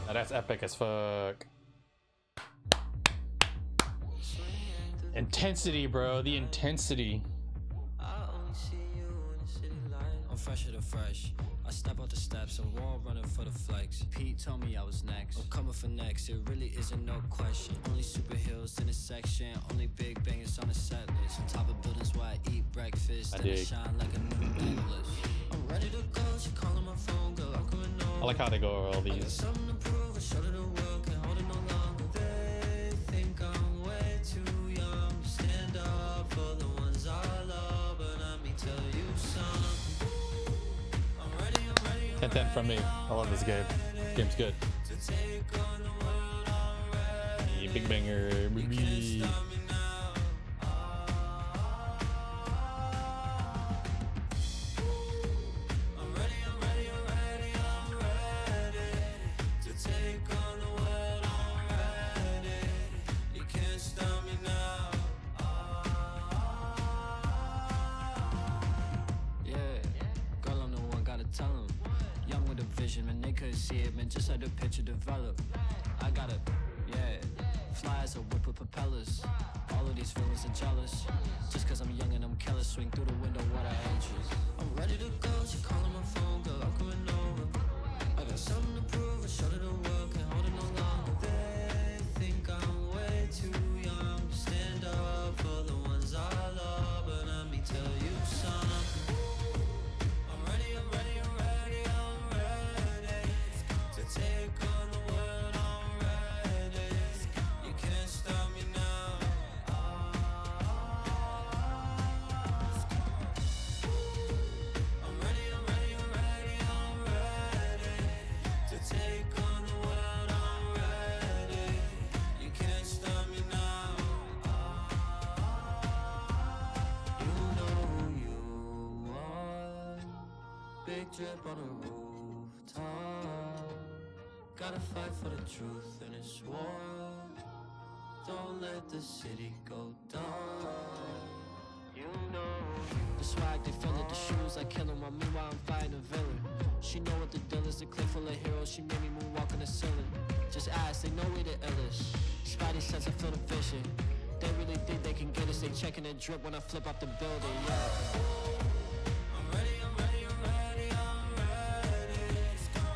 Now that's epic as fuck. Intensity, bro. The intensity. I'm fresher than fresh. I step out the steps and wall running for the flex. Pete told me I was next. I'm coming for next. It really isn't no question. Only superheroes in this section. Only big bangers on the set list. On top of buildings where I eat breakfast. And I shine like a new necklace. I'm ready to go. She calling my phone, girl. I'm coming over. I like how they go over all these. I got something to prove. I showed her the world. Can't hold it no longer. They think I'm way too young to stand up for the ones I love. But let me tell you something. 10/10 from me. I love this game. Game's good. Yeah, big banger. Baby. Man, they couldn't see it, man, just let the picture develop. I gotta, yeah, fly as a whip with propellers. All of these villains are jealous. Just cause I'm young and I'm careless, swing through the window, what I hate you. I'm ready to go, she calling my phone, girl, I'm coming over. I got something to prove, I showed her the world, can't hold it no longer. They think I'm way too young to stand up for the ones I love, but let me tell you something. I'm ready, I'm ready, I'm ready, I'm ready to take on the world, I'm ready. You can't stop me now. I'm ready, I'm ready, I'm ready, I'm ready to take on the world, I'm ready. You can't stop me now. You know who you are. Big drip on a rooftop. Gotta fight for the truth in this war. Don't let the city go down. You know the swag, they feel it, the shoes like killing while meanwhile I'm fighting a villain. She know what the deal is, the clip full of heroes. She made me moonwalk on the ceiling. Just ask, they know we the illest. Spidey sense, I feel the vision. They really think they can get us. They checking the drip when I flip off the building, yeah. I'm ready, I'm ready, I'm ready, I'm ready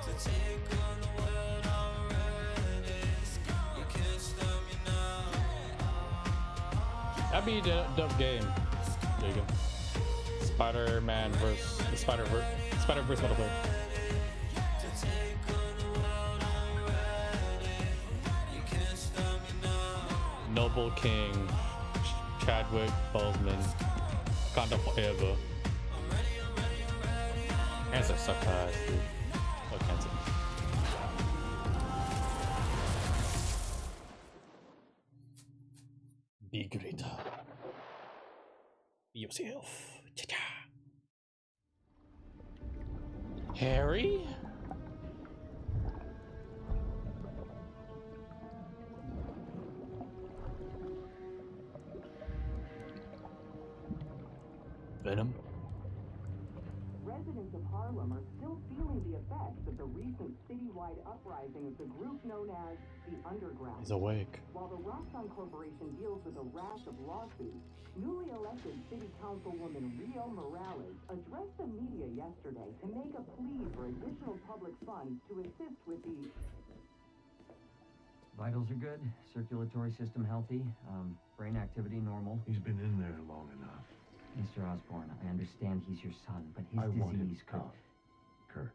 to take on the world, I'm ready. You can't stop me now. That'd be a dope game. There you go. Spider-Man versus the Spider-Verse multiplayer. Noble King, Chadwick Boseman, Wakanda Forever. Answer suck ass, dude. Oh, cancel. Be greater. Be yourself. Cha-cha. Harry? Venom? Residents of Harlem are still feeling the effects of the recent citywide uprising of the group known as the Underground. He's awake. While the Roxxon Corporation deals with a rash of lawsuits, newly elected City Councilwoman Rio Morales addressed the media yesterday to make a plea for additional public funds to assist with the... Vitals are good, circulatory system healthy, brain activity normal. He's been in there long enough. Mr. Osborn, I understand he's your son, but his want him disease could... out. Kurt.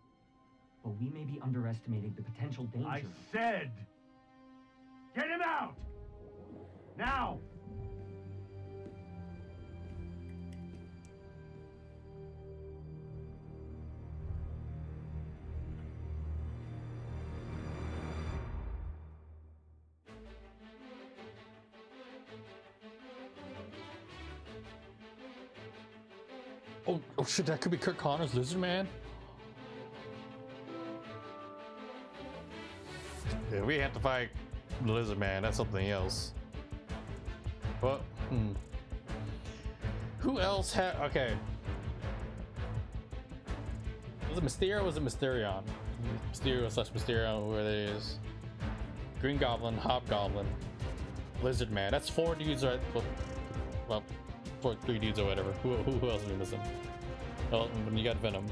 But we may be underestimating the potential danger. I said, get him out! Now! The Oh shit, that could be Kurt Connor's Lizard Man. Yeah, we have to fight the Lizard Man. That's something else. Well, who else had? Okay. Was it Mysterio or was it Mysterion? Mysterio / Mysterion, whoever it is. Green Goblin, Hobgoblin, Lizard Man. That's 4 dudes, right? Well, 3 dudes or whatever. Who else are we missing? Oh, when you got Venom.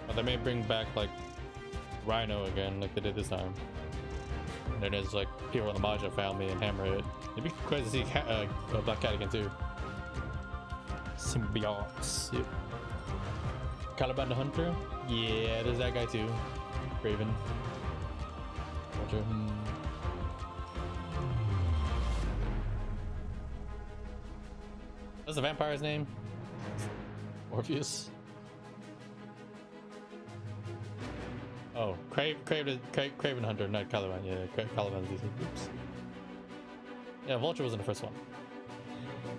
But they may bring back like Rhino again, like they did this time. And then there's like people in the Maja family and Hammerhead. It'd be crazy to see Black Cat again too. Symbiotes. Yep. Caliban the Hunter? Yeah, there's that guy too. Raven. Vulture. What's the vampire's name? Orpheus. Oh, Craven Hunter, not Caliban. Yeah, Caliban's decent. Oops. Yeah, Vulture was in the first one.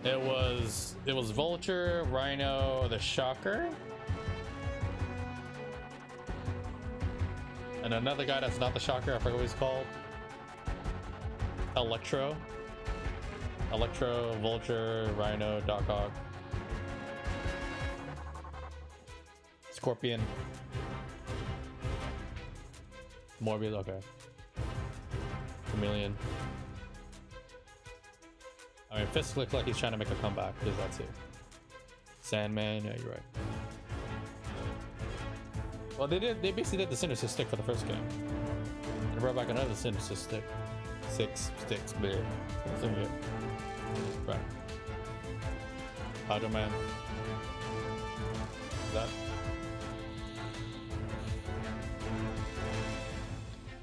It was Vulture, Rhino, the Shocker, and another guy that's not the Shocker. I forget what he's called. Electro, Vulture, Rhino, Doc Ock, Scorpion, Morbius. Okay, Chameleon. I mean, Fisk looks like he's trying to make a comeback. There's that too. Sandman, yeah, you're right. Well, they basically did the Sinister Stick for the first game. And brought back another Sinister Stick. 6 sticks, big. Right. Hydro Man. That.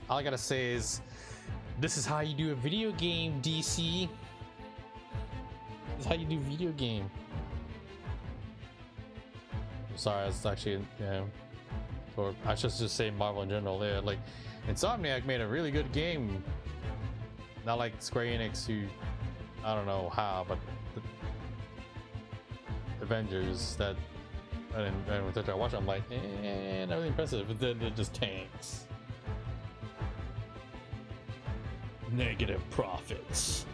All I gotta say is, this is how you do a video game, DC. This is how you do video game. Sorry, it's actually, or I should just say Marvel in general. Yeah, like Insomniac made a really good game. Not like Square Enix, who I don't know how, but the Avengers that and with I watch, I'm like, not really impressive. But then they're just tanks. Negative profits.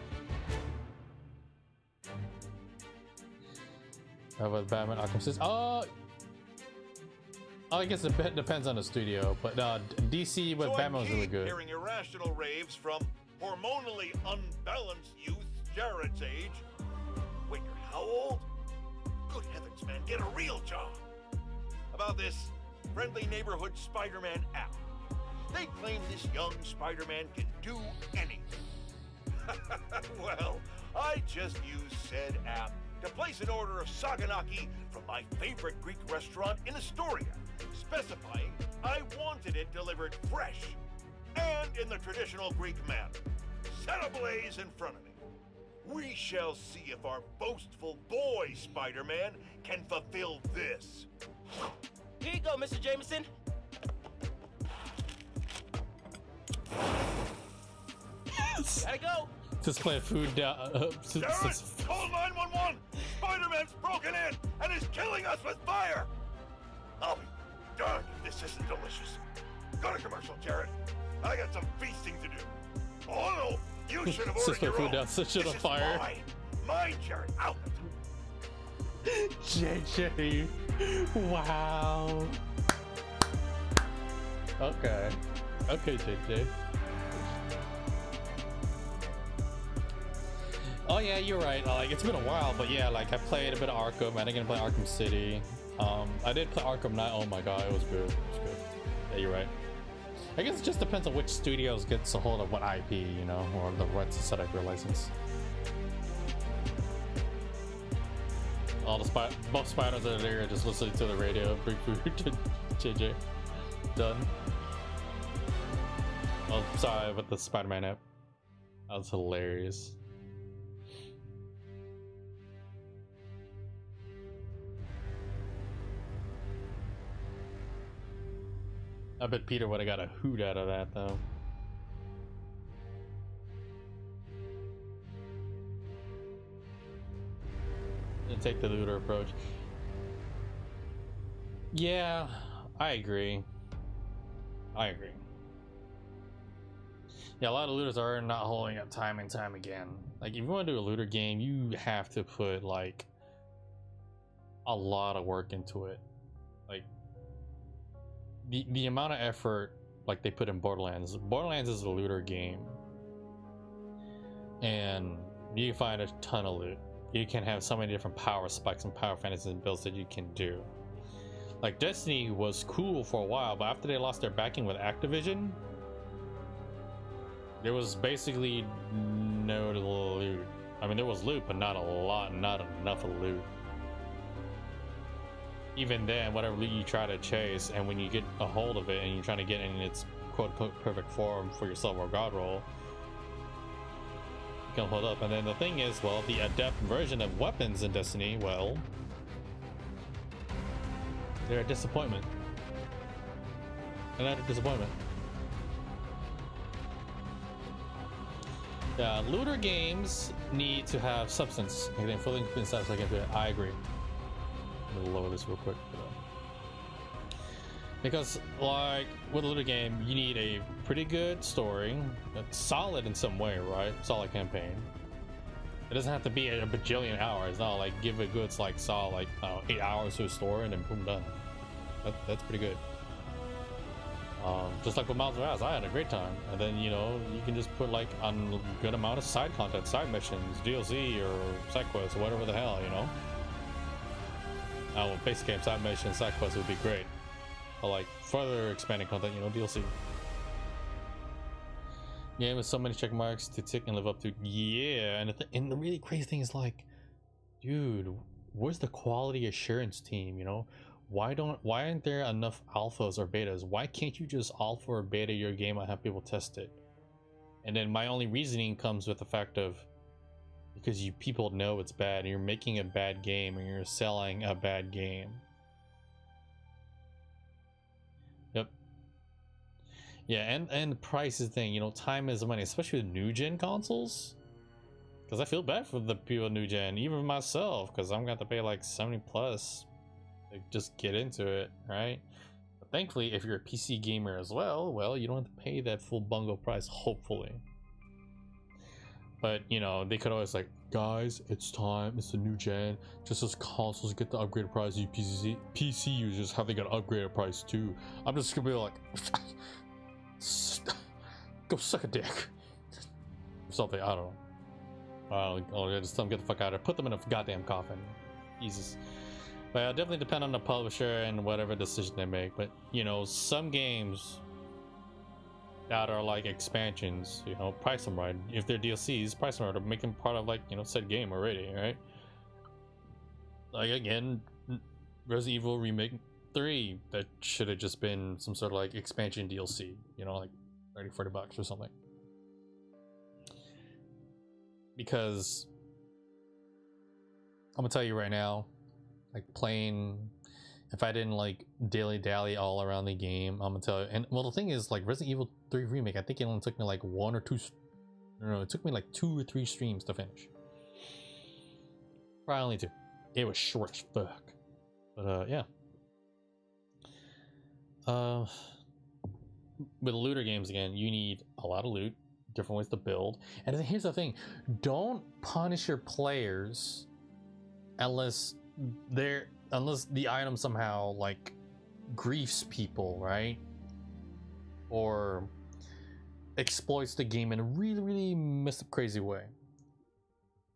How about Batman Arkham City? I guess it depends on the studio, but DC with Batman was really good. Hearing irrational raves from hormonally unbalanced youth Jared's age. Wait, you're how old? Good heavens, man, get a real job. About this friendly neighborhood Spider-Man app. They claim this young Spider-Man can do anything. Well, I just used said app to place an order of saganaki from my favorite Greek restaurant in Astoria, specifying I wanted it delivered fresh and in the traditional Greek manner, set ablaze in front of me. We shall see if our boastful boy Spider-Man can fulfill this. Here you go, Mr. Jameson. Gotta go. Just play food down. Jared, call 911! Spider-Man's broken in and is killing us with fire! I'll be darned if this isn't delicious. Go to commercial, Jared. I got some feasting to do. Oh no, you should have ordered your own. Down, set shit on fire. Mine, Jared, out. JJ, wow. Okay, JJ. Oh yeah, you're right. Like it's been a while, but yeah, like I played a bit of Arkham. I didn't play Arkham City. I did play Arkham Knight. Oh my god, it was good. It was good. Yeah, you're right. I guess it just depends on which studios gets a hold of what IP, you know, or the rights to set up your license. All the both spiders that are there are just listening to the radio. Bring food to JJ. Done. Oh, sorry about the Spider-Man app. That was hilarious. I bet Peter would have got a hoot out of that, though. take the looter approach. Yeah, I agree. I agree. Yeah, a lot of looters are not holding up time and time again. Like, if you want to do a looter game, you have to put like a lot of work into it. Like the amount of effort like they put in Borderlands. Borderlands is a looter game, and you can find a ton of loot. You can have so many different power spikes and power fantasy builds that you can do. Like Destiny was cool for a while, but after they lost their backing with Activision, there was basically no loot. I mean, there was loot, but not a lot, not enough of loot. Even then, whatever loot you try to chase, and when you get a hold of it and you're trying to get it in its quote-unquote perfect form for your silver or god roll, you can hold up. And then the thing is, well, the adept version of weapons in Destiny, well, they're a disappointment. Another disappointment. Yeah, looter games need to have substance. I think fully inside so I can do it. I agree. I'm gonna lower this real quick. Because, like, with a looter game, you need a pretty good story that's solid in some way, right? Solid campaign. It doesn't have to be a bajillion hours. No, like, give a good, like, solid, like, 8 hours to a story and then boom, done. That's pretty good. Just like with Miles Morales, I had a great time. And then, you know, you can just put like a good amount of side content, side missions, DLC, or side quests, or whatever the hell, you know. Basic game, side missions, side quests would be great. But like further expanding content, you know, DLC. Game with so many check marks to tick and live up to. Yeah, and the really crazy thing is like, dude, where's the quality assurance team? You know, why aren't there enough alphas or betas? Why can't you just alpha or beta your game and have people test it? And then my only reasoning comes with the fact of, because you people know it's bad and you're making a bad game and you're selling a bad game. Yep. Yeah, and the price is the thing, you know, time is money, especially with new gen consoles. Because I feel bad for the people new gen, even myself, because I'm going to have to pay like 70 plus to just get into it, right? But thankfully, if you're a PC gamer as well, you don't have to pay that full bundle price, hopefully. But, you know, they could always like, guys, it's time, it's the new gen. Just as consoles get the upgraded price, you PC users have they got upgraded price too. I'm just gonna be like, go suck a dick. Or something, I don't know. I'll just tell them get the fuck out of there, put them in a goddamn coffin. Jesus. But it'll definitely depend on the publisher and whatever decision they make. But, you know, some games that are like expansions, you know, price them right. If they're DLCs, price them right, or make them part of like, you know, said game already, right? Like again, Resident Evil Remake 3, that should have just been some sort of like expansion DLC, you know, like 30-40 bucks or something. Because I'm gonna tell you right now, like playing, if I didn't like dilly-dally all around the game, I'm gonna tell you. And well, the thing is, like Resident Evil 3 Remake, I think it only took me like one or two, no, it took me like 2 or 3 streams to finish. Probably only 2. It was short as fuck. But yeah. With looter games again, you need a lot of loot, different ways to build. And then here's the thing, don't punish your players unless the item somehow like griefs people, right? Or exploits the game in a really messed up crazy way.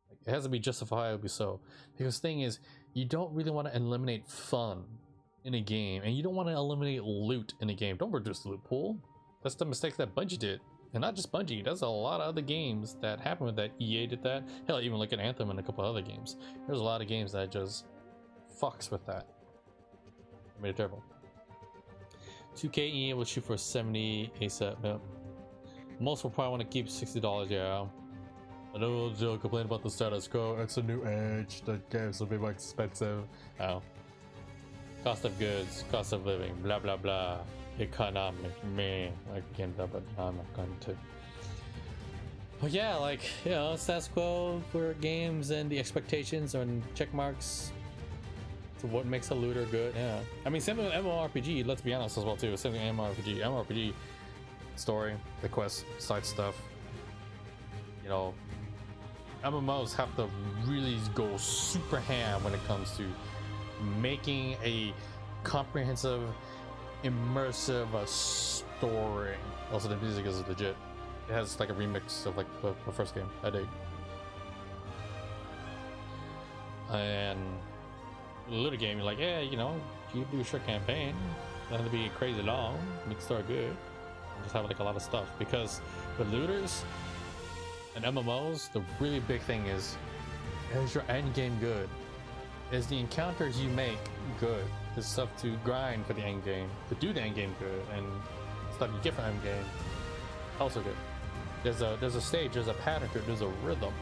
Like, it has to be justifiably so. Because the thing is, you don't really want to eliminate fun in a game, and you don't want to eliminate loot in a game. Don't reduce the loot pool. That's the mistake that Bungie did. And not just Bungie, there's a lot of other games that happen with that. EA did that. Hell, even like an Anthem and a couple other games. There's a lot of games that just fucks with that. Made it terrible. 2K EA will shoot for 70 ASAP. Yep. Most will probably want to keep $60. Yeah. I know they'll complain about the status quo. It's a new age. The games will be more expensive. Oh. Cost of goods, cost of living, blah blah blah. Economic, man. I can't, but I'm not going Well, yeah, like, you know, status quo for games and the expectations and check marks to what makes a looter good. Yeah, I mean, same with MMORPG. Let's be honest as well too. Same with MMORPG story, the quest, side stuff. You know, MMOs have to really go super ham when it comes to making a comprehensive, immersive story. Also, the music is legit. It has like a remix of like the first game. I dig. And a little game, you're like, yeah, you know, you do a short campaign, doesn't have to be crazy long, make the story good, and just have like a lot of stuff. Because with looters and MMOs, the really big thing is your end game good? Is the encounters you make good? Is stuff to grind for the end game, to do the end game good, and stuff you get from end game also good. There's a stage, there's a pattern to it, there's a rhythm.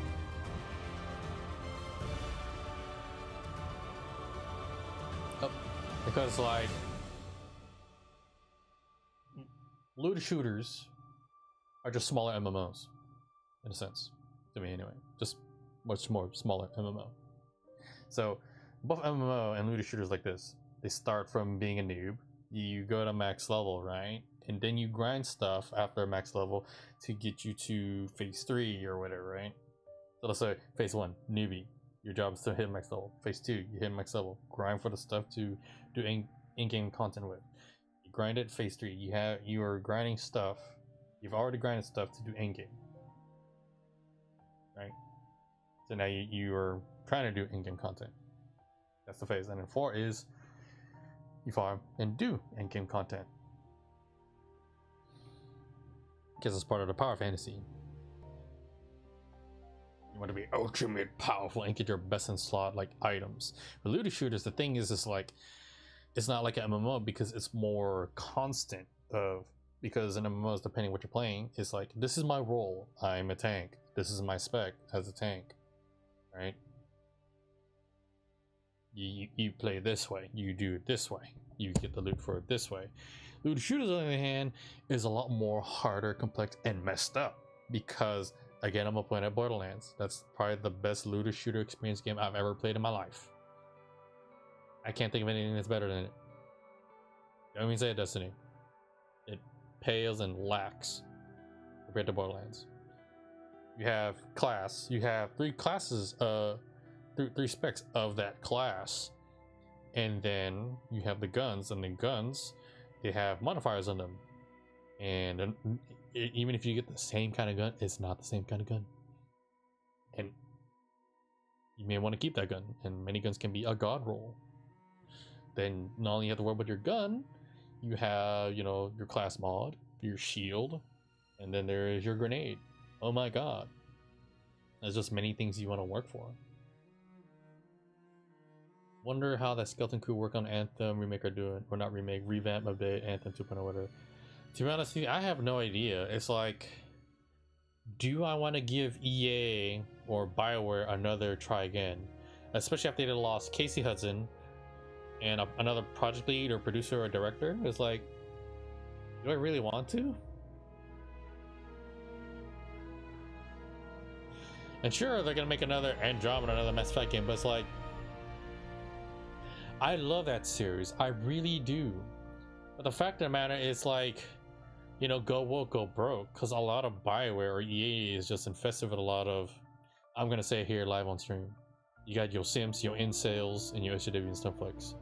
Because like looter shooters are just smaller MMOs in a sense, to me anyway. Just much more smaller MMO. So both MMO and looter shooters like this, they start from being a noob. You go to max level, right? And then you grind stuff after max level to get you to phase 3 or whatever, right? So let's say phase 1, newbie. Your job is to hit max level. Phase 2, you hit max level. Grind for the stuff to do in-game content with. You grind it. Phase 3, you are grinding stuff. You've already grinded stuff to do in-game, right? So now you are trying to do in-game content. That's the phase. And then 4 is you farm and do in-game content, because it's part of the power fantasy. You want to be ultimate powerful and get your best in slot like items. With looter shooters, the thing is like it's not like an MMO because it's more constant because in MMOs, depending what you're playing, it's like, this is my role, I'm a tank, this is my spec as a tank, right? You play this way, you do it this way, you get the loot for it this way. Looter shooters, on the other hand, is a lot more harder, complex, and messed up because, again, I'm a player at Borderlands. That's probably the best looter shooter experience game I've ever played in my life. I can't think of anything that's better than it. Don't even say Destiny. It pales and lacks compared to Borderlands. You have class. You have 3 classes, 3 specs of that class, and then you have the guns. And the guns, they have modifiers on them, and even if you get the same kind of gun, it's not the same kind of gun, and you may want to keep that gun. And many guns can be a god roll. Then not only you have to worry about your gun, you have, you know, your class mod, your shield, and then there is your grenade. Oh my god, there's just many things you want to work for. Wonder how that skeleton crew work on Anthem remake are doing, or not remake, revamp, update, Anthem 2.0, whatever. To be honest with you, I have no idea. It's like, do I want to give EA or BioWare another try again? Especially after they lost Casey Hudson and another project lead or producer or director. It's like, do I really want to? And sure, they're gonna make another Andromeda, another Mass Effect game, but it's like, I love that series, I really do. But the fact of the matter is, like, you know, go woke, go broke, because a lot of BioWare or EA is just infested with a lot of, I'm gonna say it here live on stream, you got your Sims, your incels, and your SJW and snowflakes.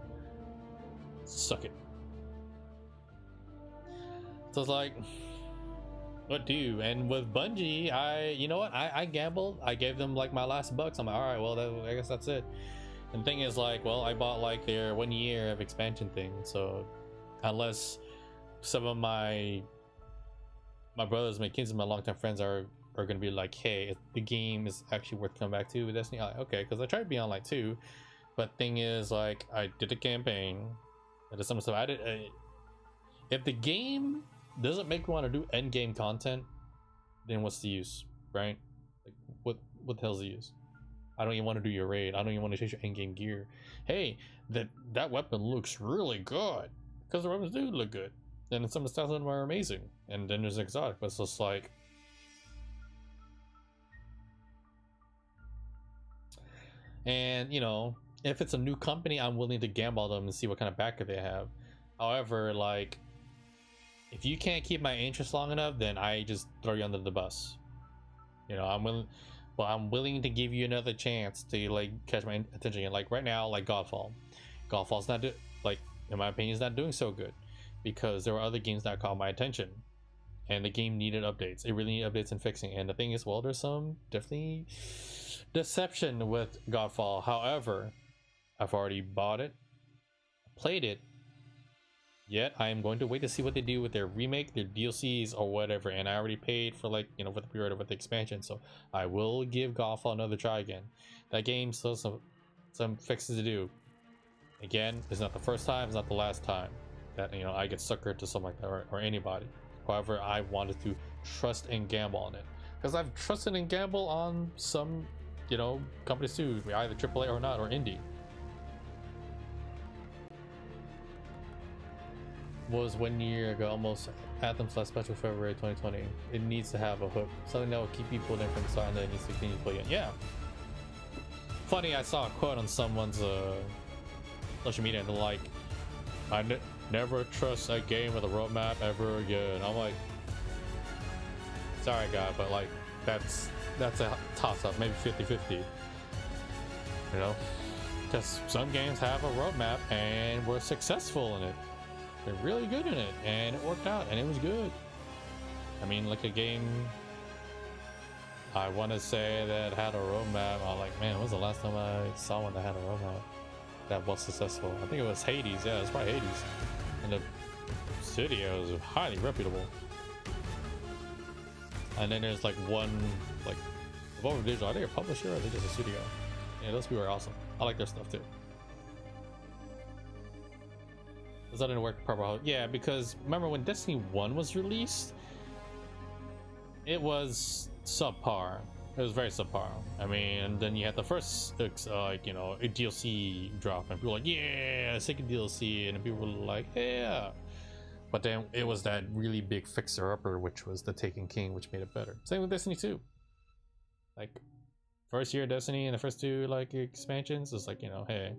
Suck it. So it's like, what do? And with Bungie, you know what, I gambled. I gave them like my last bucks. I'm like, all right, well, I guess that's it. And the thing is, like, well, I bought like their 1 year of expansion thing, so unless some of my brothers, my kids, and my longtime friends are gonna be like, hey, if the game is actually worth coming back to with Destiny, I'm like, okay, because I tried to be online too, but thing is, like, I did a campaign, I did some stuff. If the game doesn't make me want to do end game content, then what's the use, right? Like, what the hell's the use? I don't even want to do your raid. I don't even want to chase your in-game gear. Hey, that weapon looks really good, because the weapons do look good, and some of the styles of them are amazing, and then there's exotic, but it's just like, And you know, if it's a new company, I'm willing to gamble them and see what kind of backer they have. However, like, if you can't keep my interest long enough, then I just throw you under the bus. You know, I'm willing to give you another chance to like catch my attention. And like right now, like Godfall's not like, in my opinion, is not doing so good because there were other games that caught my attention, and the game needed updates. It really needed updates and fixing. And the thing is, well, there's some definitely deception with Godfall. However, I've already bought it, played it. Yet I am going to wait to see what they do with their remake, their DLCs, or whatever. And I already paid for, like, you know, for the pre-order with the expansion, so I will give Godfall another try again. That game still has some fixes to do. Again, it's not the first time, it's not the last time that, you know, I get suckered to something like that, or anybody. However, I wanted to trust and gamble on it, because I've trusted and gambled on some, you know, companies too, either AAA or not, or indie. Was 1 year ago, almost. Anthem's last special February 2020. It needs to have a hook, something that will keep people in from the start, and then it needs to continue to play it. Yeah. Funny, I saw a quote on someone's social media, and they're like, "I never trust a game with a roadmap ever again." I'm like, sorry, God, but like that's a toss-up, maybe 50-50. You know, because some games have a roadmap and we're successful in it. They're really good in it, and it worked out, and it was good. I mean, like a game I want to say that had a roadmap. I'm like, man, when was the last time I saw one that had a roadmap that was successful? I think it was Hades. Yeah, it's probably Hades, and the studio is highly reputable. And then there's like one, like, Evolver Digital. Are they a publisher or are they just a studio? Yeah, those people are awesome. I like their stuff too. That didn't work properly. Yeah, because remember when Destiny 1 was released, it was subpar. It was very subpar. I mean, and then you had the first like, you know, a DLC drop, and people were like, yeah, second DLC, and people were like, yeah. But then it was that really big fixer-upper, which was the Taken King, which made it better. Same with Destiny 2. Like, first year Destiny and the first two like expansions, it's like, you know, hey,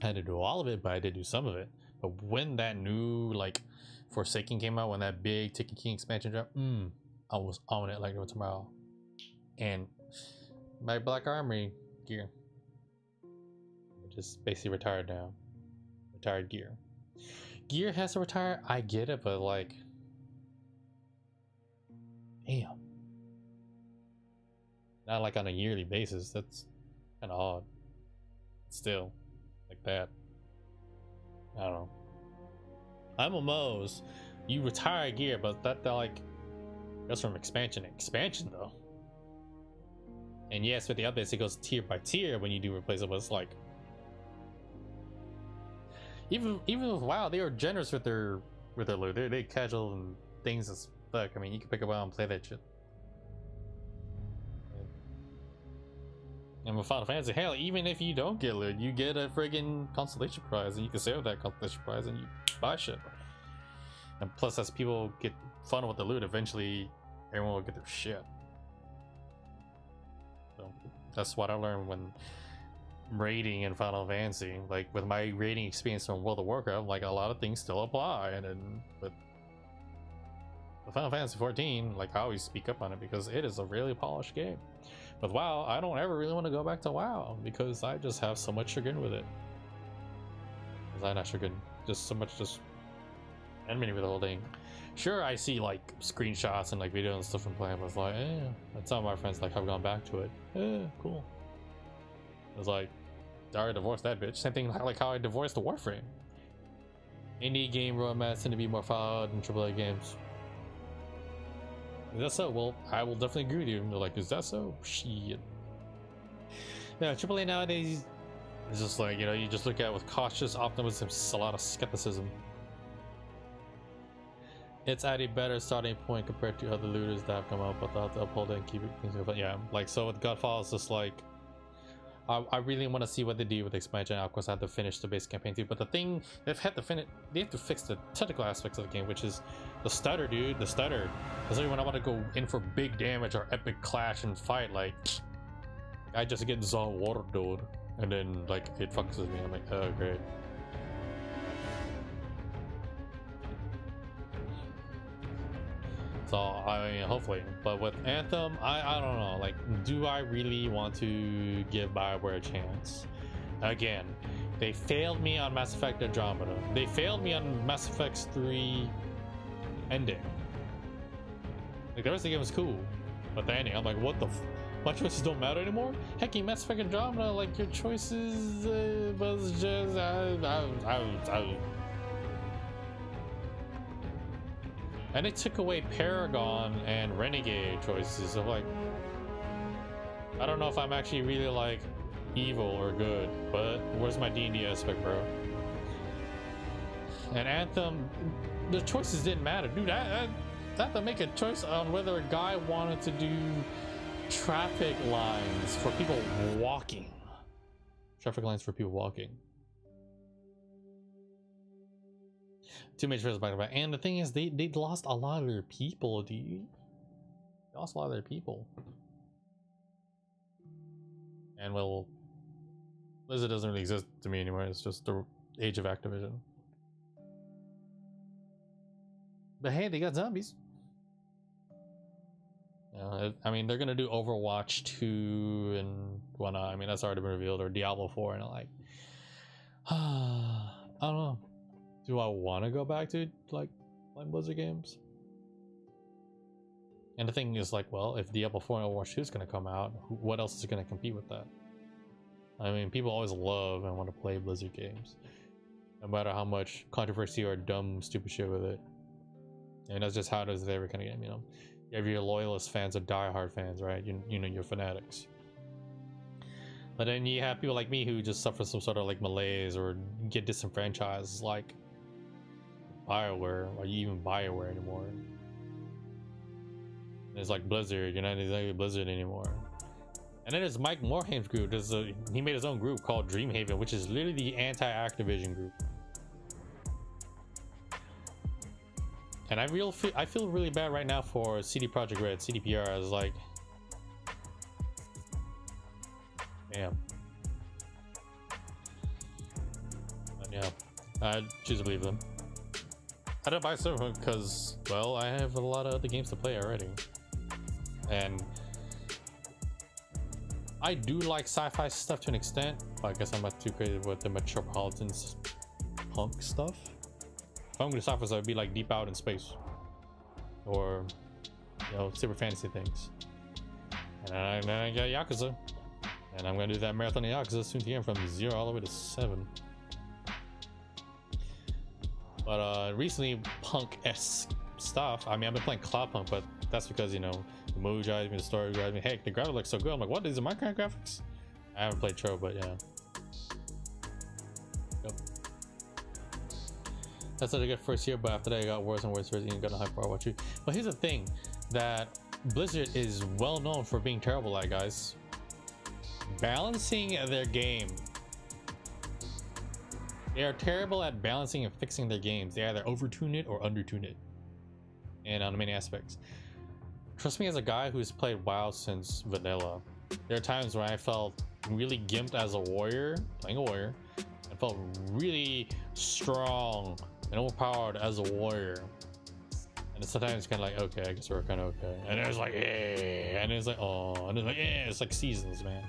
I had to do all of it, but I did do some of it. But when that new like Forsaken came out, when that big Taken King expansion dropped, I was on it like no tomorrow. And my Black Armory gear just basically retired now. Retired gear. Gear has to retire. I get it, but like, damn, not like on a yearly basis. That's kind of odd. Still. Like that. I don't know. MMOs, you retire gear, but that like goes from expansion to expansion though. And yes, with the updates, it goes tier by tier when you do replace it. But it's like, even with WoW, they were generous with their loot. They casual and things as fuck. I mean, you can pick up WoW and play that shit. And with Final Fantasy, hell, even if you don't get loot, you get a friggin' constellation prize, and you can save that constellation prize and you buy shit. And plus, as people get fun with the loot, eventually everyone will get their shit. So that's what I learned when raiding in Final Fantasy. Like with my raiding experience from World of Warcraft, like a lot of things still apply. And then with Final Fantasy 14, like I always speak up on it because it is a really polished game. With WoW, I don't ever really want to go back to WoW because I just have so much chagrin with it. Not chagrin, just so much just enmity with the whole thing. Sure, I see like screenshots and like videos and stuff from playing, but it's like, and some of my friends like have gone back to it. Cool. It's like, I already divorced that bitch. Same thing like how I divorced the Warframe. Indie game roadmaps tend to be more followed than AAA games. Is that so? Well, I will definitely agree with you. They're like, is that so? Shit. Yeah, AAA nowadays is just like, you know, you just look at it with cautious optimism, a lot of skepticism. It's at a better starting point compared to other looters that have come up, but they have to uphold it and keep it things going. But yeah, like, so with Godfall, it's just like, I really want to see what they do with the expansion. Of course, I have to finish the base campaign too. But the thing, they have to fix the technical aspects of the game, which is the stutter, dude. The stutter. Because when I want to go in for big damage or epic clash and fight, like, I just get dissolved water, dude, and then like it fucks with me. I'm like, oh great. So I mean, hopefully, but with Anthem, I don't know. Like, do I really want to give BioWare a chance? Again, they failed me on Mass Effect Andromeda. They failed me on Mass Effect 3 ending. Like the rest of the game was cool, but the ending, I'm like, what the? My choices don't matter anymore. Heck, in Mass Effect Andromeda, like your choices was just and they took away Paragon and Renegade choices. So like, I don't know if I'm actually really like evil or good, but where's my D&D aspect, bro? And Anthem, the choices didn't matter, dude. I had to make a choice on whether a guy wanted to do traffic lines for people walking. Traffic lines for people walking. Too many choices back to back. And the thing is, they lost a lot of their people, dude. They lost a lot of their people. And well, Blizzard doesn't really exist to me anymore. It's just the age of Activision. But hey, they got zombies. I mean, they're gonna do Overwatch 2 and whatnot. I mean, that's already been revealed, or Diablo 4, and I'm like, I don't know. Do I want to go back to like playing Blizzard games? And the thing is, like, well, if Diablo 4 and Overwatch 2 is gonna come out, what else is gonna compete with that? I mean, people always love and want to play Blizzard games, no matter how much controversy or dumb, stupid shit with it. And that's just how it is with every kind of game, you know. You have your loyalist fans or diehard fans, right? You know, your fanatics. But then you have people like me who just suffer some sort of like malaise or get disenfranchised, like BioWare, or even BioWare anymore. And it's like Blizzard, you're not exactly Blizzard anymore. And then there's Mike Morhaim's group. He made his own group called Dreamhaven, which is literally the anti-Activision group. And I feel really bad right now for CD Projekt Red, CDPR. I was like, damn. But yeah, I choose to believe them. I didn't buy Cyberpunk because, well, I have a lot of other games to play already. And I do like sci-fi stuff to an extent, but I guess I'm not too crazy with the Metropolitan's punk stuff. If I'm going to sci-fi, so it'd be like Deep Out in Space, or, you know, super fantasy things. And I got Yakuza, and I'm going to do that marathon of Yakuza soon to get from 0 all the way to 7. But recently, punk-esque stuff. I mean, I've been playing Cloudpunk, but that's because, you know, the movie drives me, the story drives me. Heck, the graphics look so good. I'm like, what? These are Minecraft graphics? I haven't played Tro, but yeah. Yep. That's such a good first year, but after that, it got worse and worse. You got no hype for what you. But here's the thing, that Blizzard is well known for being terrible at, guys. Balancing their game. They are terrible at balancing and fixing their games. They either overtune it or undertune it. And on many aspects. Trust me, as a guy who's played WoW since vanilla, there are times where I felt really gimped as a warrior, playing a warrior. I felt really strong and overpowered as a warrior. And sometimes it's kind of like, okay, I guess we're kind of okay. And it's like, yeah, and it's like, oh, and it's like, yeah, it's like seasons, man.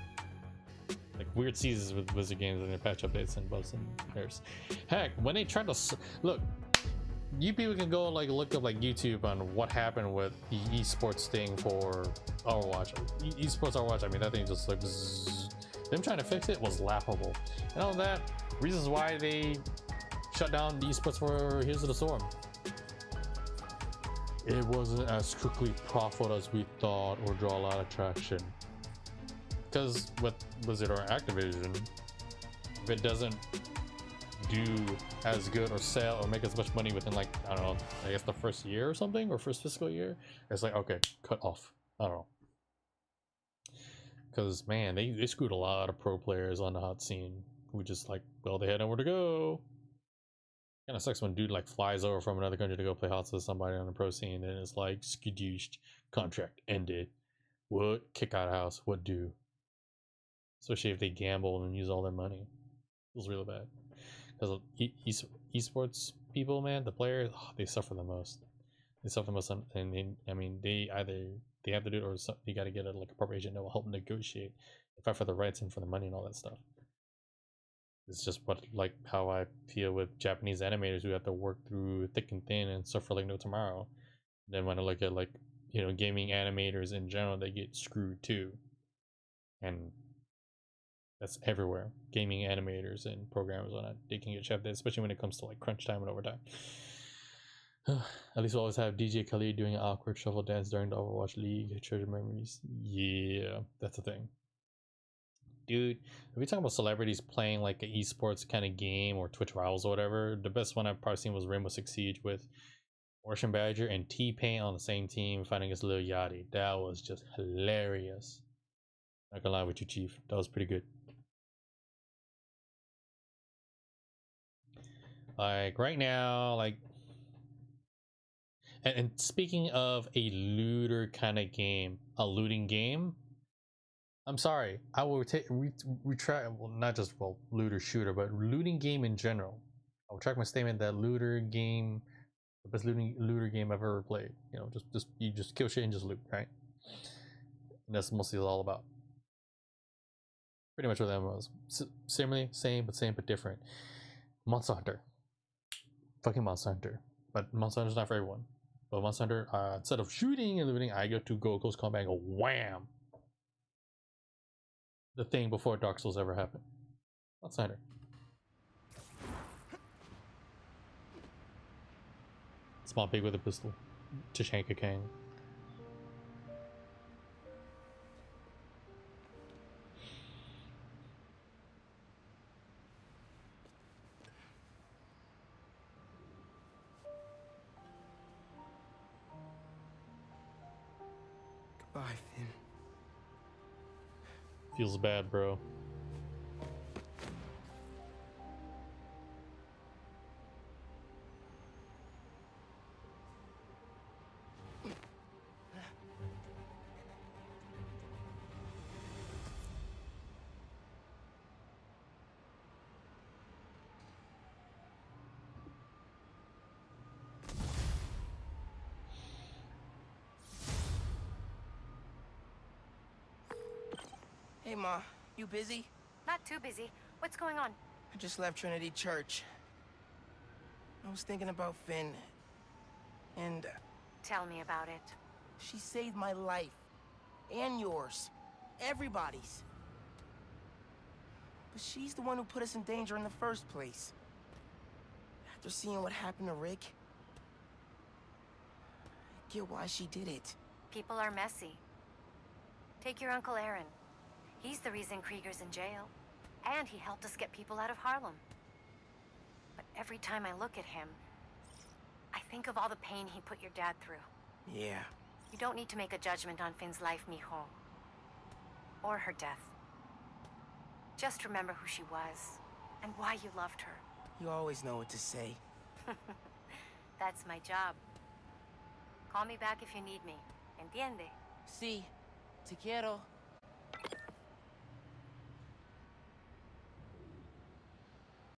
Like weird seasons with Blizzard games and their patch updates and bugs and errors. Heck, when they tried to look, you people can go like look up like YouTube on what happened with the esports thing for Overwatch. Esports Overwatch, I mean, that thing just like bzzz. Them trying to fix it was laughable. And all that, reasons why they shut down the esports for Heroes of the Storm. It wasn't as strictly profitable as we thought or draw a lot of traction. Because with Blizzard or Activision, if it doesn't do as good or sell or make as much money within like, I don't know, I guess the first year or something, or first fiscal year, it's like, okay, cut off. I don't know. Because man, they screwed a lot of pro players on the hot scene who just like, well, they had nowhere to go. Kind of sucks when dude like flies over from another country to go play hots with somebody on the pro scene, and it's like skidooshed, contract ended. What? Kick out of house. What do? especially if they gamble and use all their money. It feels really bad because esports people, man, the players, they suffer the most. They suffer the most, and I mean, they have to do it, or they got to get like a proper agent that will help negotiate, fight for the rights and for the money and all that stuff. It's just like how I feel with Japanese animators who have to work through thick and thin and suffer like no tomorrow. Then when I look at like, you know, gaming animators in general, they get screwed too, and that's everywhere. Gaming animators and programmers on it, they can get shafted, especially when it comes to like crunch time and overtime. At least we'll always have DJ Khalid doing an awkward shuffle dance during the Overwatch League. Treasure memories. Yeah, that's the thing. Dude, if we talking about celebrities playing like an esports kind of game or Twitch Rivals or whatever, the best one I've probably seen was Rainbow Six Siege with Ocean Badger and T-Pain on the same team fighting against Lil Yachty. That was just hilarious. Not gonna lie with you, Chief. That was pretty good. Like right now, like, and speaking of a looter kind of game, a looting game, I'm sorry, I will retry, well, not just, well, looter shooter, but looting game in general. I'll retract my statement that looter game, the best looter game I've ever played. You know, you just kill shit and just loot, right? And that's mostly all about. Pretty much what that was. Similarly, same but different. Monster Hunter. Fucking Monster Hunter. But Monster Hunter's not for everyone. But Monster Hunter, instead of shooting and looting, I go close combat and go wham! The thing before Dark Souls ever happened. Monster Hunter. Small pig with a pistol. Tashanka Kang. Goodbye, Finn. Feels bad, bro. Hey, Ma, you busy? Not too busy. What's going on? I just left Trinity Church. I was thinking about Finn, and... Tell me about it. She saved my life. And yours. Everybody's. But she's the one who put us in danger in the first place. After seeing what happened to Rick, I get why she did it. People are messy. Take your Uncle Aaron. He's the reason Krieger's in jail. And he helped us get people out of Harlem. But every time I look at him, I think of all the pain he put your dad through. Yeah. You don't need to make a judgment on Finn's life, mijo. Or her death. Just remember who she was, and why you loved her. You always know what to say. That's my job. Call me back if you need me. Entiende? Sí. Te quiero.